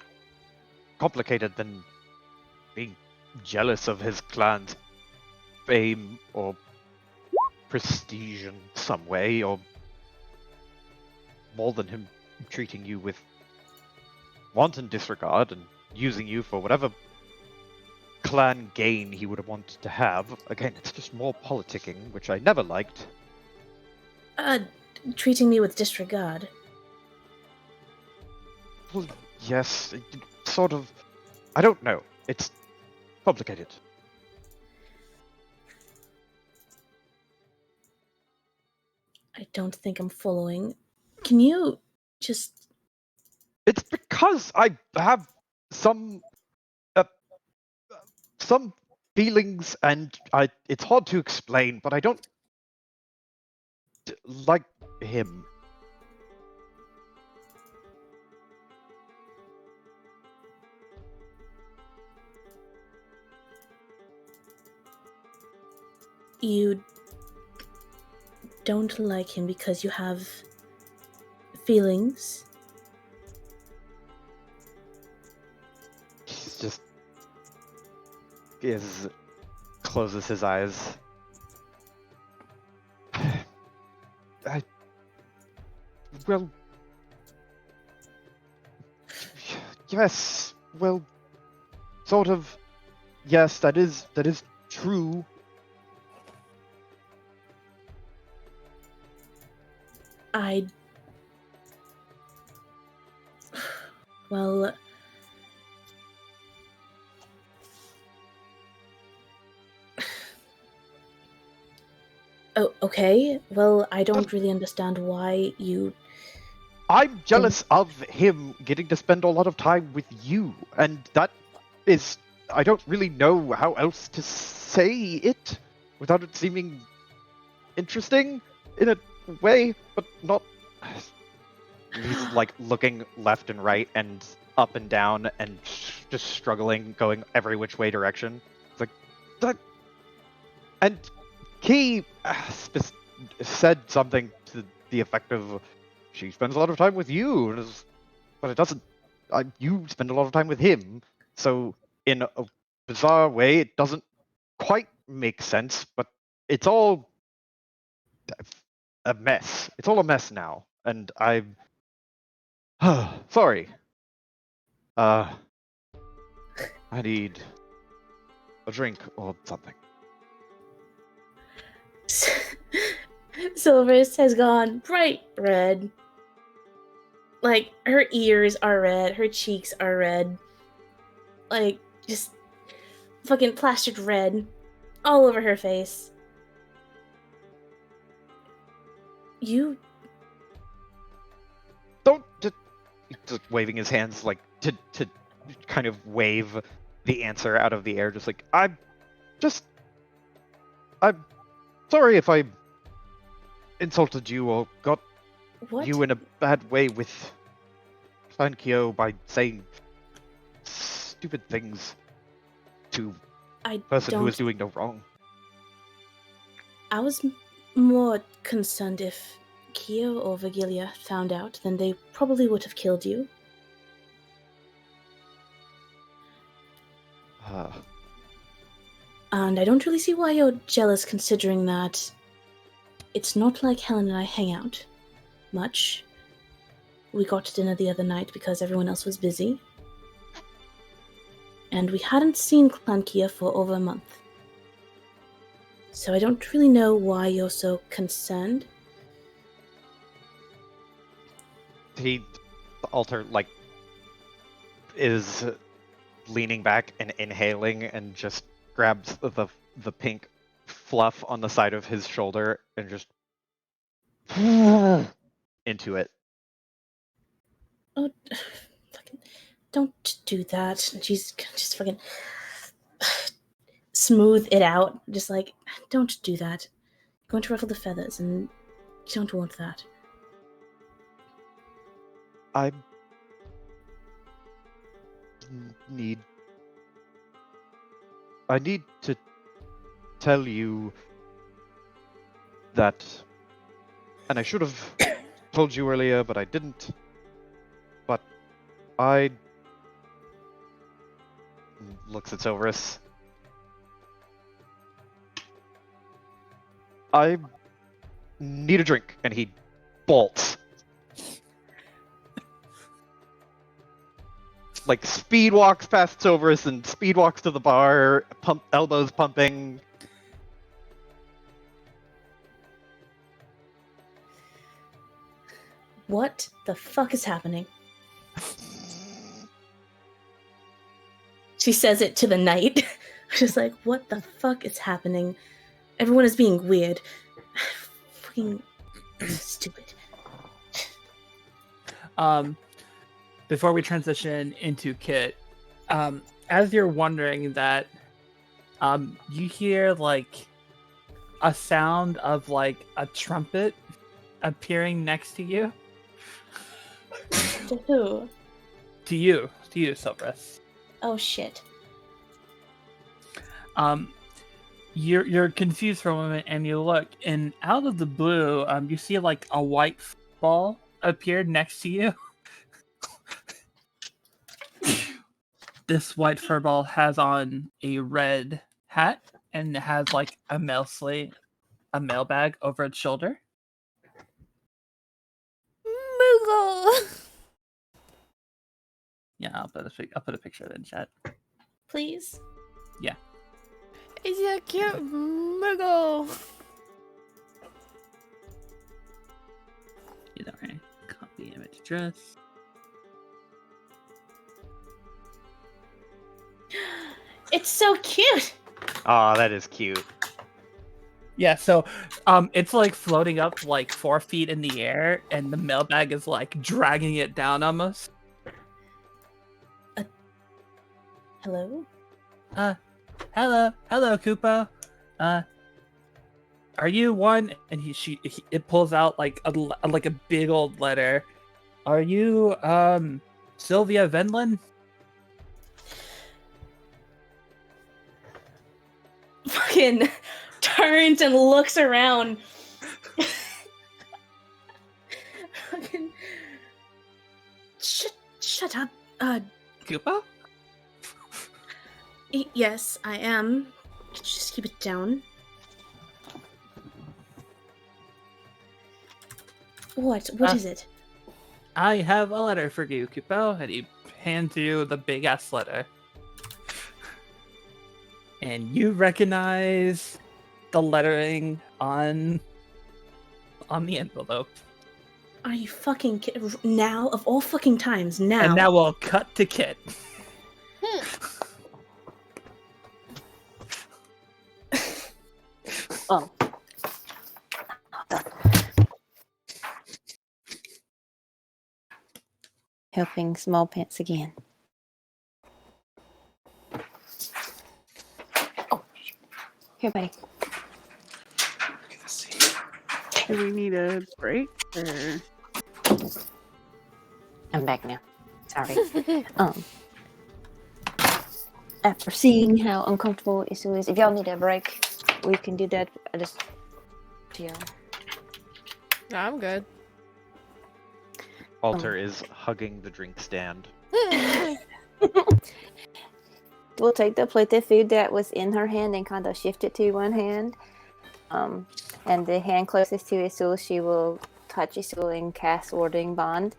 complicated than being jealous of his clan's fame or prestige in some way, or more than him treating you with wanton disregard and using you for whatever clan gain he would have wanted to have. Again, it's just more politicking, which I never liked. Treating me with disregard. Well, yes, sort of. I don't know. It's complicated. I don't think I'm following. Can you just... It's because I have some feelings, and it's hard to explain, but I don't like him. You don't like him because you have feelings? He's just closes his eyes. Well, yes. Well, sort of. Yes, that is true. Well... Oh, okay. Well, I don't really understand why you... I'm jealous of him getting to spend a lot of time with you, and that is... I don't really know how else to say it without it seeming interesting in a way, but not... He's like looking left and right and up and down and just struggling, going every which way direction. It's like, that... And he said something to the effect of, she spends a lot of time with you, but it doesn't. You spend a lot of time with him, so in a bizarre way, it doesn't quite make sense. But it's all a mess. It's all a mess now, and I'm sorry. I need a drink or something. Silvers has gone bright red. Like, her ears are red, her cheeks are red. Like, just fucking plastered red all over her face. You... Don't just waving his hands like to kind of wave the answer out of the air, just like I'm sorry if I insulted you or got What? you in a bad way with Clan Kyo by saying stupid things to I a person who is don't... doing no wrong. I was more concerned if Kyo or Vigilia found out, then they probably would have killed you. And I don't really see why you're jealous, considering that it's not like Helen and I hang out much. We got to dinner the other night because everyone else was busy. And we hadn't seen Clan Kia for over a month. So I don't really know why you're so concerned. The altar like is leaning back and inhaling and just grabs the pink fluff on the side of his shoulder and just into it. Oh, fucking, don't do that. And she's just fucking smooth it out. Just like, don't do that. You're going to ruffle the feathers, and you don't want that. I need to tell you that, and I should have told you earlier, but I didn't. But I looks at Silverus. I need a drink, and he bolts like speed walks past Silverus and speed walks to the bar, elbows pumping. What the fuck is happening? She says it to the knight. She's like, what the fuck is happening? Everyone is being weird. Fucking stupid. Before we transition into Kit, as you're wondering that, you hear like a sound of like a trumpet appearing next to you. To who? To you, Silverus. Oh shit. You're confused for a moment, and you look, and out of the blue, you see like a white ball appeared next to you. This white furball has on a red hat and has like a mailbag over its shoulder. Moogle! Yeah, I'll put a picture of it in chat. Please? It's a cute Moogle! You know, right? Copy image address. It's so cute! Aw, that is cute. Yeah, so it's like floating up like 4 feet in the air, and the mailbag is like dragging it down almost. Hello? Hello, Koopa. Are you one? And it pulls out like a big old letter. Are you Sylvia Venlin? Fucking turns and looks around. Fucking shut up. Koopa? Yes, I am. Could you just keep it down? What is it? I have a letter for you, Koopa. And he hands you the big ass letter. And you recognize the lettering on the envelope. Are you fucking kidding? Now? Of all fucking times, now. And now we'll cut to Kit. Oh. Helping small pants again. Oh, here, buddy. Do we need a break? Or... I'm back now. Sorry. After seeing how uncomfortable Isu is, if y'all need a break, we can do that. I just, yeah. No, I'm good. Alter is hugging the drink stand. We'll take the plate of food that was in her hand and kind of shift it to one hand. And the hand closest to Isul, she will touch Isul and cast Warding Bond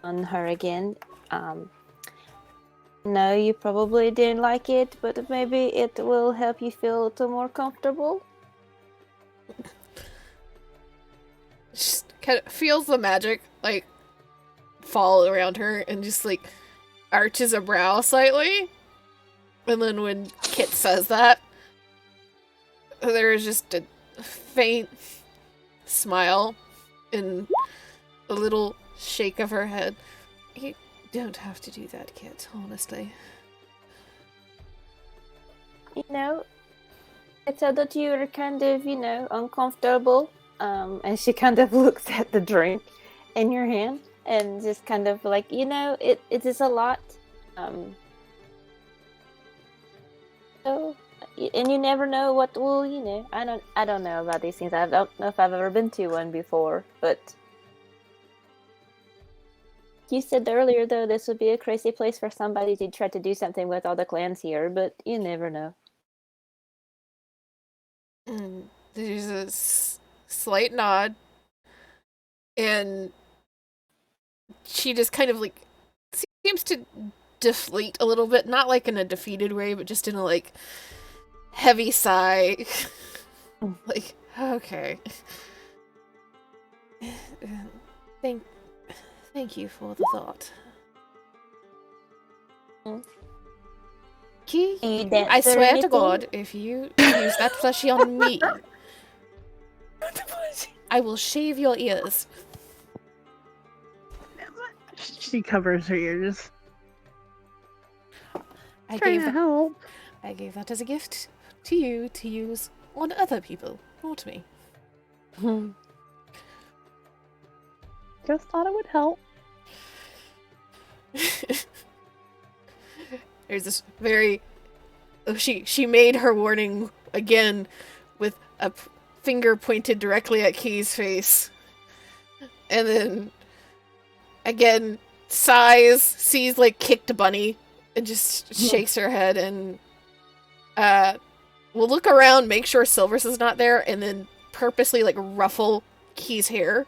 on her again. No, you probably didn't like it, but maybe it will help you feel a little more comfortable. Just kind of feels the magic, like, fall around her and just, like, arches a brow slightly. And then when Kit says that, there is just a faint smile and a little shake of her head. You don't have to do that, Kit, honestly. You know, I said that you were kind of, uncomfortable. And she kind of looks at the drink in your hand and just kind of like, it is a lot. So, and you never know what will, I don't know about these things. I don't know if I've ever been to one before, but you said earlier, though, this would be a crazy place for somebody to try to do something with all the clans here, but you never know. There's a slight nod, and she just kind of, like, seems to deflate a little bit, not like in a defeated way, but just in a like heavy sigh. Like, okay. Thank you for the thought. Key, You dance I or swear to anything? God, if you use that plushie on me, I will shave your ears. She covers her ears. I Trying to help. gave that as a gift to you to use on other people, not me. Just thought it would help. There's this very... She made her warning again with a finger pointed directly at Key's face. And then, again, sighs, sees, like, kicked Bunny, and just shakes her head, and will look around, make sure Silvers is not there, and then purposely, like, ruffle Key's hair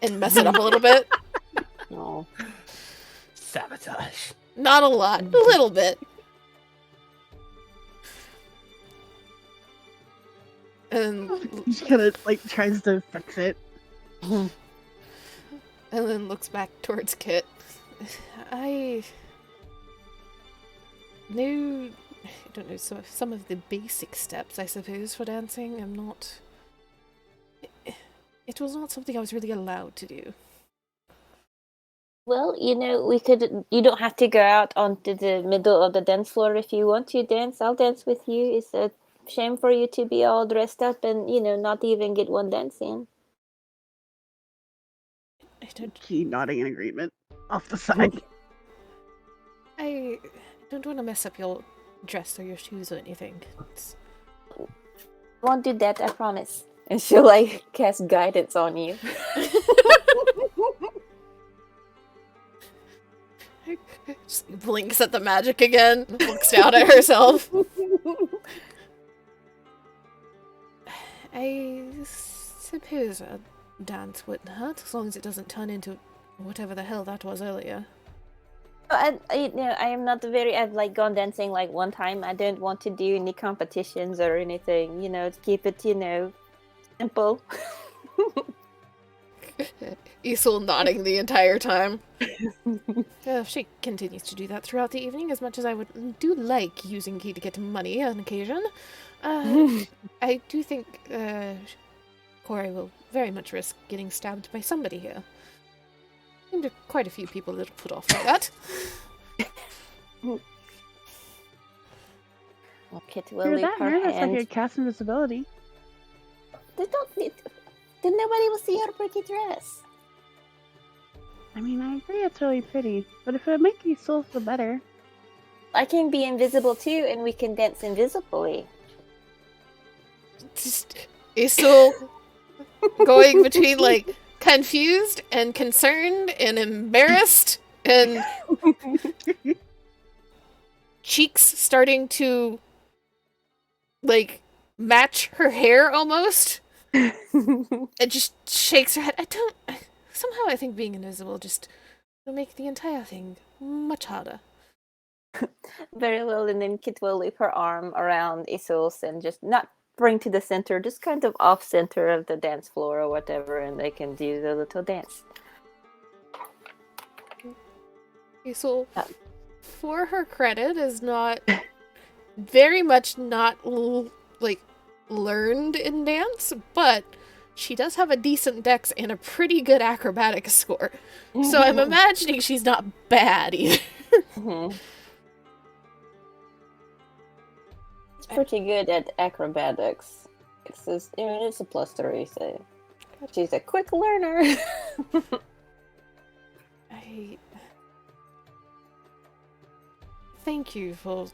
and mess it up a little bit. No. Sabotage. Not a lot, a little bit. And She kind of like tries to fix it. and then looks back towards Kit. I don't know, some of the basic steps, I suppose, for dancing. I'm not... It was not something I was really allowed to do. Well, we could. You don't have to go out onto the middle of the dance floor if you want to dance. I'll dance with you. It's a shame for you to be all dressed up and not even get one dance in. I don't... Key nodding in agreement off the side. I don't want to mess up your dress or your shoes or anything. Won't do that, I promise. And she'll like cast guidance on you. Just blinks at the magic again, looks down at herself. I suppose a dance wouldn't hurt, as long as it doesn't turn into whatever the hell that was earlier. I am not I've like gone dancing like one time. I don't want to do any competitions or anything. To keep it simple. Isol nodding the entire time. She continues to do that throughout the evening, as much as I would do like using Key to get money on occasion. I do think Corey will very much risk getting stabbed by somebody here. And there are quite a few people that are put off by that. Well, Kit will You're leave that her nervous I hand. could cast invisibility. They don't need. Then nobody will see her pretty dress. I mean, I agree it's really pretty, but if it would make you still feel better. I can be invisible too, and we can dance invisibly. Just Isol going between like confused and concerned and embarrassed and cheeks starting to like match her hair almost. It just shakes her head. Somehow I think being invisible just will make the entire thing much harder. Very well, and then Kit will leave her arm around Isol's and just not bring to the center, just kind of off center of the dance floor or whatever, and they can do the little dance. Isol, for her credit, is not very much not learned in dance, but she does have a decent dex and a pretty good acrobatics score. So I'm imagining she's not bad either. It's pretty good at acrobatics. It's a +3, so she's a quick learner. I thank you for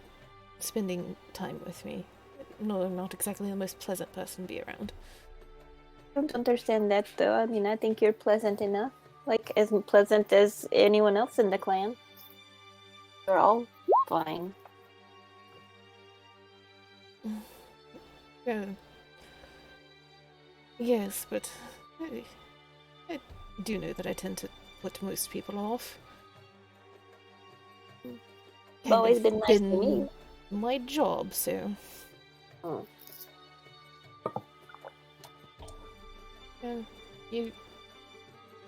spending time with me. No, I'm not exactly the most pleasant person to be around. I don't understand that though. I mean, I think you're pleasant enough. Like, as pleasant as anyone else in the clan. They're all fine. Yes, but I do know that I tend to put most people off. You've always been nice to me. my job, so. Oh. Yeah,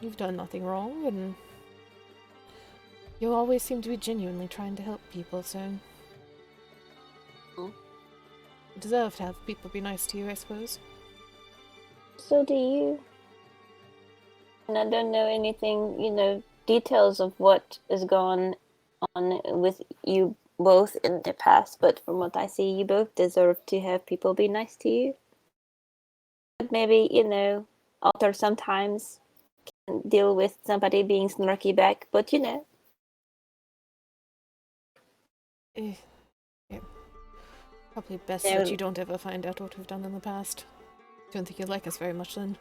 you've done nothing wrong, and you always seem to be genuinely trying to help people, so. Oh. You deserve to have people be nice to you, I suppose. So do you. And I don't know anything, details of what has gone on with you both in the past, but from what I see, you both deserve to have people be nice to you. But maybe, Alter sometimes can deal with somebody being snarky back, but Eh, yeah. Probably best Yeah. that you don't ever find out what we've done in the past. Don't think you'd like us very much then.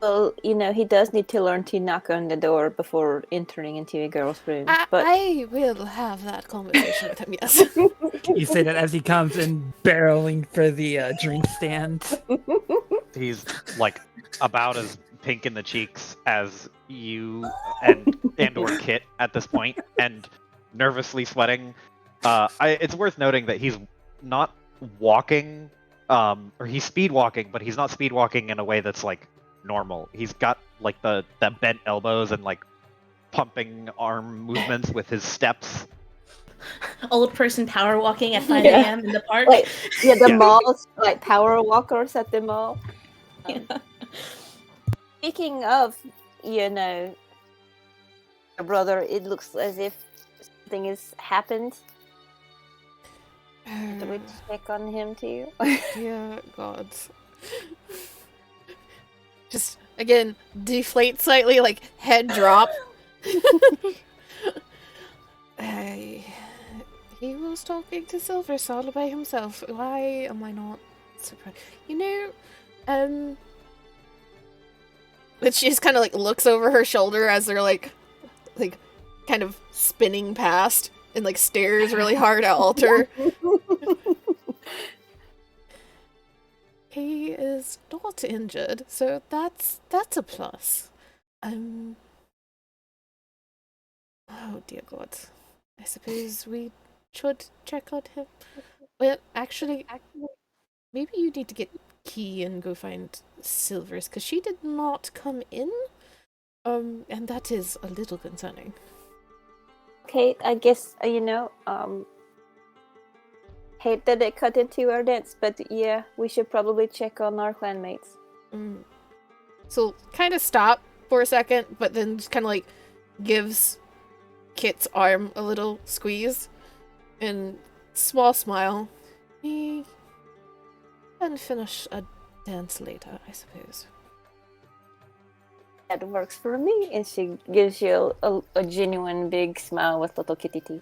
Well, he does need to learn to knock on the door before entering into a girl's room. But I will have that conversation with him, yes. You say that as he comes in barreling for the drink stand. He's like about as pink in the cheeks as you and or Kit at this point, and nervously sweating. It's worth noting that he's not walking, or he's speed walking, but he's not speed walking in a way that's like normal. He's got like the bent elbows and like pumping arm movements with his steps. Old person power walking at 5 Yeah. a.m. in the park. like, the Yeah. malls, like power walkers at the mall. Yeah. Speaking of, your brother, it looks as if something has happened. Do we check on him too? Dear God. Just, again, deflate slightly, like, head drop. He was talking to Silversol by himself. Why am I not surprised? But she just kind of, like, looks over her shoulder as they're, like, kind of spinning past and, like, stares really hard at Alter. He is not injured, so that's a plus. Oh dear God. I suppose we should check on him. Well, actually, maybe you need to get Key and go find Silvers, because she did not come in. And that is a little concerning. Okay, I guess, hate that it cut into our dance, but yeah, we should probably check on our clanmates. So, kind of stop for a second, but then just kind of, like, gives Kit's arm a little squeeze, and small smile. We can finish a dance later, I suppose. That works for me, and she gives you a genuine big smile with little kitty teeth.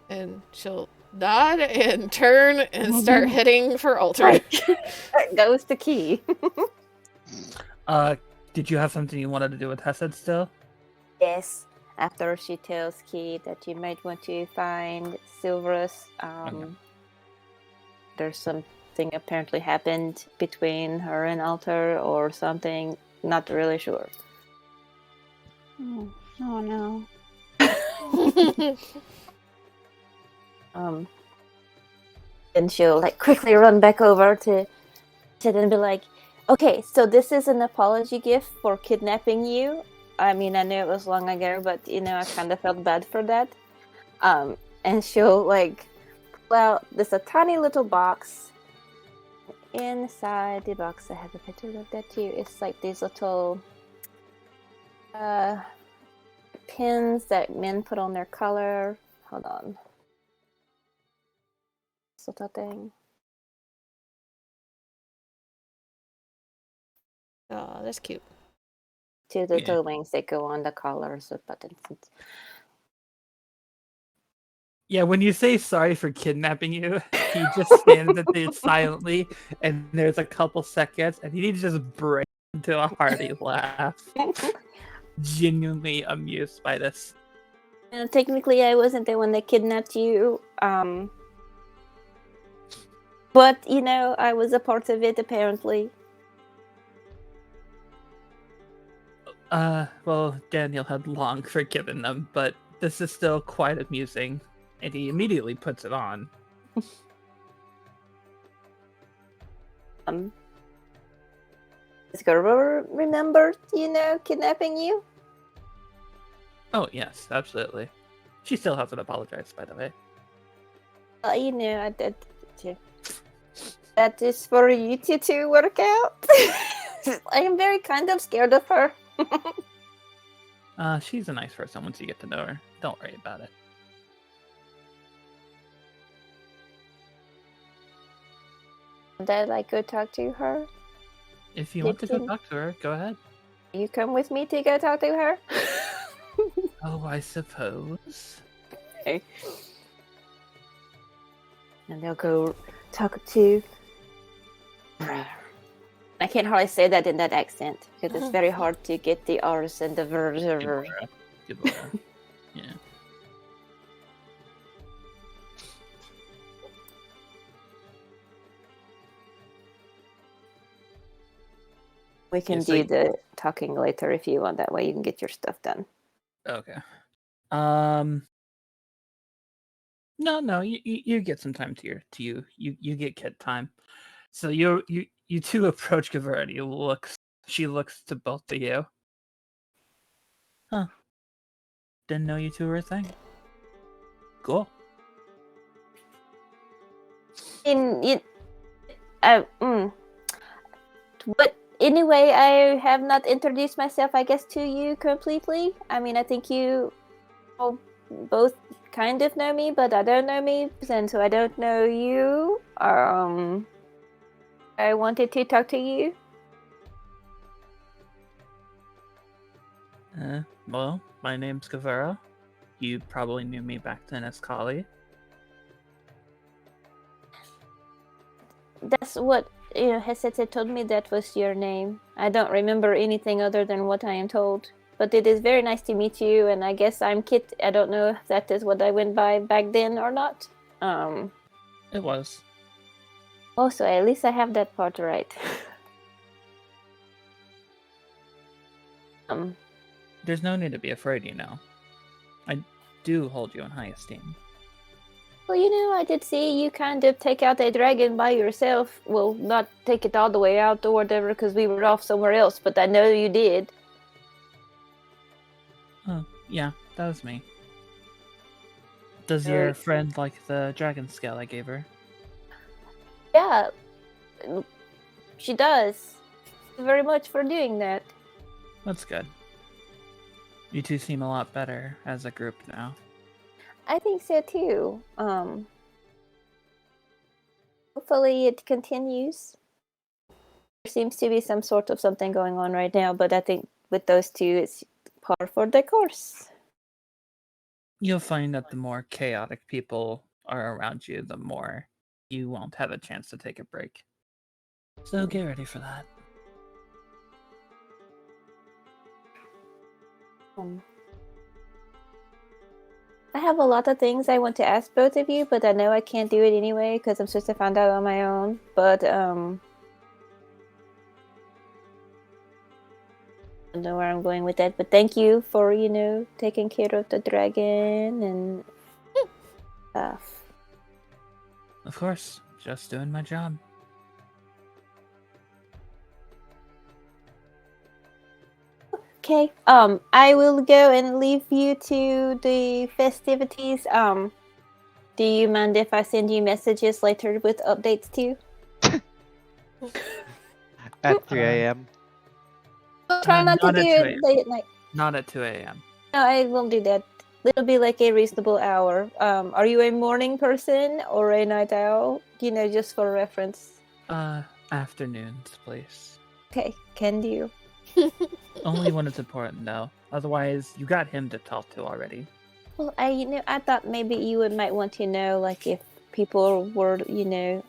And she'll nod and turn and start heading for Alter. There goes the key. Did you have something you wanted to do with Hesed still? Yes. After she tells Key that you might want to find Silverus, there's something apparently happened between her and Alter or something. Not really sure. Oh no. And she'll like quickly run back over to Sid and be like, okay, so this is an apology gift for kidnapping you. I mean, I know it was long ago, but I kind of felt bad for that. And she'll like pull out this a tiny little box. Inside the box, I have a picture of that too. It's like these little pins that men put on their collar. Hold on. This little thing. Oh, that's cute. Two little wings that go on the collars with buttons. Yeah, when you say sorry for kidnapping you, he just stands there silently, and there's a couple seconds, and he just breaks into a hearty laugh. Genuinely amused by this. Technically, I wasn't the one that kidnapped you. But, I was a part of it, apparently. Well, Daniel had long forgiven them, but this is still quite amusing, and he immediately puts it on. Does Gerber remember, kidnapping you? Oh yes, absolutely. She still hasn't apologized, by the way. I did. That is for you to work out. I am very kind of scared of her. She's a nice person once you get to know her. Don't worry about it. Did I go talk to her? If you want to go Did- talk to her, go ahead. You come with me to go talk to her? Oh, I suppose. Okay. And they'll go talk to. I can't hardly say that in that accent because it's very hard to get the R's and the V's. Gibora. Gibora. Yeah. We can Yeah, so do you- the talking later if you want. That way you can get your stuff done. Okay. No, you get some time to you get kid time. So you two approach Gaverdi. She looks to both of you. Huh. Didn't know you two were a thing. Cool. But anyway, I have not introduced myself, I guess, to you completely. I mean, I think you all both kind of know me, but I don't know me, and so I don't know you. I wanted to talk to you. Well, my name's Gavera. You probably knew me back then as Kali. That's what Hesete told me that was your name. I don't remember anything other than what I am told. But it is very nice to meet you, and I guess I'm Kit. I don't know if that is what I went by back then or not. It was. Also, at least I have that part right. There's no need to be afraid, I do hold you in high esteem. Well, I did see you kind of take out a dragon by yourself. Well, not take it all the way out or whatever, because we were off somewhere else, but I know you did. Oh, yeah, that was me. Does your friend like the dragon scale I gave her? Yeah, she does. Thank you very much for doing that. That's good. You two seem a lot better as a group now. I think so too. Hopefully it continues. There seems to be some sort of something going on right now, but I think with those two, it's par for the course. You'll find that the more chaotic people are around you, the more you won't have a chance to take a break. So get ready for that. I have a lot of things I want to ask both of you, but I know I can't do it anyway because I'm supposed to find out on my own. But I don't know where I'm going with that. But thank you for taking care of the dragon and stuff. Of course, just doing my job. Okay. I will go and leave you to the festivities. Do you mind if I send you messages later with updates too? At 3 a.m. I'll try not to not do at 2 it a.m. late at night. Not at 2 a.m. No, I won't do that. It'll be like a reasonable hour. Are you a morning person or a night owl? Just for reference. Afternoons, please. Okay, can do. Only when it's important, though. Otherwise, you got him to talk to already. Well, I thought maybe you might want to know, like, if people were, the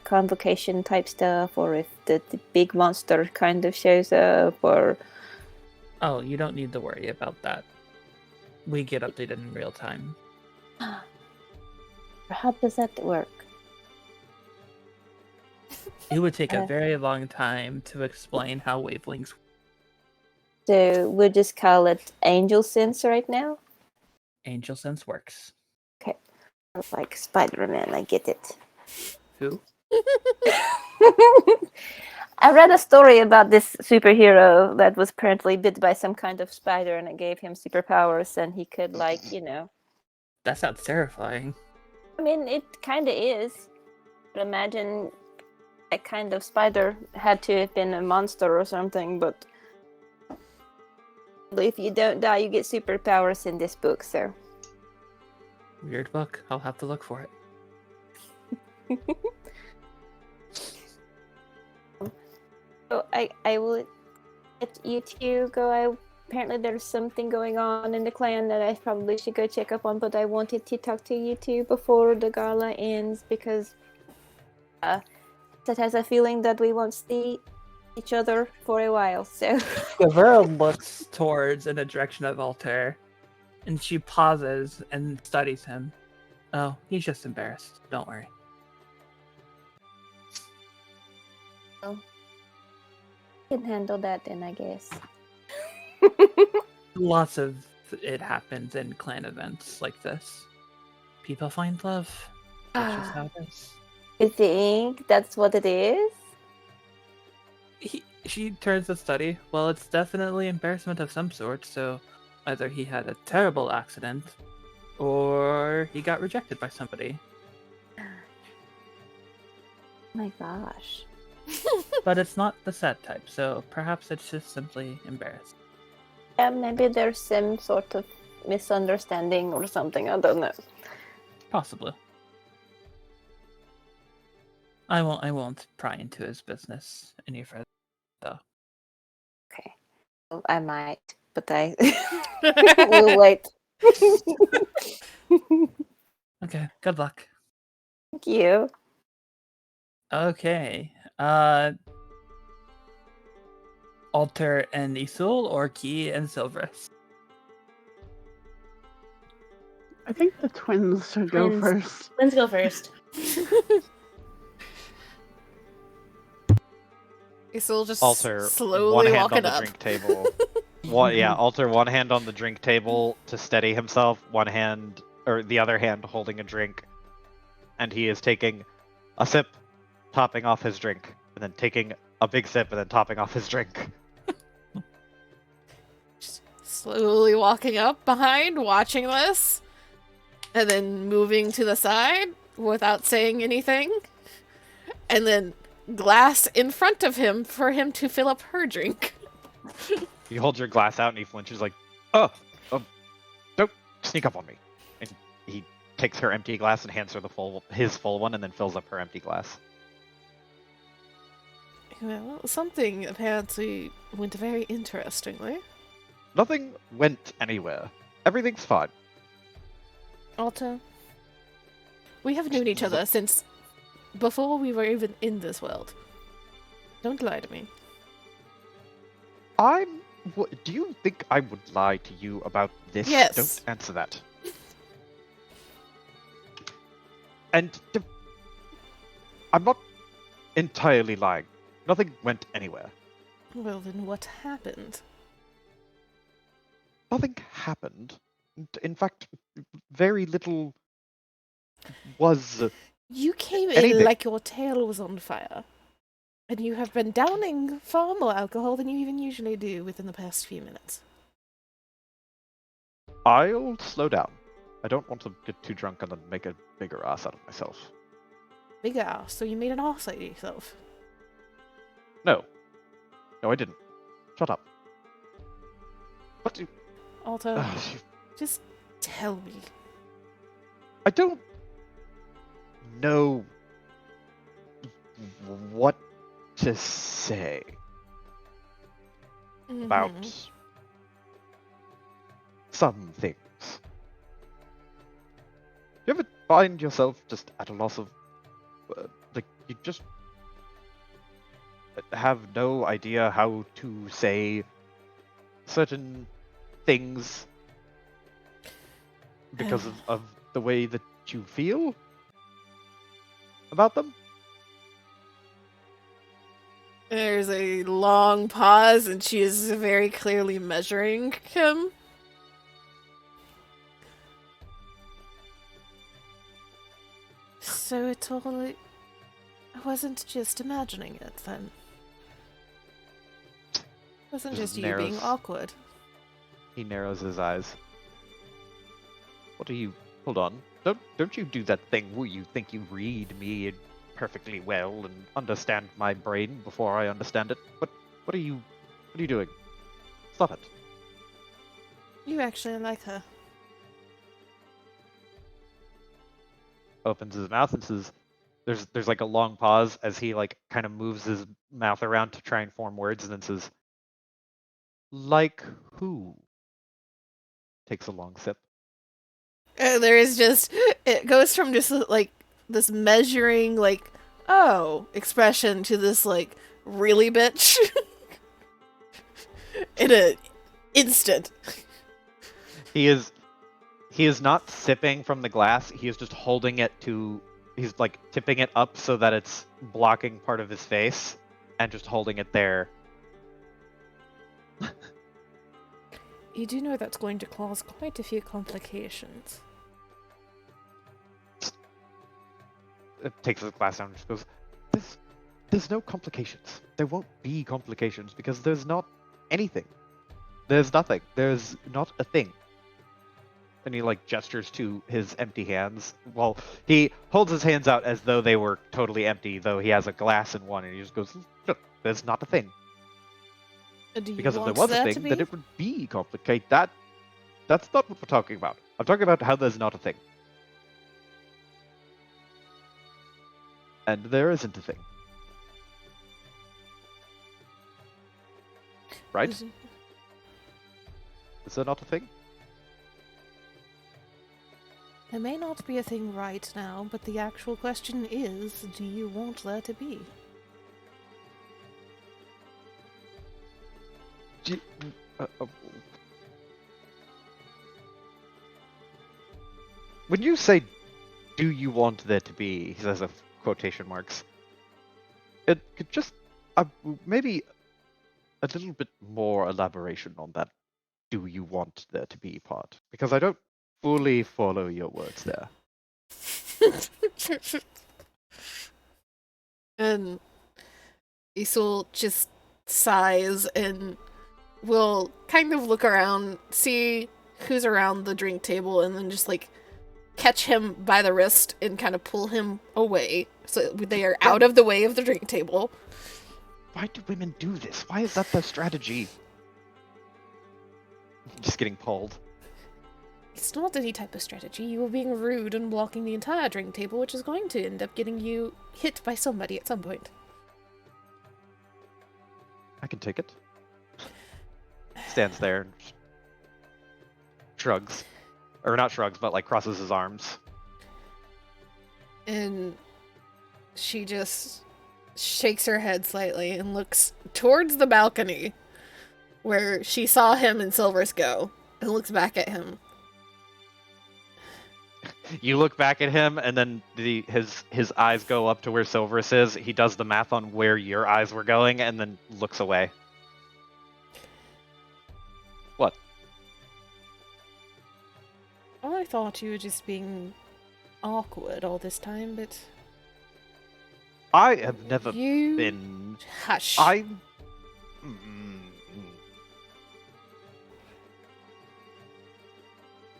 convocation type stuff, or if the big monster kind of shows up, or. Oh, you don't need to worry about that. We get updated in real time. How does that work? It would take a very long time to explain how wavelengths. So we'll just call it Angel Sense right now. Angel sense works. Like Spider-Man, I get it. Who? I read a story about this superhero that was apparently bit by some kind of spider and it gave him superpowers and he could That sounds terrifying. I mean it kinda is. But imagine a kind of spider had to have been a monster or something, but if you don't die you get superpowers in this book, so Weird book. I'll have to look for it. So I will let you two go. Apparently there's something going on in the clan that I probably should go check up on, but I wanted to talk to you two before the gala ends because that has a feeling that we won't see each other for a while, so Guevara looks towards in the direction of Altair, and she pauses and studies him. Oh, he's just embarrassed. Don't worry. can handle that then, I guess. Lots of it happens in clan events like this. People find love. That's just how it is. You think that's what it is? She turns to study. Well, it's definitely embarrassment of some sort, so either he had a terrible accident or he got rejected by somebody. My gosh. But it's not the sad type, so perhaps it's just simply embarrassed. Yeah, maybe there's some sort of misunderstanding or something, I don't know. Possibly. I won't pry into his business any further, though. Okay. Well, I might, but I will wait. Okay, good luck. Thank you. Okay. Alter and Isul or Key and Silverus? I think the twins should go Twins. first. Let's go first. Isul just Alter one slowly hand on walking the up. drink table. Alter one hand on the drink table to steady himself, one hand or the other hand holding a drink, and he is taking a sip, topping off his drink, and then taking a big sip and then topping off his drink. Just slowly walking up behind, watching this, and then moving to the side without saying anything, and then glass in front of him for him to fill up her drink. You hold your glass out and he flinches like, oh, don't sneak up on me. And he takes her empty glass and hands her his full one and then fills up her empty glass. Well, something apparently went very interestingly. Nothing went anywhere. Everything's fine. Alta, we have known each other since before we were even in this world. Don't lie to me. Do you think I would lie to you about this? Yes. Don't answer that. And I'm not entirely lying. Nothing went anywhere. Well, then what happened? Nothing happened. In fact, very little was. You came in Anything. like your tail was on fire. And you have been downing far more alcohol than you even usually do within the past few minutes. I'll slow down. I don't want to get too drunk and then make a bigger ass out of myself. Big ass, so you made an ass out of yourself. No. No, I didn't. Shut up. What do... Alta, just tell me. I don't know what to say about Mhm. some things. You ever find yourself just at a loss of, like, you just have no idea how to say certain things because of the way that you feel about them? There's a long pause, and she is very clearly measuring him. So it totally... I wasn't just imagining it, then. It wasn't Just just you being narrows. awkward. He narrows his eyes. What are you? Hold on. Don't you do that thing where you think you read me perfectly well and understand my brain before I understand it? What are you doing? Stop it. You actually like her. Opens his mouth and says, "There's like a long pause as he like kind of moves his mouth around to try and form words, and then says, like who?" Takes a long sip. There is just... It goes from just, like, this measuring, like, oh, expression to this, like, really, bitch? In an instant. He is not sipping from the glass. He is just holding it to. He's like tipping it up so that it's blocking part of his face, and just holding it there. You do know that's going to cause quite a few complications. It takes his glass down and just goes, There's no complications. There won't be complications because there's not anything. There's nothing. There's not a thing." And he like gestures to his empty hands. Well, he holds his hands out as though they were totally empty, though he has a glass in one, and he just goes, "Look, there's not a thing. Do you Because if there want was a there to thing, be? then it would be complicated. That's not what we're talking about. I'm talking about how there's not a thing. And there isn't a thing. Right? Is there not a thing? There may not be a thing right now, but the actual question is, do you want there to be? Do you- When you say, "Do you want there to be?" he says, quotation marks. It could just maybe a little bit more elaboration on that. "Do you want there to be?" part, because I don't fully follow your words there. And Isul just sighs and will kind of look around, see who's around the drink table, and then just like catch him by the wrist and kind of pull him away so they are out of the way of the drink table. Why do women do this? Why is that their strategy? Just getting pulled. It's not any type of strategy. You were being rude and blocking the entire drink table, which is going to end up getting you hit by somebody at some point. I can take it. Stands there and shrugs. Or not shrugs, but like crosses his arms. And she just shakes her head slightly and looks towards the balcony where she saw him and Silvers go, and looks back at him. You look back at him, and then his eyes go up to where Silverus is. He does the math on where your eyes were going, and then looks away. What? Oh, I thought you were just being awkward all this time, but I have never you... been. Hush.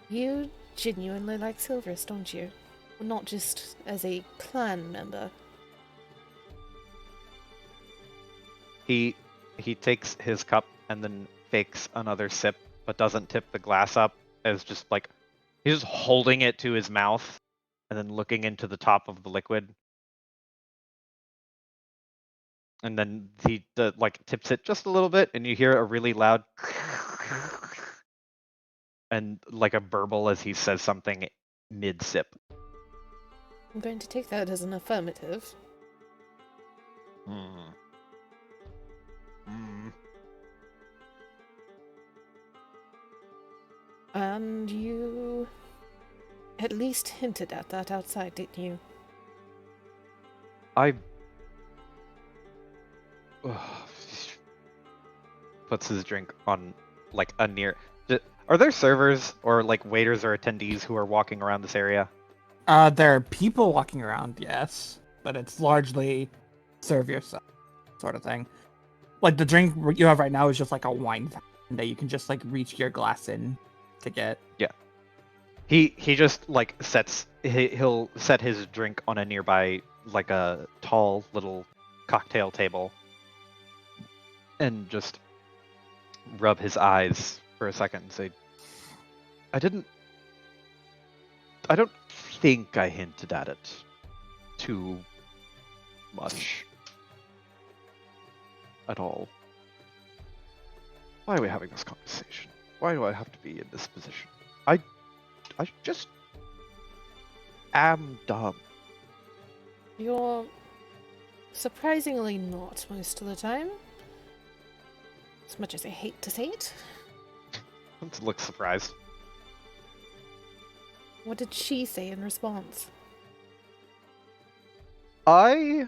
You genuinely like Silverus, don't you? Well, not just as a clan member. He takes his cup and then fakes another sip, but doesn't tip the glass up. As just like he's just holding it to his mouth and then looking into the top of the liquid. And then he like tips it just a little bit, and you hear a really loud and like a burble as he says something mid-sip. I'm going to take that as an affirmative. And you at least hinted at that outside, didn't you? I puts his drink on like a near. Are there servers or like waiters or attendees who are walking around this area? There are people walking around, yes, but it's largely serve yourself sort of thing. Like the drink you have right now is just like a wine fountain that you can just like reach your glass in to get. Yeah. He just like he'll set his drink on a nearby like a tall little cocktail table and just rub his eyes for a second and say, I don't think I hinted at it too much at all. Why are we having this conversation? Why do I have to be in this position? I just am dumb. You're surprisingly not most of the time. As much as I hate to say it. Looks surprised. What did she say in response? I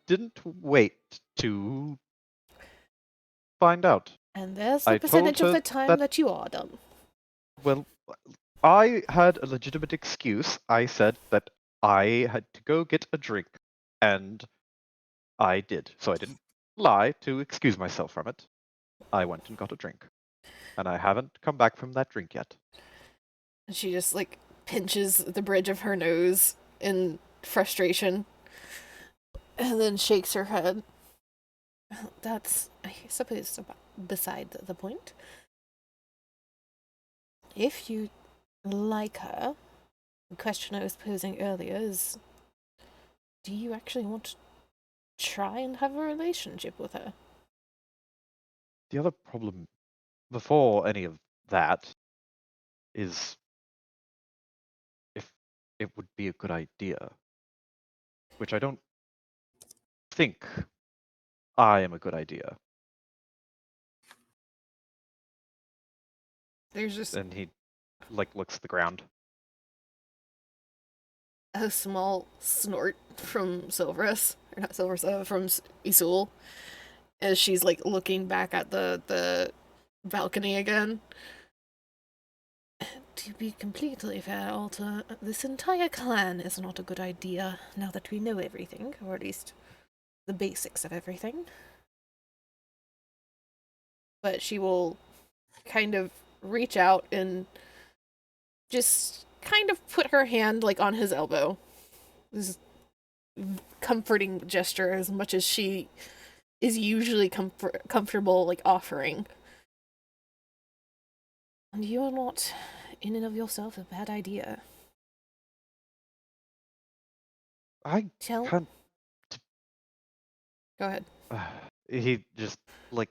didn't wait to find out. And there's I the told percentage of her the time that- that you are dumb. Well, I had a legitimate excuse. I said that I had to go get a drink, and I did. So I didn't lie to excuse myself from it. I went and got a drink, and I haven't come back from that drink yet. And she just like pinches the bridge of her nose in frustration. And then shakes her head. That's, I suppose, beside the point. If you like her, the question I was posing earlier is, do you actually want to try and have a relationship with her? The other problem, before any of that, is if it would be a good idea, which I don't think I am a good idea. There's just And he like looks at the ground. a small snort from Silverus, or not Silverus, from Isul, as she's like looking back at the balcony again. To be completely fair, Alta, this entire clan is not a good idea now that we know everything, or at least the basics of everything. But she will kind of reach out and just kind of put her hand like on his elbow. This comforting gesture as much as she is usually comfortable like offering. And you are not in and of yourself a bad idea. I Tell. can't. Go ahead. He just like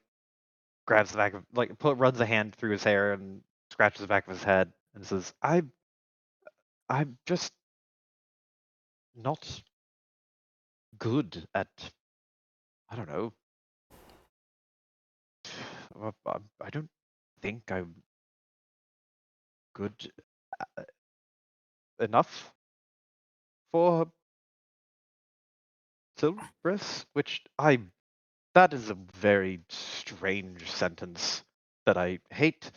grabs the back of runs a hand through his hair and scratches the back of his head and says, I'm just not good at, I don't know. I don't think I'm good enough for Silverus, that is a very strange sentence that I hate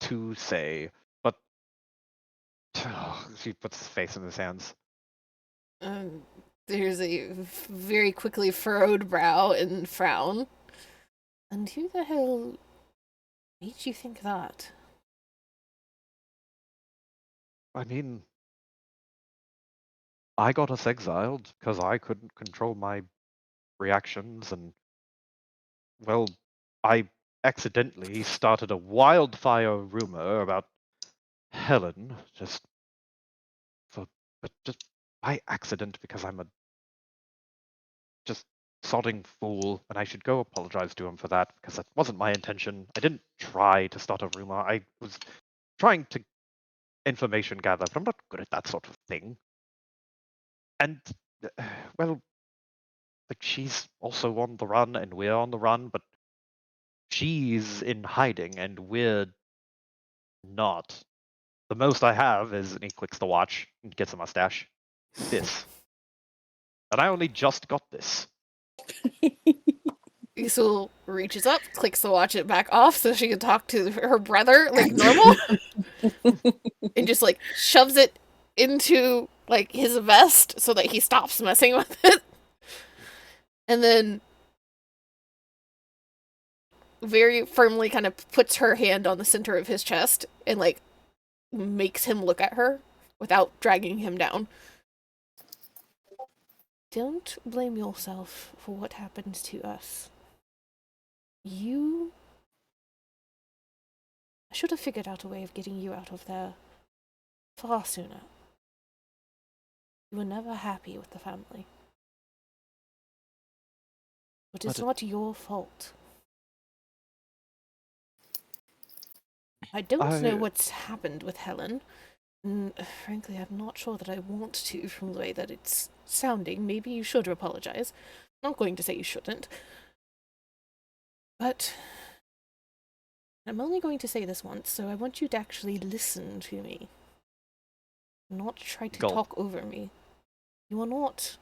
to say, but he puts his face in his hands. There's a very quickly furrowed brow and frown. And who the hell made you think that? I mean, I got us exiled because I couldn't control my reactions, and, well, I accidentally started a wildfire rumor about Helen, just by accident, because I'm a just sodding fool, and I should go apologize to him for that, because that wasn't my intention. I didn't try to start a rumor. I was trying to information gather, but I'm not good at that sort of thing. And, well, like, she's also on the run, and we're on the run, but she's in hiding, and we're not. The most I have is, and he clicks the watch and gets a mustache. This. And I only just got this. Isul reaches up, clicks the watch it back off so she can talk to her brother like normal, and just like shoves it into like his vest so that he stops messing with it. And then very firmly kind of puts her hand on the center of his chest and like makes him look at her without dragging him down. Don't blame yourself for what happened to us. I should have figured out a way of getting you out of there far sooner. You were never happy with the family. But it's not your fault. I don't know what's happened with Helen. And frankly, I'm not sure that I want to from the way that it's sounding. Maybe you should apologize. I'm not going to say you shouldn't. But I'm only going to say this once, so I want you to actually listen to me. Not try to talk over me. You are not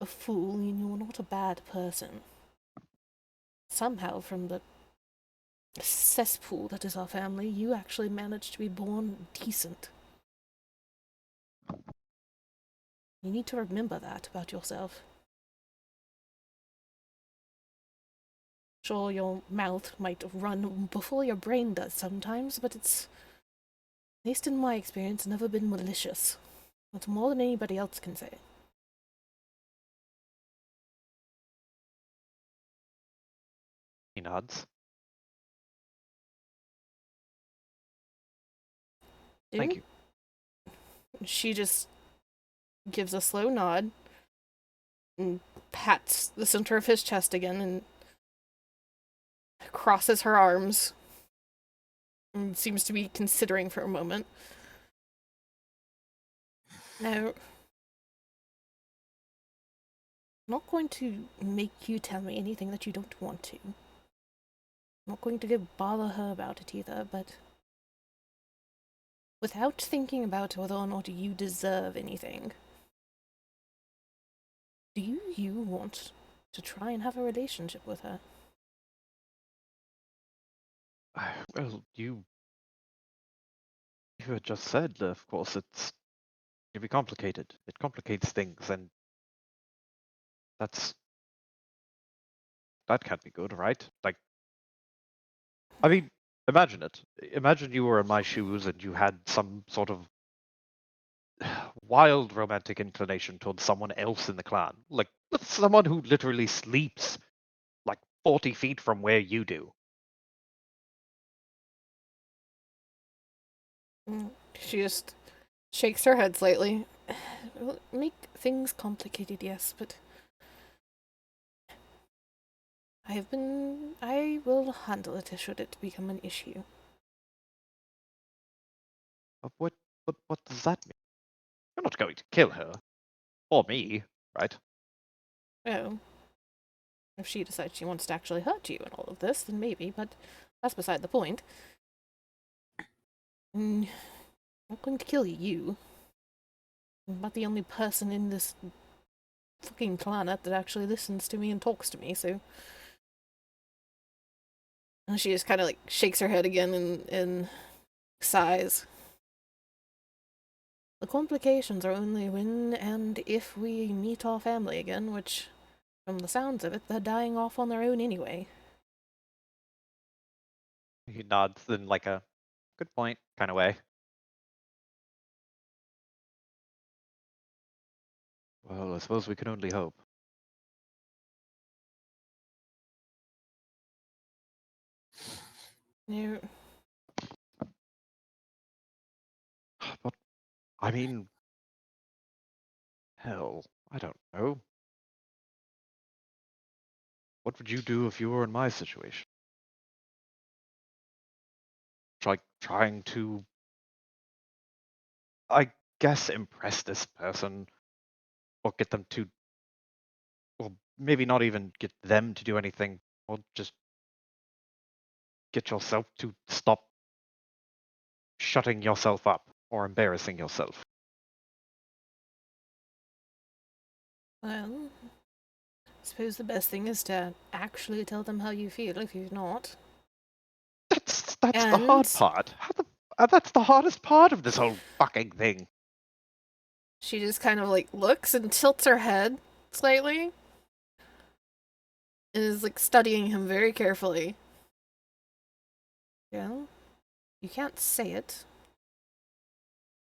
a fool, and you are not a bad person. Somehow, from the cesspool that is our family, you actually managed to be born decent. You need to remember that about yourself. Sure, your mouth might run before your brain does sometimes, but it's, at least in my experience, never been malicious. That's more than anybody else can say. He nods. Thank you. She just gives a slow nod and pats the center of his chest again and crosses her arms and seems to be considering for a moment. Now, I'm not going to make you tell me anything that you don't want to. I'm not going to bother her about it either, but without thinking about whether or not you deserve anything, do you want to try and have a relationship with her? Well, you had just said, of course, it's can be complicated. It complicates things, and that can't be good, right? Like, I mean, imagine it. Imagine you were in my shoes and you had some sort of wild romantic inclination towards someone else in the clan, like someone who literally sleeps like 40 feet from where you do. She just shakes her head slightly. Make things complicated, yes, but I will handle it should it become an issue. What does that mean? You're not going to kill her. Or me, right? Oh. If she decides she wants to actually hurt you in all of this, then maybe, but that's beside the point. I'm not going to kill you. I'm not the only person in this fucking planet that actually listens to me and talks to me, so... And she just kind of like shakes her head again and sighs. The complications are only when and if we meet our family again, which, from the sounds of it, they're dying off on their own anyway. He nods in like a good point kind of way. Well, I suppose we can only hope. No. But, I mean, hell, I don't know. What would you do if you were in my situation? Like trying to, I guess, impress this person or get them to, or maybe not even get them to do anything, or just get yourself to stop shutting yourself up or embarrassing yourself. Well, I suppose the best thing is to actually tell them how you feel if you've not. That's the hard And part. That's the hardest part of this whole fucking thing. she just kind of like looks and tilts her head slightly and is like studying him very carefully. Well, you can't say it.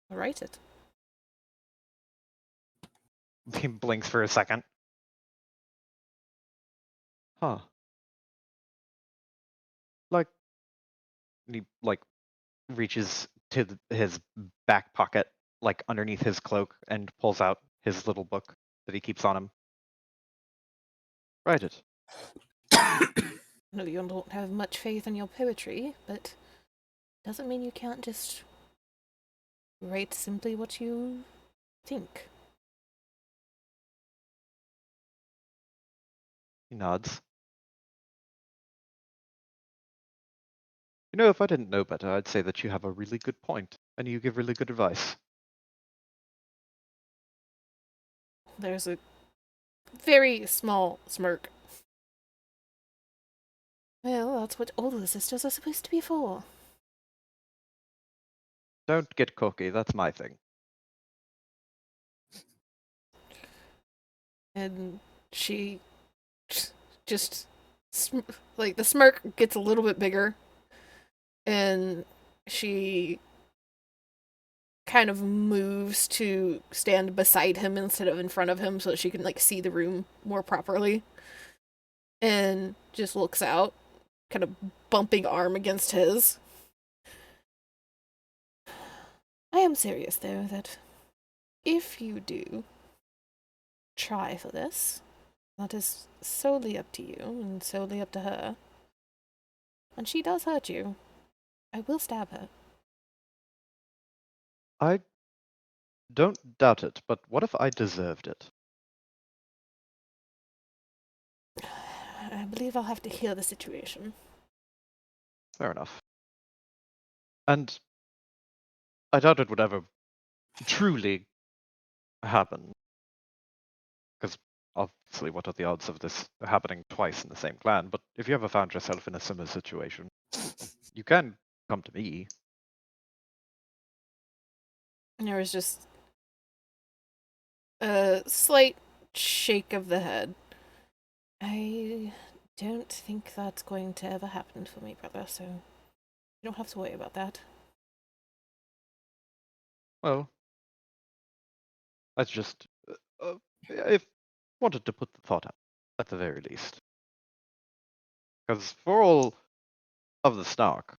I'll write it. He blinks for a second. Huh. Like, and he like reaches to his back pocket, like underneath his cloak, and pulls out his little book that he keeps on him. Write it. No, you don't have much faith in your poetry, but doesn't mean you can't just write simply what you think. He nods. You know, if I didn't know better, I'd say that you have a really good point, and you give really good advice. There's a very small smirk. Well, that's what older sisters are supposed to be for. Don't get cocky, that's my thing. And she just like the smirk gets a little bit bigger, and she kind of moves to stand beside him instead of in front of him so that she can like see the room more properly, and just looks out, kind of bumping arm against his. I am serious though that if you do try for this, that is solely up to you and solely up to her. And she does hurt you, I will stab her. I don't doubt it, but what if I deserved it? I believe I'll have to hear the situation. Fair enough. And I doubt it would ever truly happen. Because obviously, what are the odds of this happening twice in the same clan? But if you ever found yourself in a similar situation, you can come to me. And there was just a slight shake of the head. I don't think that's going to ever happen for me, brother, so you don't have to worry about that. Well, that's just. I wanted to put the thought out, at the very least. Because for all of the snark,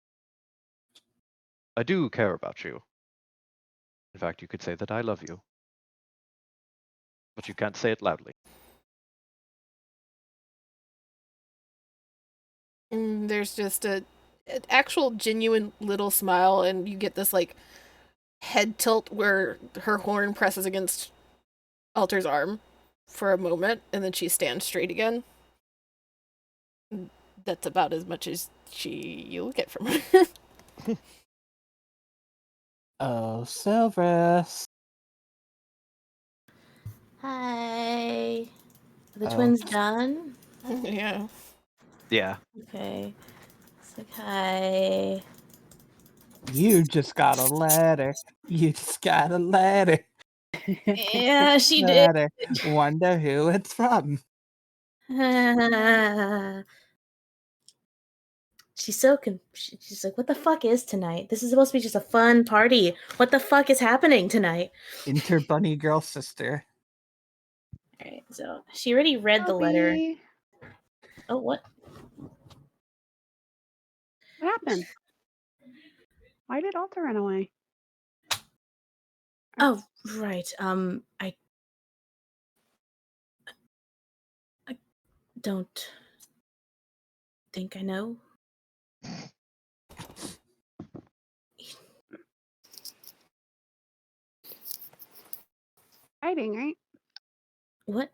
I do care about you. In fact, you could say that I love you. But you can't say it loudly. And there's just an actual genuine little smile, and you get this like head tilt where her horn presses against Alter's arm for a moment, and then she stands straight again. That's about as much as you'll get from her. Oh, Silverus. Hi. Are the Oh. twins done? Yeah. Yeah. Okay. It's like, hi. You just got a letter. You just got a letter. Yeah, she did. Letter. Wonder who it's from. She's so she's like, what the fuck is tonight? This is supposed to be just a fun party. What the fuck is happening tonight? Inter bunny girl sister. All right, so she already read the letter. Puppy. Oh, what? What happened? Why did Alta run away? Oh, right. I don't think I know. Hiding, right? What?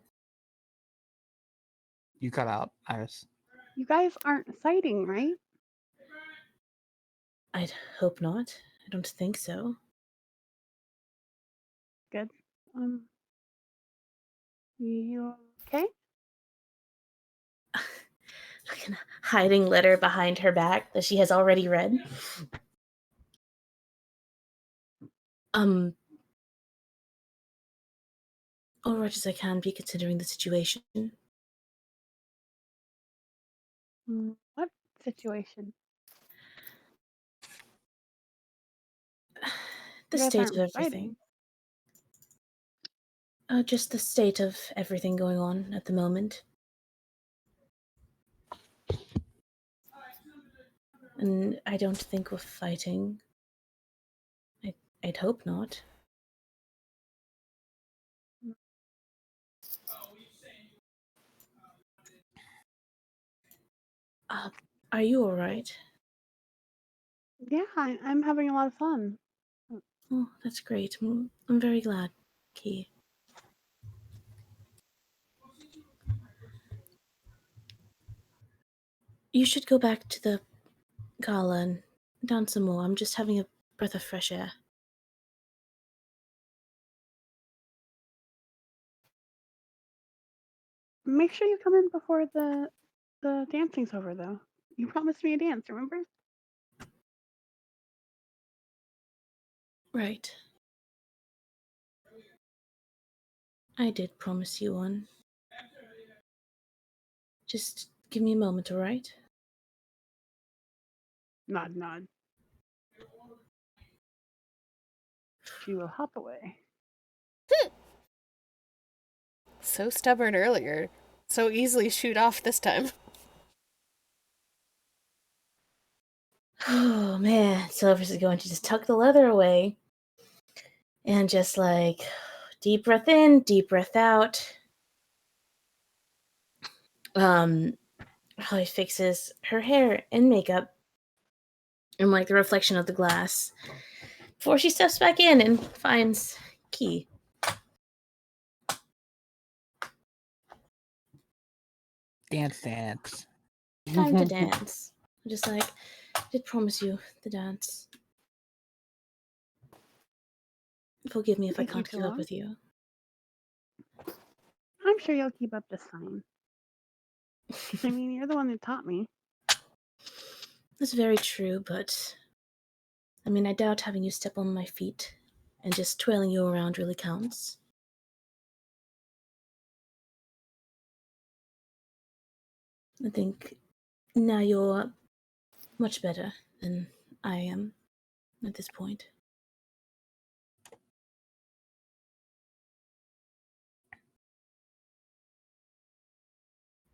You cut out, Iris. You guys aren't fighting, right? I'd hope not. I don't think so. Good. You okay? Like a hiding letter behind her back that she has already read. All right as I can be considering the situation. What situation? The You guys state of aren't everything. fighting. Just the state of everything going on at the moment. And I don't think we're fighting. I'd hope not. Are you alright? Yeah, I'm having a lot of fun. Oh, that's great. I'm very glad, Key. You should go back to the gala and dance some more. I'm just having a breath of fresh air. Make sure you come in before the dancing's over, though. You promised me a dance, remember? Right. I did promise you one. Just give me a moment, alright? Nod, nod. She will hop away. So stubborn earlier. So easily shoot off this time. Oh man, Silver's is going to just tuck the leather away and just like deep breath in, deep breath out. Holly fixes her hair and makeup and like the reflection of the glass before she steps back in and finds Key. Dance, dance. Time to dance. I'm just like, I did promise you the dance. Forgive me if I Take you can't too keep up long? with you. I'm sure you'll keep up just fine. I mean, you're the one that taught me. That's very true, but I mean, I doubt having you step on my feet and just twirling you around really counts. I think now you're much better than I am at this point.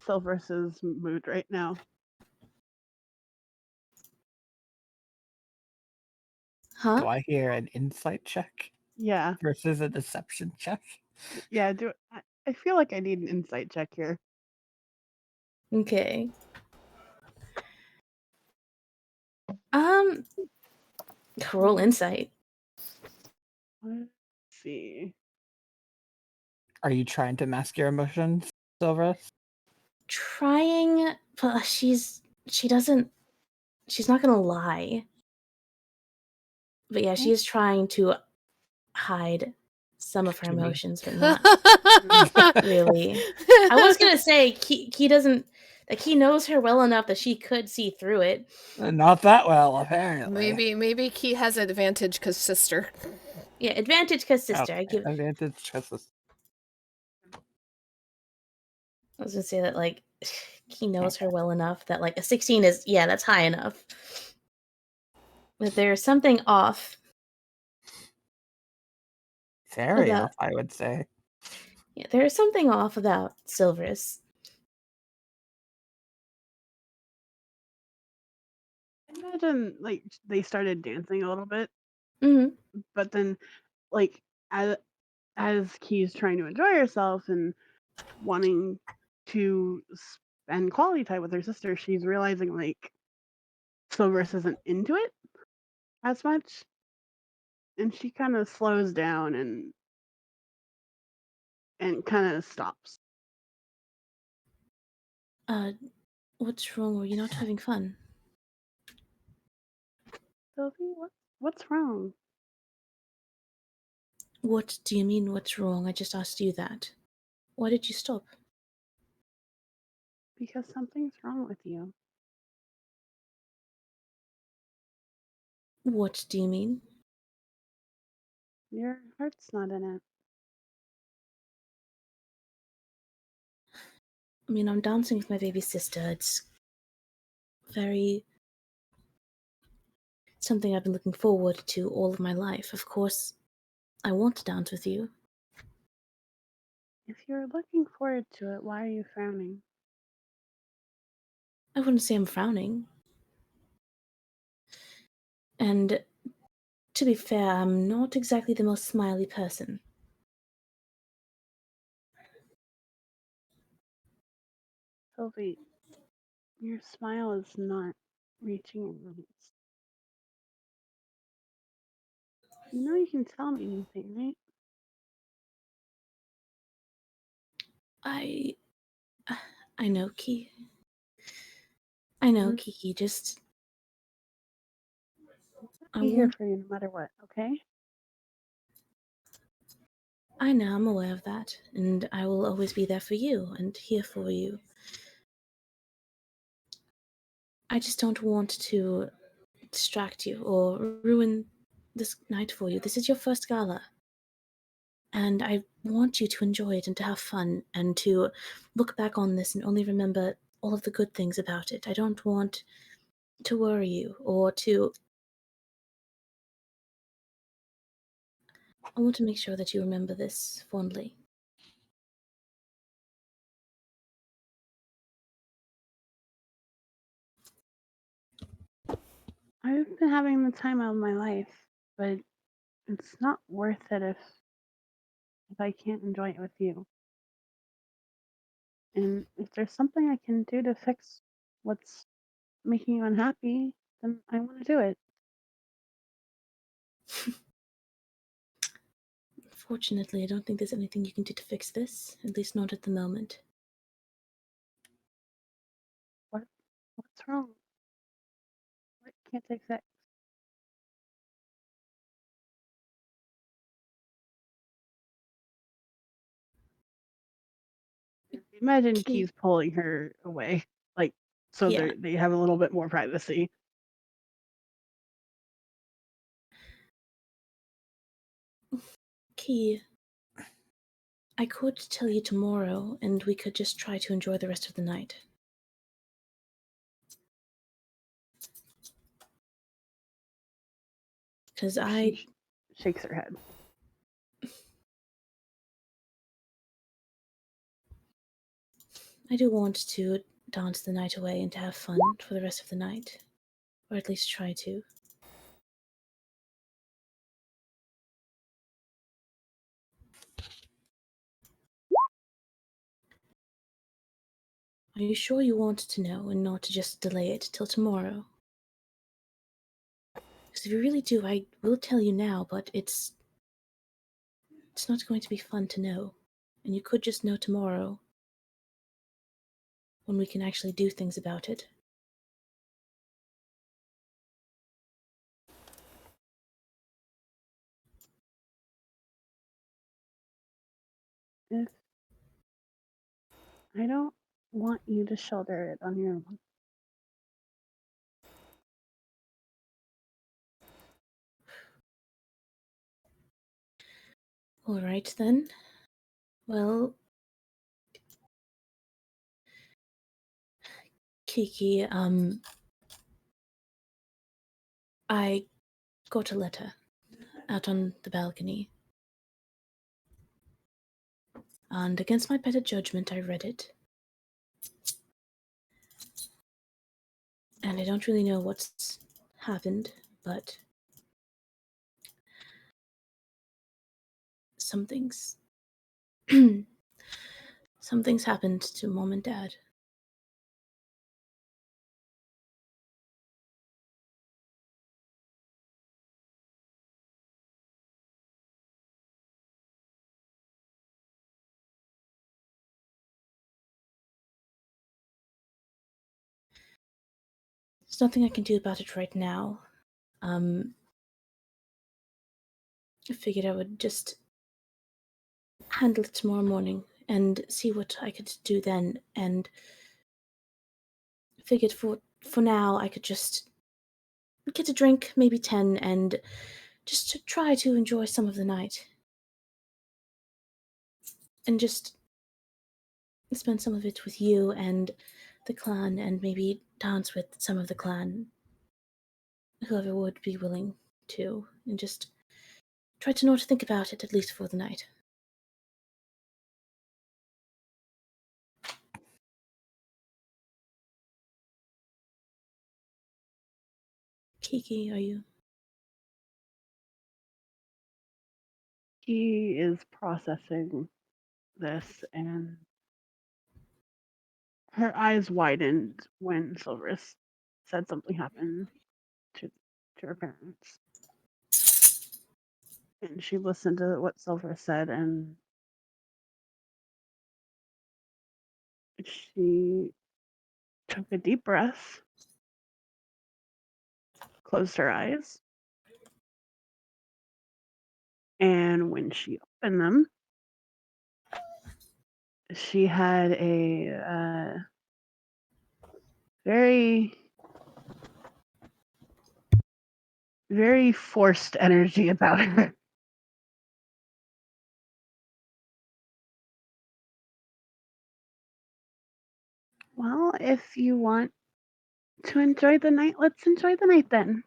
Silver's mood right now. Huh? Do I hear an insight check Yeah, versus a deception check? yeah. I feel like I need an insight check here. Okay. Roll insight. Let's see. Are you trying to mask your emotions, Silverus? Trying, but she's not gonna lie. But yeah, she is trying to hide some of her Jimmy. emotions, but not really. I was gonna say Key doesn't, like, he knows her well enough that she could see through it. Not that well, apparently. Maybe Key has advantage because sister. Yeah, advantage because sister. I advantage because was gonna say that, like, he knows her well enough that, like, a 16 is, yeah, that's high enough. But there's something off. very About- off, I would say. Yeah, there is something off about Silverus. Imagine like they started dancing a little bit, Mm-hmm. but then like as Key's trying to enjoy herself and wanting to spend quality time with her sister, she's realizing like Silverus isn't into it as much, and she kind of slows down and kind of stops. What's wrong? Were you not having fun? Sophie, what's wrong? What do you mean, what's wrong? I just asked you that. Why did you stop? Because something's wrong with you. What do you mean? Your heart's not in it. I mean, I'm dancing with my baby sister. It's very something I've been looking forward to all of my life. Of course, I want to dance with you. If you're looking forward to it, why are you frowning? I wouldn't say I'm frowning. And to be fair, I'm not exactly the most smiley person. Sylvie, your smile is not reaching your lips. You know you can tell me anything, right? I know, Key. I know, Mhm. Kiki. Just I Be here want. for you no matter what, okay? I know, I'm aware of that, and I will always be there for you and here for you. I just don't want to distract you or ruin this night for you. This is your first gala. And I want you to enjoy it and to have fun and to look back on this and only remember all of the good things about it. I don't want to worry you or to. I want to make sure that you remember this fondly. I've been having the time of my life, but it's not worth it if I can't enjoy it with you. And if there's something I can do to fix what's making you unhappy, then I want to do it. Fortunately, I don't think there's anything you can do to fix this, at least not at the moment. What's wrong? What can't I fix? Imagine Key. Keith pulling her away, like so Yeah. they have a little bit more privacy. Key, I could tell you tomorrow, and we could just try to enjoy the rest of the night. Because She shakes her head. I do want to dance the night away and to have fun for the rest of the night. Or at least try to. Are you sure you want to know and not to just delay it till tomorrow? Because if you really do, I will tell you now, but it's not going to be fun to know. And you could just know tomorrow when we can actually do things about it. If I don't want you to shoulder it on your own. All right then. Well, Kiki, I got a letter out on the balcony. And against my better judgment, I read it. And I don't really know what's happened, but something's something's happened to Mom and Dad. There's nothing I can do about it right now. I figured I would just handle it tomorrow morning and see what I could do then, and figured for now I could just get a drink, maybe 10, and just to try to enjoy some of the night. And just spend some of it with you and the clan, and maybe dance with some of the clan, whoever would be willing to, and just try to not think about it, at least for the night. Kiki, are you? He is processing this, and her eyes widened when Silverus said something happened to her parents. And she listened to what Silver said, and she took a deep breath, closed her eyes, and when she opened them, she had a very, very forced energy about her. Well, if you want to enjoy the night, let's enjoy the night then.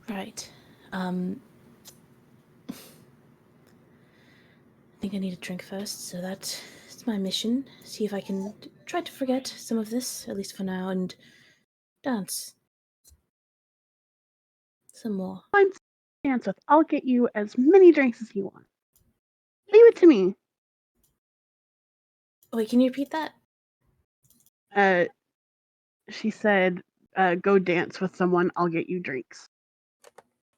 Right. I think I need a drink first, so that's my mission. See if I can try to forget some of this, at least for now, and dance some more. I'm dance with. I'll get you as many drinks as you want. Leave it to me. Wait, can you repeat that? She said, "Go dance with someone. I'll get you drinks,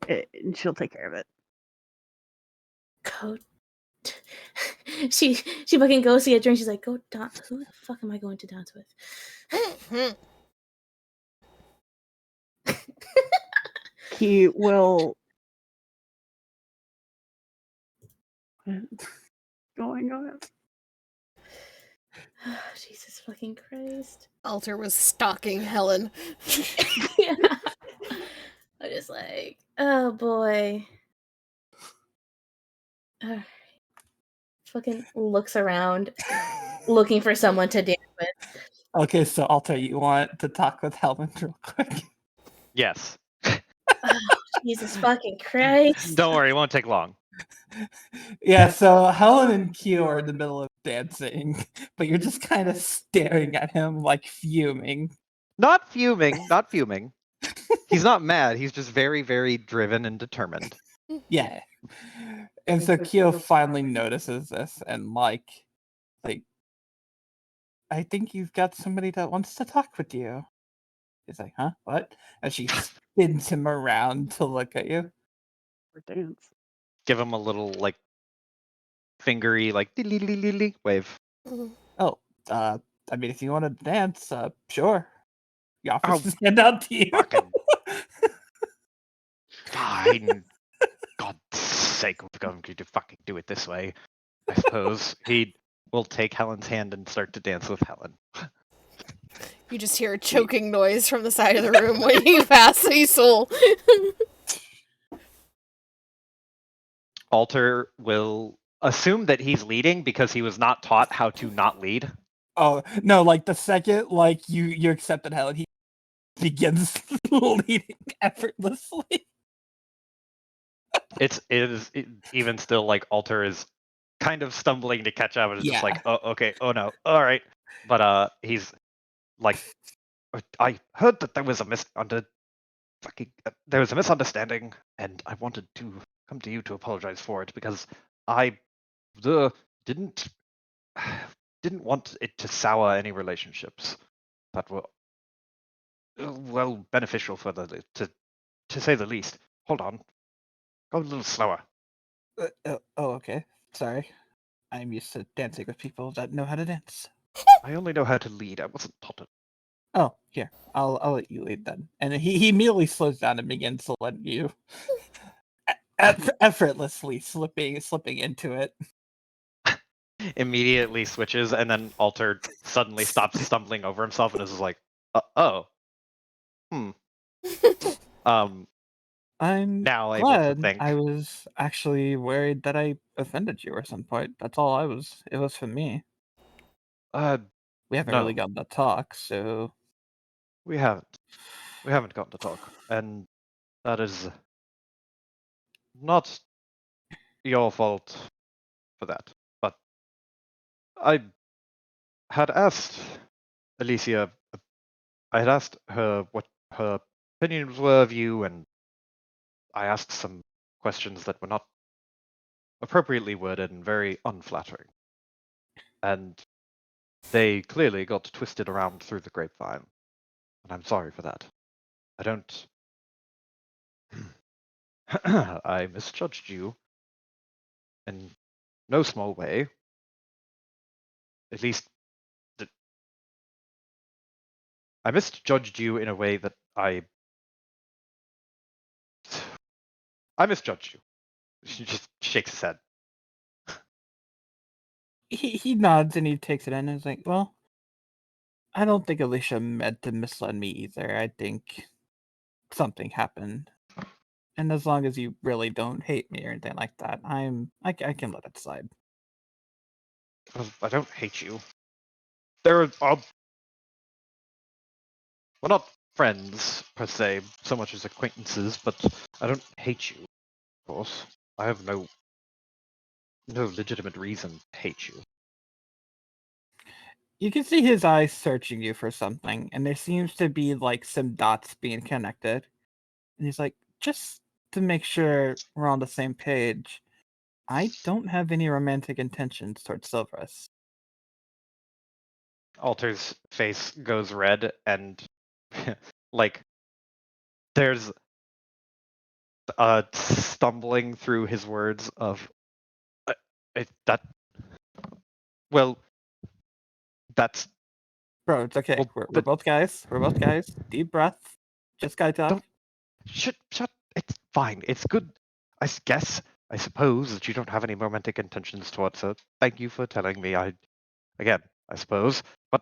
and she'll take care of it." Go. she fucking goes to get a drink. She's like, go dance. Who the fuck am I going to dance with? He will. Going on. Jesus fucking Christ. Alter was stalking Helen. Yeah. I'm just like, oh boy. Fucking looks around, looking for someone to dance with. Okay, so Alter, you want to talk with Helen real quick? Yes. Oh, Jesus fucking Christ. Don't worry, it won't take long. Yeah, so Helen and Q are in the middle of dancing, but you're just kind of staring at him like fuming. Not fuming, not fuming. He's not mad. He's just very, very driven and determined. Yeah. And so Q finally notices this and like, I think you've got somebody that wants to talk with you. He's like, huh? What? And she spins him around to look at you. For dance. Give him a little like fingery like wave. Oh, I mean, if you want to dance, sure. He offers Oh, to stand out to you. fucking fine. God's sake, we're going to fucking do it this way. I suppose he will take Helen's hand and start to dance with Helen. You just hear a choking noise from the side of the room when you pass Cecil. Alter will assume that he's leading because he was not taught how to not lead. Oh no! Like the second, like you accepted Helen, he begins leading effortlessly. Even still like Alter is kind of stumbling to catch up and Yeah. just like, oh okay, oh no, all right. But he's like, I heard that there was a misunderstanding, and I wanted to come to you to apologize for it because I didn't want it to sour any relationships that were well beneficial for to say the least. Hold on, go a little slower. Okay. Sorry. I'm used to dancing with people that know how to dance. I only know how to lead. I wasn't taught it. Oh, here. I'll let you lead then. And he immediately slows down and begins to let you. effortlessly slipping into it. Immediately switches, and then Alter suddenly stops stumbling over himself and is just like, oh. I'm Now able to glad. think. I was actually worried that I offended you at some point. That's all I was. It was for me. We haven't really No, gotten to talk, so we haven't. We haven't gotten to talk, and that is not your fault for that. But I had asked Alicia, I had asked her what her opinions were of you, and I asked some questions that were not appropriately worded and very unflattering. And they clearly got twisted around through the grapevine. And I'm sorry for that. I don't. I misjudged you in no small way. At least, I misjudged you in a way that I misjudged you. She just shakes his head. he nods and he takes it in and is like, "Well, I don't think Alicia meant to mislead me either. I think something happened, and as long as you really don't hate me or anything like that, I can let it slide." Well, I don't hate you. We're not friends per se, so much as acquaintances, but I don't hate you. Of course, I have no legitimate reason to hate you. You can see his eyes searching you for something, and there seems to be like some dots being connected. And he's like, "Just to make sure we're on the same page, I don't have any romantic intentions towards Silverus." Alter's face goes red, and like there's stumbling through his words of that. Well, that's Bro, it's okay. well, We're but both guys. We're both guys. Deep breath. Just guy talk. don't shut. It's fine. It's good. Guess. I suppose that you don't have any romantic intentions towards her. Thank you for telling me. I suppose, but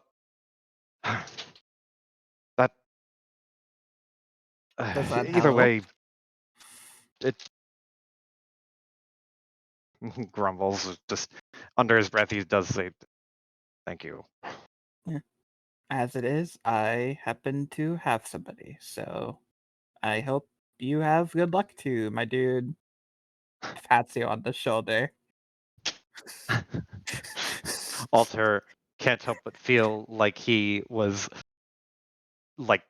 that Does that either help? way, it grumbles. Just under his breath, he does say, "Thank you." As it is, I happen to have somebody, so I hope you have good luck too, my dude. Pats you on the shoulder. Alter can't help but feel like he was like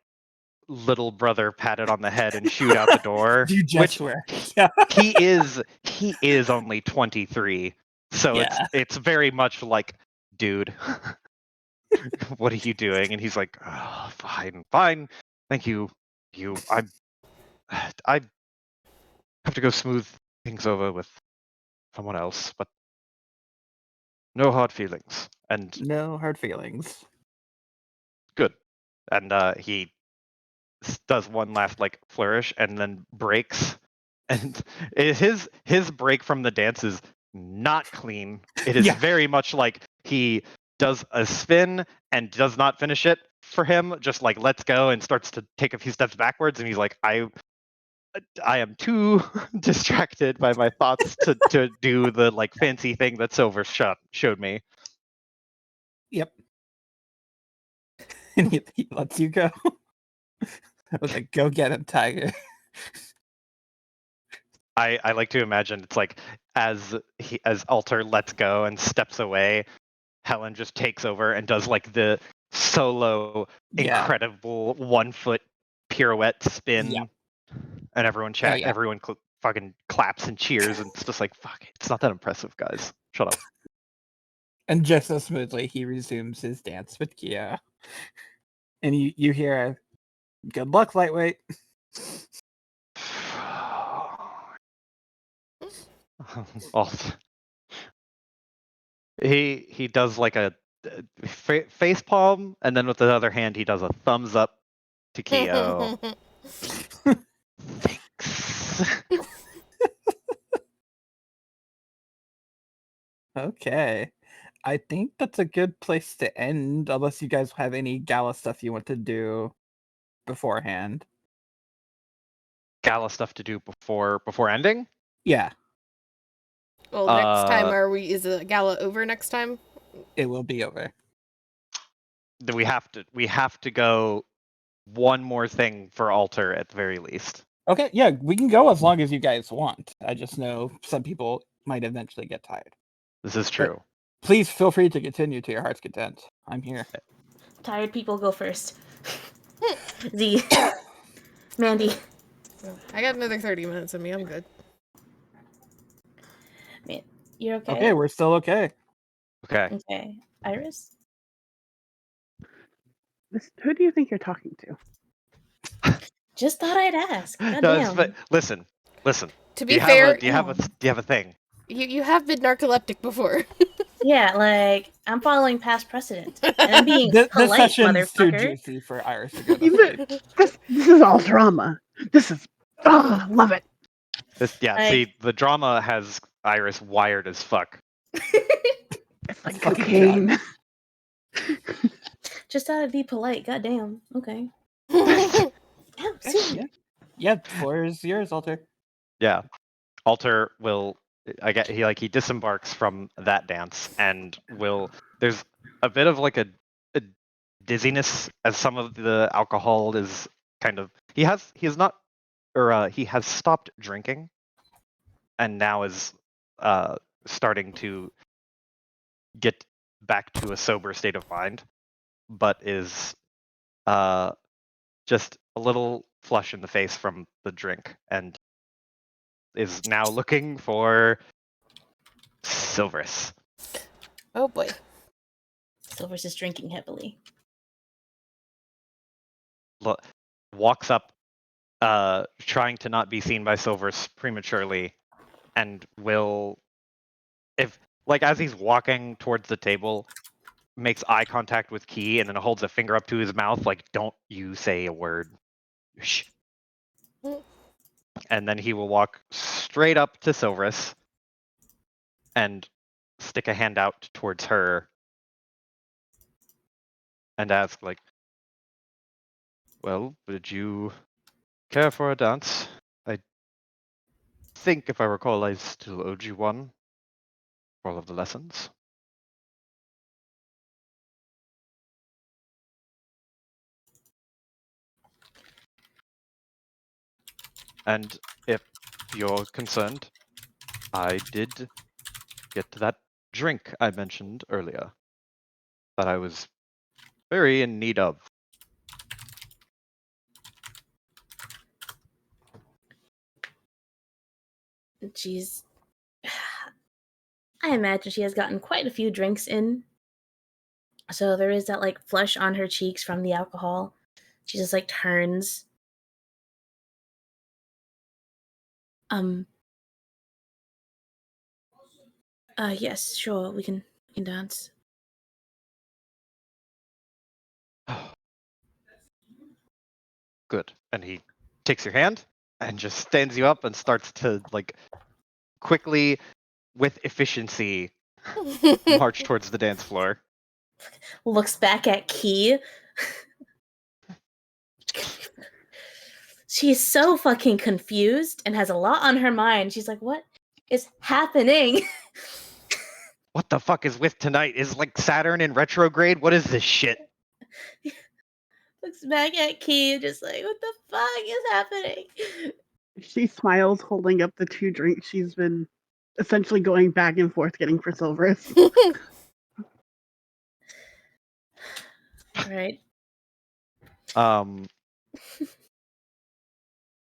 little brother patted on the head and shoot out the door. You just Which swear. Yeah. he is only 23. So Yeah. it's very much like, dude, what are you doing? And he's like, oh, fine. Thank you. I have to go smooth things over with someone else, but no hard feelings. And No hard feelings. good. And he does one last like flourish and then breaks. And his break from the dance is not clean. It is Yeah. very much like he does a spin and does not finish it for him, just like lets go and starts to take a few steps backwards, and he's like, I am too distracted by my thoughts to do the like fancy thing that Silver showed me. Yep. And he lets you go. I was like, "Go get him, Tiger." I like to imagine it's like as Alter lets go and steps away, Helen just takes over and does like the solo Yeah. incredible 1 foot pirouette spin, Yeah. and everyone Oh, yeah. fucking claps and cheers, and it's just like, fuck, it's not that impressive, guys. Shut up. And just so smoothly, he resumes his dance with Kia. And you hear a "Good luck, lightweight." He does like a face palm, and then with the other hand he does a thumbs up to Keo. Thanks. Okay. I think that's a good place to end, unless you guys have any gala stuff you want to do beforehand. Gala stuff to do before ending. Yeah, Well, next time Uh, is the gala over next time? it will be over. we have to go one more thing for altar at the very least. Okay, yeah, we can go as long as you guys want. I just know some people might eventually get tired. This is true. Please feel free to continue to your heart's content. I'm here. Tired people go first. Z. Mandy. I got another 30 minutes in me. I'm good. Man, you're okay? Okay, we're still okay. Okay. Okay. Iris? Who do you think you're talking to? Just thought I'd ask. No, Goddamn. listen. To Do be you fair, have a thing? you have been narcoleptic before. Yeah, like, I'm following past precedent. And I'm being This polite, session's too motherfucker. juicy for Iris to go to Even- sleep. this is all drama. This is love it. See, the drama has Iris wired as fuck. It's like Fucking cocaine. Just thought I'd be polite. Goddamn. Okay. Ow, see? Yeah, the floor is yours, Alter. Yeah. Alter will he disembarks from that dance and there's a bit of like a dizziness as some of the alcohol is kind of he has stopped drinking and now is starting to get back to a sober state of mind, but is just a little flush in the face from the drink and is now looking for Silverus. Oh boy. Silver's is drinking heavily. Walks up, trying to not be seen by Silverus prematurely, and will, as he's walking towards the table, makes eye contact with Key and then holds a finger up to his mouth, like, don't you say a word. Shh. And then he will walk straight up to Silverus and stick a hand out towards her and ask, like, well, would you care for a dance? I think, if I recall, I still owed you one for all of the lessons. And if you're concerned, I did get that drink I mentioned earlier that I was very in need of. She's. I imagine she has gotten quite a few drinks in. So there is that, like, flush on her cheeks from the alcohol. She just, like, turns. Yes, sure, we can dance. Good. And he takes your hand and just stands you up and starts to, like, quickly, with efficiency, march towards the dance floor. Looks back at Key. She's so fucking confused and has a lot on her mind. She's like, what is happening? What the fuck is with tonight? Is, like, Saturn in retrograde? What is this shit? Looks back at Key, just like, what the fuck is happening? She smiles, holding up the 2 drinks she's been essentially going back and forth getting for Silverus. Right.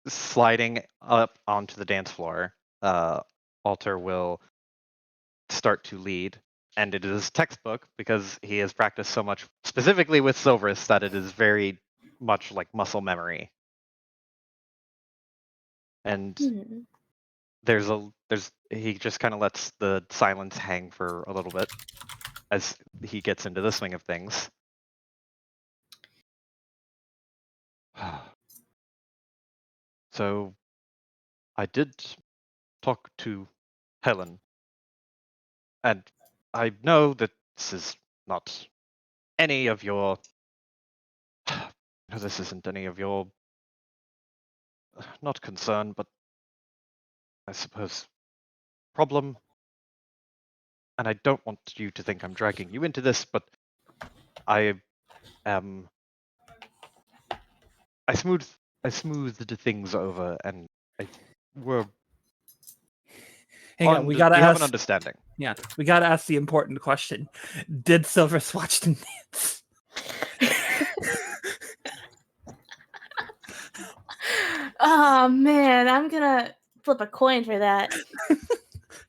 Sliding up onto the dance floor, Alter will start to lead, and it is textbook because he has practiced so much specifically with Silverus that it is very much like muscle memory. And he just kind of lets the silence hang for a little bit as he gets into the swing of things. So I did talk to Helen, and I know that this is not any of your. No, this isn't any of your. Not concern, but I suppose problem. And I don't want you to think I'm dragging you into this, but I am. I smoothed things over, and we're Hang on, we we gotta have an ask. understanding. Yeah, we gotta ask the important question: did Silver Swatch dance? Oh man, I'm gonna flip a coin for that.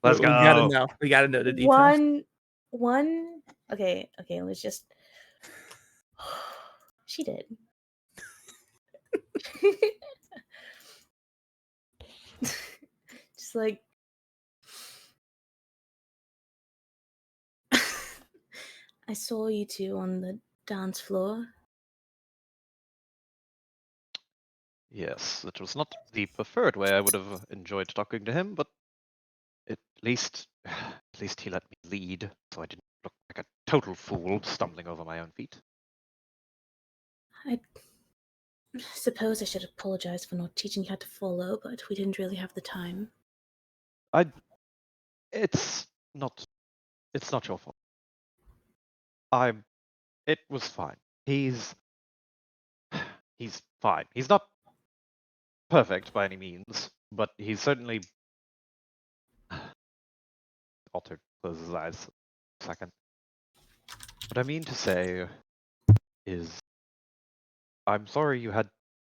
Let's We gotta go. know. We gotta know the details. One. Okay, let's just. She did. Just like. I saw you two on the dance floor. Yes, it was not the preferred way I would have enjoyed talking to him, but at least he let me lead, so I didn't look like a total fool stumbling over my own feet. I suppose I should apologize for not teaching you how to follow, but we didn't really have the time. It's not your fault. It was fine. He's fine. He's not perfect by any means, but he's certainly. Alter closes his eyes a second. What I mean to say is, I'm sorry you had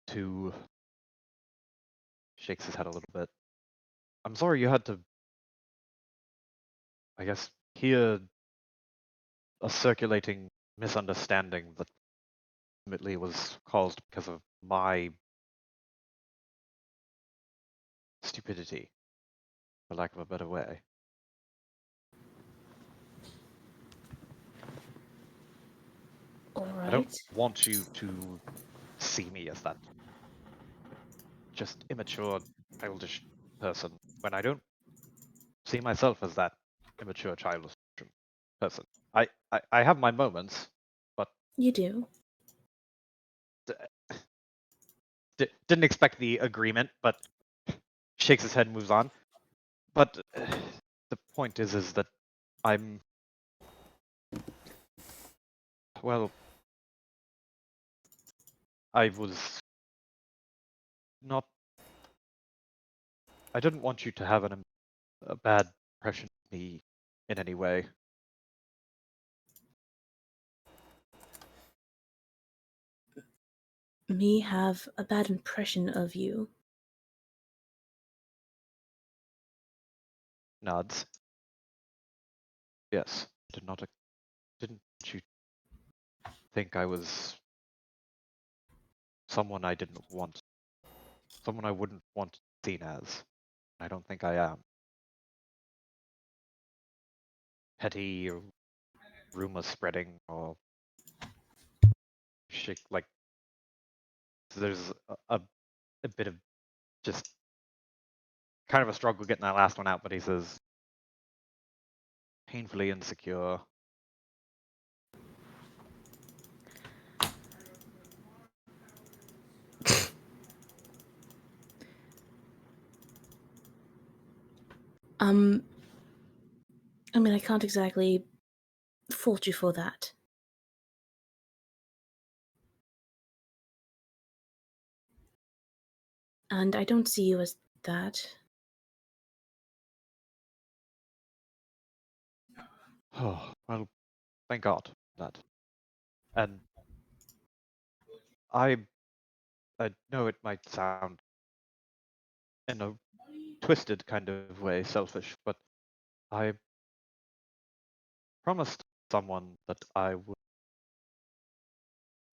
to. Shakes his head a little bit. I'm sorry you had to, I guess, hear a circulating misunderstanding that ultimately was caused because of my stupidity, for lack of a better way. All I don't right. want you to see me as that just immature, childish person when I don't see myself as that immature, childish person. I have my moments, but You do. didn't expect the agreement, but shakes his head and moves on. But the point is that I'm, well, I was not. I didn't want you to have a bad impression of me in any way. Me have a bad impression of you. Nods. Yes. Didn't you think I was someone I didn't want, someone I wouldn't want seen as? I don't think I am. Petty or rumor spreading or shit like. There's a bit of just kind of a struggle getting that last one out, but he says painfully insecure. I mean, I can't exactly fault you for that. And I don't see you as that. Oh, well, thank God for that. And I I know it might sound in a twisted kind of way selfish, but I promised someone that I would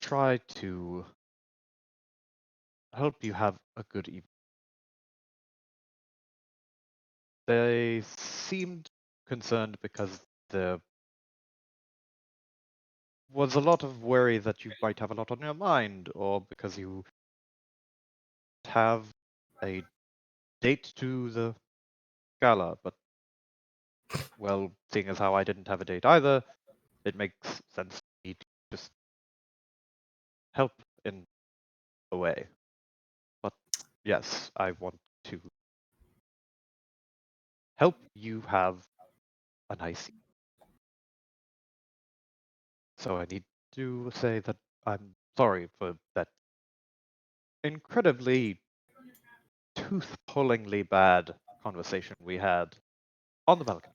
try to help you have a good evening. They seemed concerned because there was a lot of worry that you might have a lot on your mind, or because you have a date to the gala, but well, seeing as how I didn't have a date either, it makes sense to me to just help in a way. But yes, I want to help you have a nice. So I need to say that I'm sorry for that incredibly tooth-pullingly bad conversation we had on the balcony.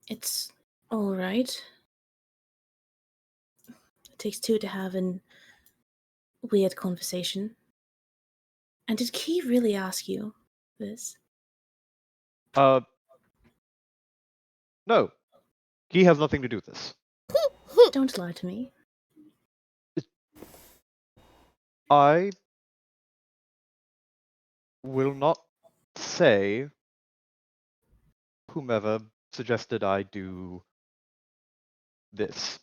It's all right. It takes two to have an weird conversation. And did Key really ask you this? No, he has nothing to do with this. Don't lie to me. I will not say whomever suggested I do this.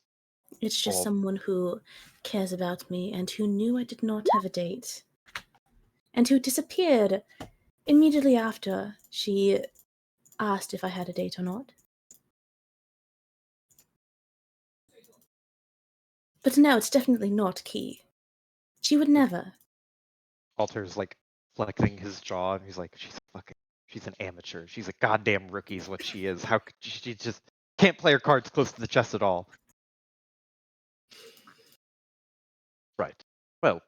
It's just Or- someone who cares about me and who knew I did not have a date. And who disappeared immediately after she asked if I had a date or not. But no, it's definitely not Key. She would never. Alter's like flexing his jaw, and he's like, she's an amateur. She's a goddamn rookie, is what she is. How could she just can't play her cards close to the chest at all? Right. Well,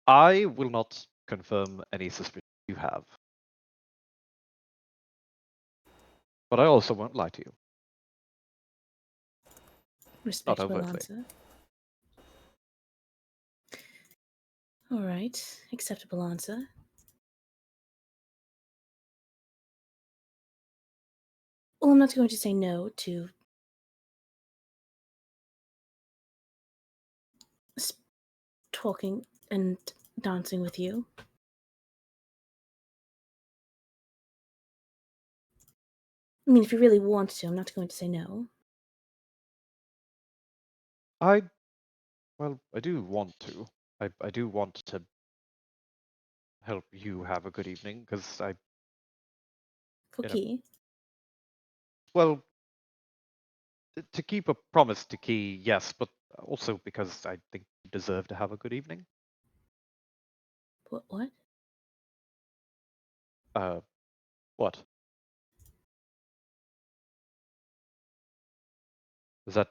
I will not confirm any suspicion you have, but I also won't lie to you. Respectable overtly. answer. All right, acceptable answer. Well, I'm not going to say no to talking and dancing with you. I mean, if you really want to, I'm not going to say no. I do want to. I do want to help you have a good evening because For You know- Key. well, to keep a promise to Key, yes, but also because I think you deserve to have a good evening. What? What? Is that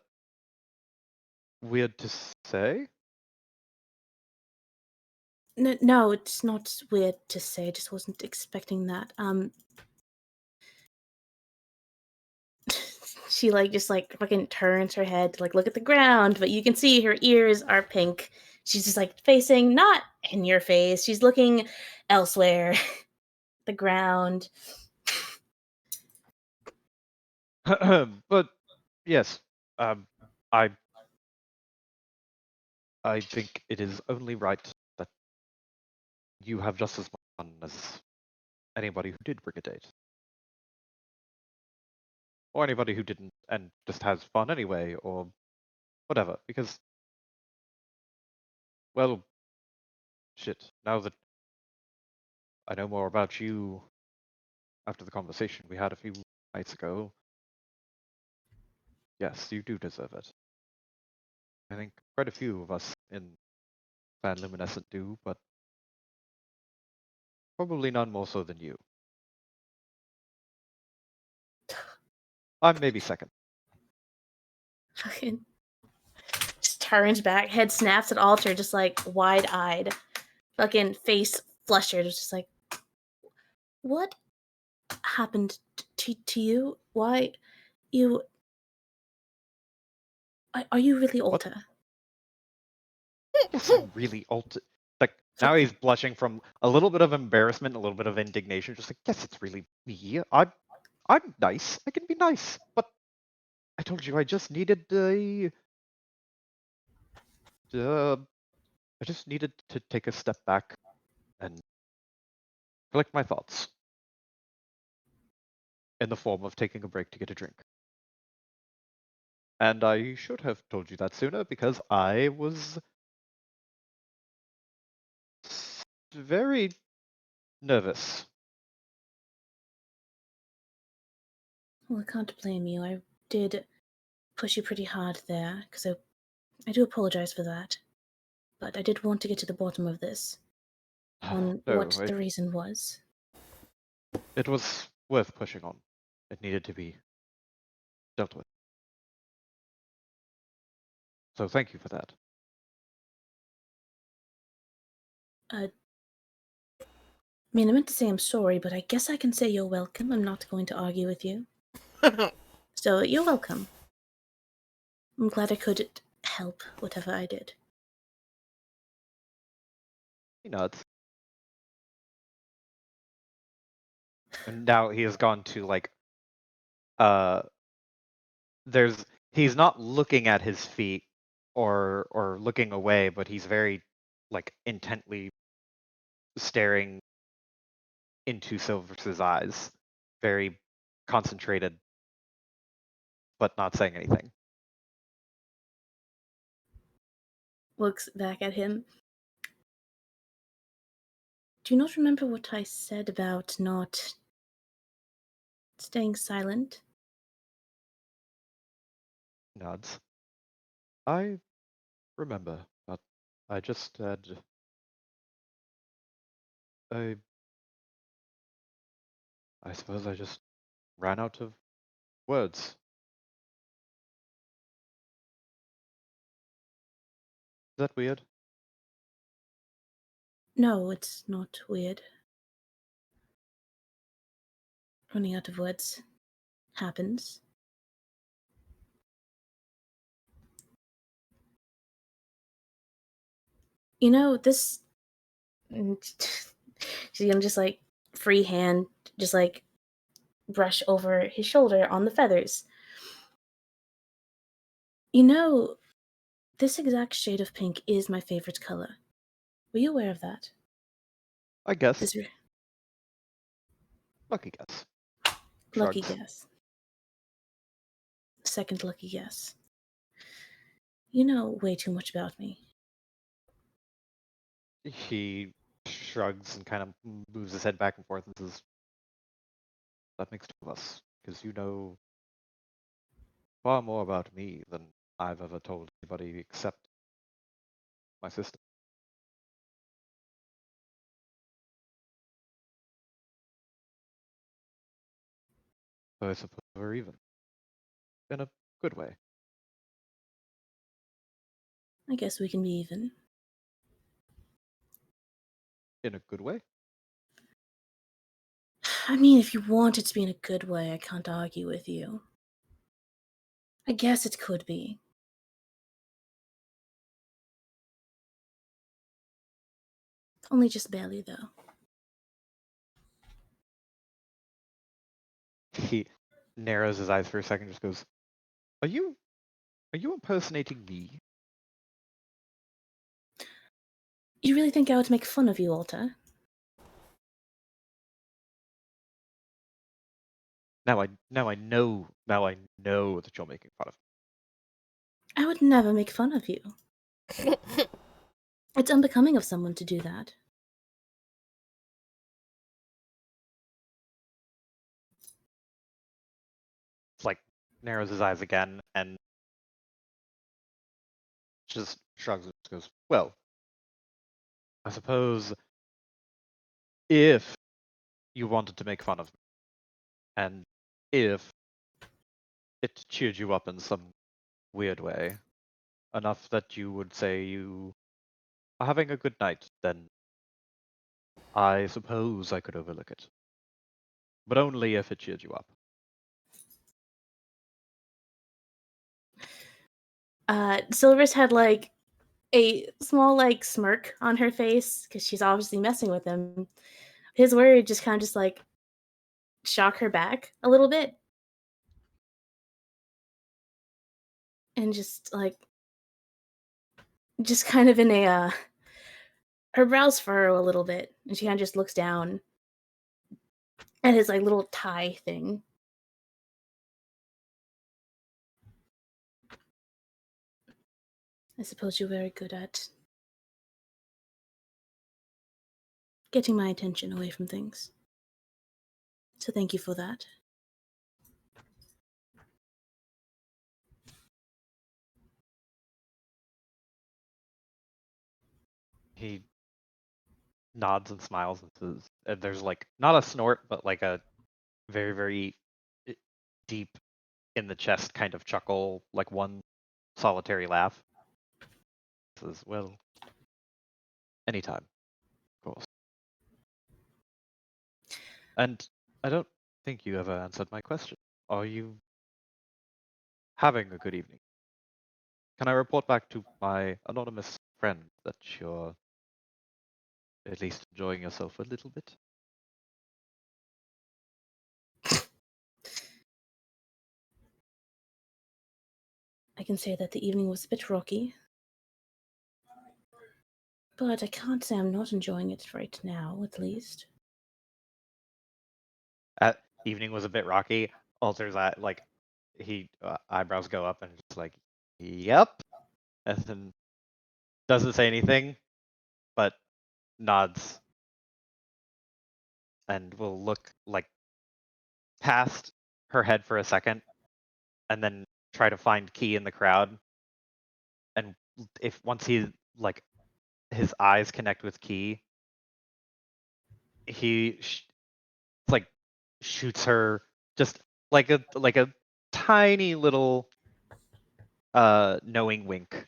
weird to say? No, it's not weird to say. I just wasn't expecting that. She just fucking turns her head to look at the ground, but you can see her ears are pink. She's just facing not in your face. She's looking elsewhere. The ground. But yes, I think it is only right that you have just as much fun as anybody who did bring a date. Or anybody who didn't and just has fun anyway, or whatever. Because, well, shit, now that I know more about you after the conversation we had a few nights ago, yes, you do deserve it. I think quite a few of us in Van Luminescent do, but probably none more so than you. I'm maybe second. Fucking just turns back, head snaps at Alter, just wide-eyed. Fucking face flustered, just what happened to you? Why you are you really Alter? Yes, I'm really like now he's blushing from a little bit of embarrassment, a little bit of indignation, just like, yes, it's really me. I'm nice. I can be nice, but I told you I just needed I just needed to take a step back and collect my thoughts in the form of taking a break to get a drink. And I should have told you that sooner because I was very nervous. Well, I can't blame you. I did push you pretty hard there, because I do apologize for that. But I did want to get to the bottom of this, on No, what the reason was. it was worth pushing on. It needed to be dealt with. So thank you for that. I mean, I meant to say I'm sorry, but I guess I can say you're welcome. I'm not going to argue with you. So, you're welcome. I'm glad I could help whatever I did. He nods. And now he has gone to like uh he's not looking at his feet or looking away, but he's very like intently staring into Silver's eyes, very concentrated, but not saying anything. Looks back at him. Do you not remember what I said about not staying silent? Nods. I remember, but I just had I suppose I just ran out of words. Is that weird? No, it's not weird. Running out of words happens. You know, this. See him just like free hand, just like brush over his shoulder on the feathers. You know, this exact shade of pink is my favorite color. Were you aware of that? I guess. This Lucky guess. lucky Shrugs. guess. Second lucky guess. You know way too much about me. He shrugs and kind of moves his head back and forth and says, that makes two of us, because you know far more about me than I've ever told anybody except my sister. So I suppose we're even. In a good way. I guess we can be even. In a good way? I mean, if you want it to be in a good way, I can't argue with you. I guess it could be. Only just barely, though. He narrows his eyes for a second, just goes, Are you impersonating me? You really think I would make fun of you, Alta? Now I know that you're making fun of me. I would never make fun of you. It's unbecoming of someone to do that. Like narrows his eyes again and just shrugs and just goes, well, I suppose if you wanted to make fun of me, and if it cheered you up in some weird way, enough that you would say you are having a good night, then I suppose I could overlook it. But only if it cheered you up. Silver's had like a small like smirk on her face because she's obviously messing with him. His word just kind of just like shock her back a little bit, and just like just kind of in a her brows furrow a little bit, and she kind of just looks down at his like little tie thing. I suppose you're very good at getting my attention away from things. So thank you for that. He nods and smiles and says, and there's like not a snort, but like a very, very deep in the chest kind of chuckle, like one solitary laugh. Says, well, anytime, of course. And I don't think you ever answered my question. Are you having a good evening? Can I report back to my anonymous friend that you're at least enjoying yourself a little bit? I can say that the evening was a bit rocky, but I can't say I'm not enjoying it right now, at least. Evening was a bit rocky. Alters that like he eyebrows go up and just like, yep, and then doesn't say anything, but nods and will look like past her head for a second, and then try to find Key in the crowd. And if once he like his eyes connect with Key, he like shoots her just like a tiny little knowing wink.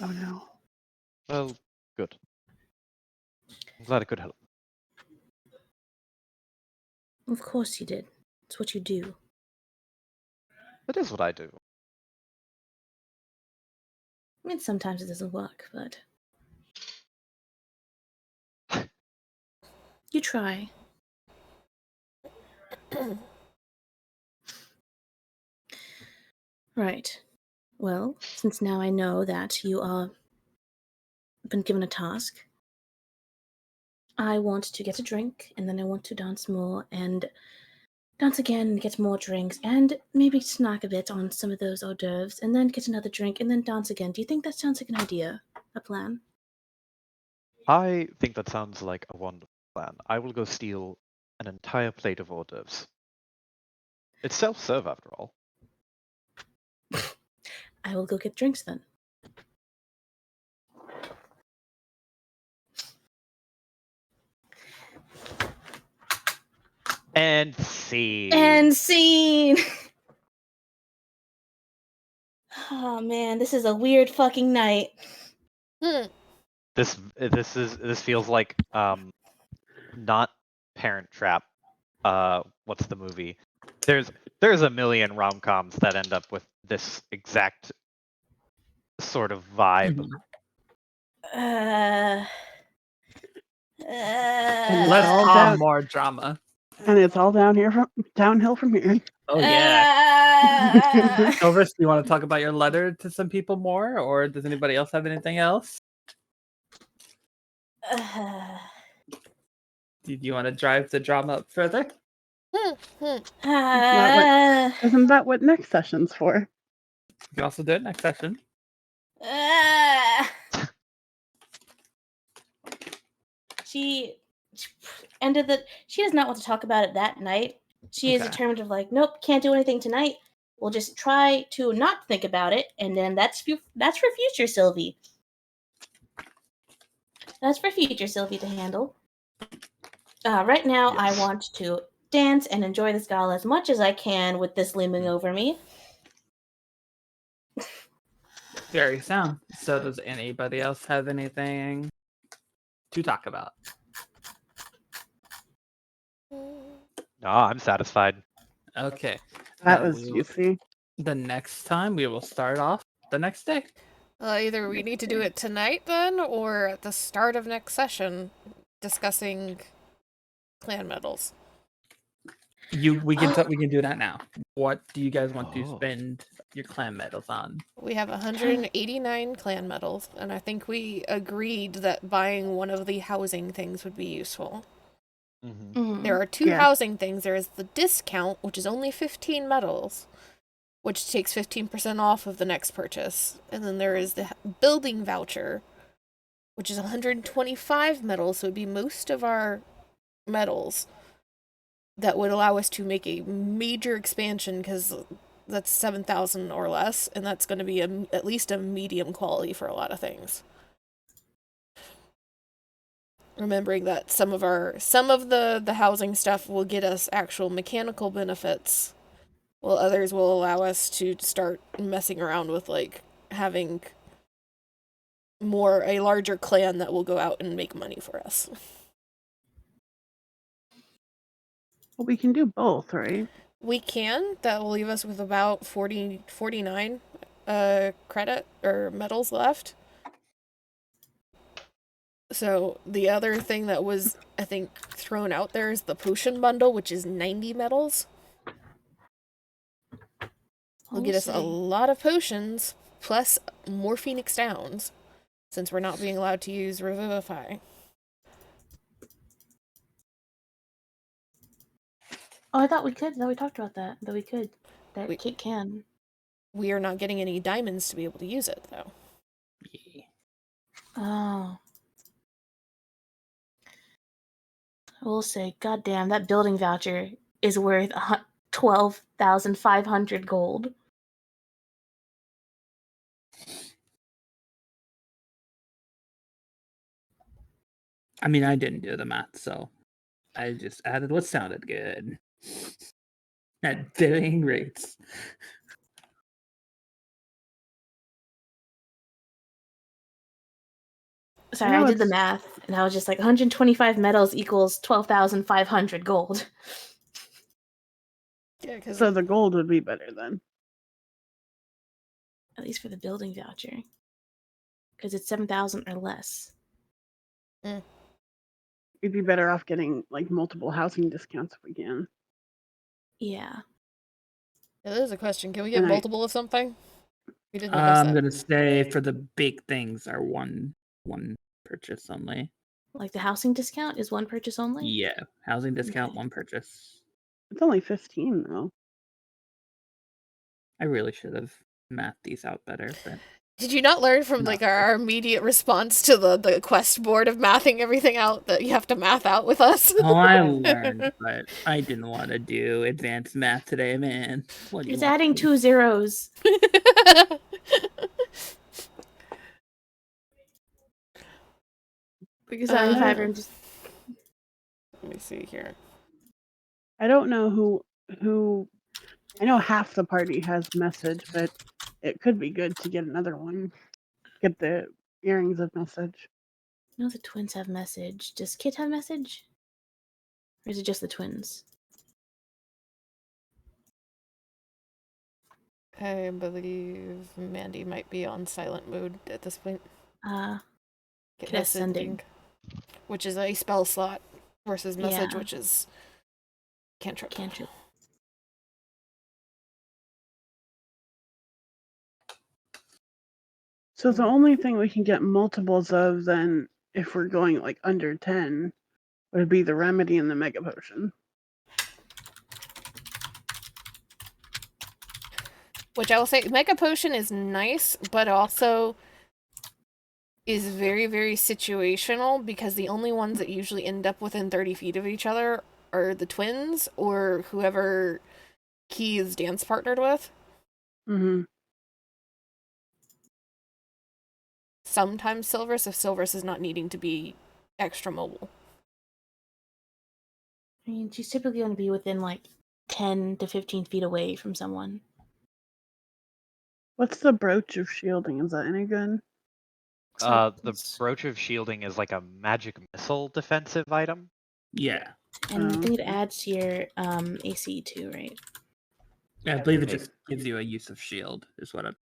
Oh no. Well, good. I'm glad it could help. Of course you did. It's what you do. That is what I do. I mean, sometimes it doesn't work, but you try. Right. Well, since now I know that you are been given a task, I want to get a drink, and then I want to dance more, and dance again, and get more drinks, and maybe snack a bit on some of those hors d'oeuvres, and then get another drink, and then dance again. Do you think that sounds like an idea? A plan? I think that sounds like a wonderful plan. I will go steal an entire plate of hors d'oeuvres. It's self-serve after all. I will go get drinks then. And see. And scene! Oh man, this is a weird fucking night. This feels like not Parent Trap. What's the movie? There's a million rom-coms that end up with this exact sort of vibe. Less all calm, down. more drama. And it's all downhill from here. Oh yeah. Uh, Silvers, do you want to talk about your letter to some people more, or does anybody else have anything else? Do you want to drive the drama up further? Isn't that what next session's for? You can also do it next session. She ended the. She does not want to talk about it that night. She is Okay. determined of like, nope, can't do anything tonight. We'll just try to not think about it, and then that's for future Sylvie. That's for future Sylvie to handle. Right now, I Yes. want to dance and enjoy this gala as much as I can with this looming over me. Very sound. So does anybody else have anything to talk about? No, I'm satisfied. Okay. That Uh, was we will- juicy. The next time we will start off the next day. Either we need to do it tonight then, or at the start of next session, discussing clan medals. We can do that now. What do you guys want to Oh. spend your clan medals on? We have 189 clan medals, and I think we agreed that buying one of the housing things would be useful. Mm-hmm. Mm. There are two Yeah. housing things. There is the discount, which is only 15 medals, which takes 15% off of the next purchase. And then there is the building voucher, which is 125 metals, so it would be most of our metals that would allow us to make a major expansion, because that's 7,000 or less, and that's going to be at least a medium quality for a lot of things. Remembering that some of the housing stuff will get us actual mechanical benefits, while others will allow us to start messing around with like having a larger clan that will go out and make money for us. Well, we can do both, right? We can. That will leave us with about 49 credit or metals left. So the other thing that was, I think, thrown out there is the potion bundle, which is 90 metals. Will get us a lot of potions, plus more Phoenix Downs, since we're not being allowed to use Revivify. Oh, I thought we could. No, we talked about that. That we could. That Kit can. We are not getting any diamonds to be able to use it, though. Yeah. Oh. I will say, goddamn, that building voucher is worth 12,500 gold. I mean, I didn't do the math, so I just added what sounded good. At varying rates. Sorry, No, I did the it's- math, and I was just like, 125 metals equals 12,500 gold. Yeah, because So the gold would be better then. At least for the building voucher. Because it's 7,000 or less. You'd be better off getting like multiple housing discounts if we can. Yeah. that is a question. Can we get And multiple of something? We didn't address I'm that. gonna say for the big things are one purchase only. Like the housing discount is one purchase only? Yeah, housing discount, Okay. one purchase. It's only 15 though. I really should have mathed these out better, but Did you not learn from No. like our immediate response to the quest board of mathing everything out that you have to math out with us? oh, I learned, but I didn't want to do advanced math today, man. What do you It's want adding from me? 2 zeros. Because I'm Uh, 5 and just Let me see here. I don't know who. I know half the party has message, but it could be good to get another one. Get the earrings of message. know the twins have message. Does Kit have message? Or is it just the twins? I believe Mandy might be on silent mode at this point. Get Kit has sending. which is a spell slot, versus message, Yeah. which is cantrip. Cantrip. So the only thing we can get multiples of then, if we're going like under 10, would be the remedy and the mega potion. Which I will say, Mega Potion is nice, but also is very, very situational, because the only ones that usually end up within 30 feet of each other are the twins or whoever Key is dance partnered with. Mm-hmm. Sometimes Silverus, if Silverus is not needing to be extra mobile. I mean, she's typically going to be within like 10 to 15 feet away from someone. What's the brooch of shielding? Is that any good? So The it's- brooch of shielding is like a magic missile defensive item. Yeah, And I Oh. think it adds to your AC too, right? I believe it just gives you a use of shield, is what I'm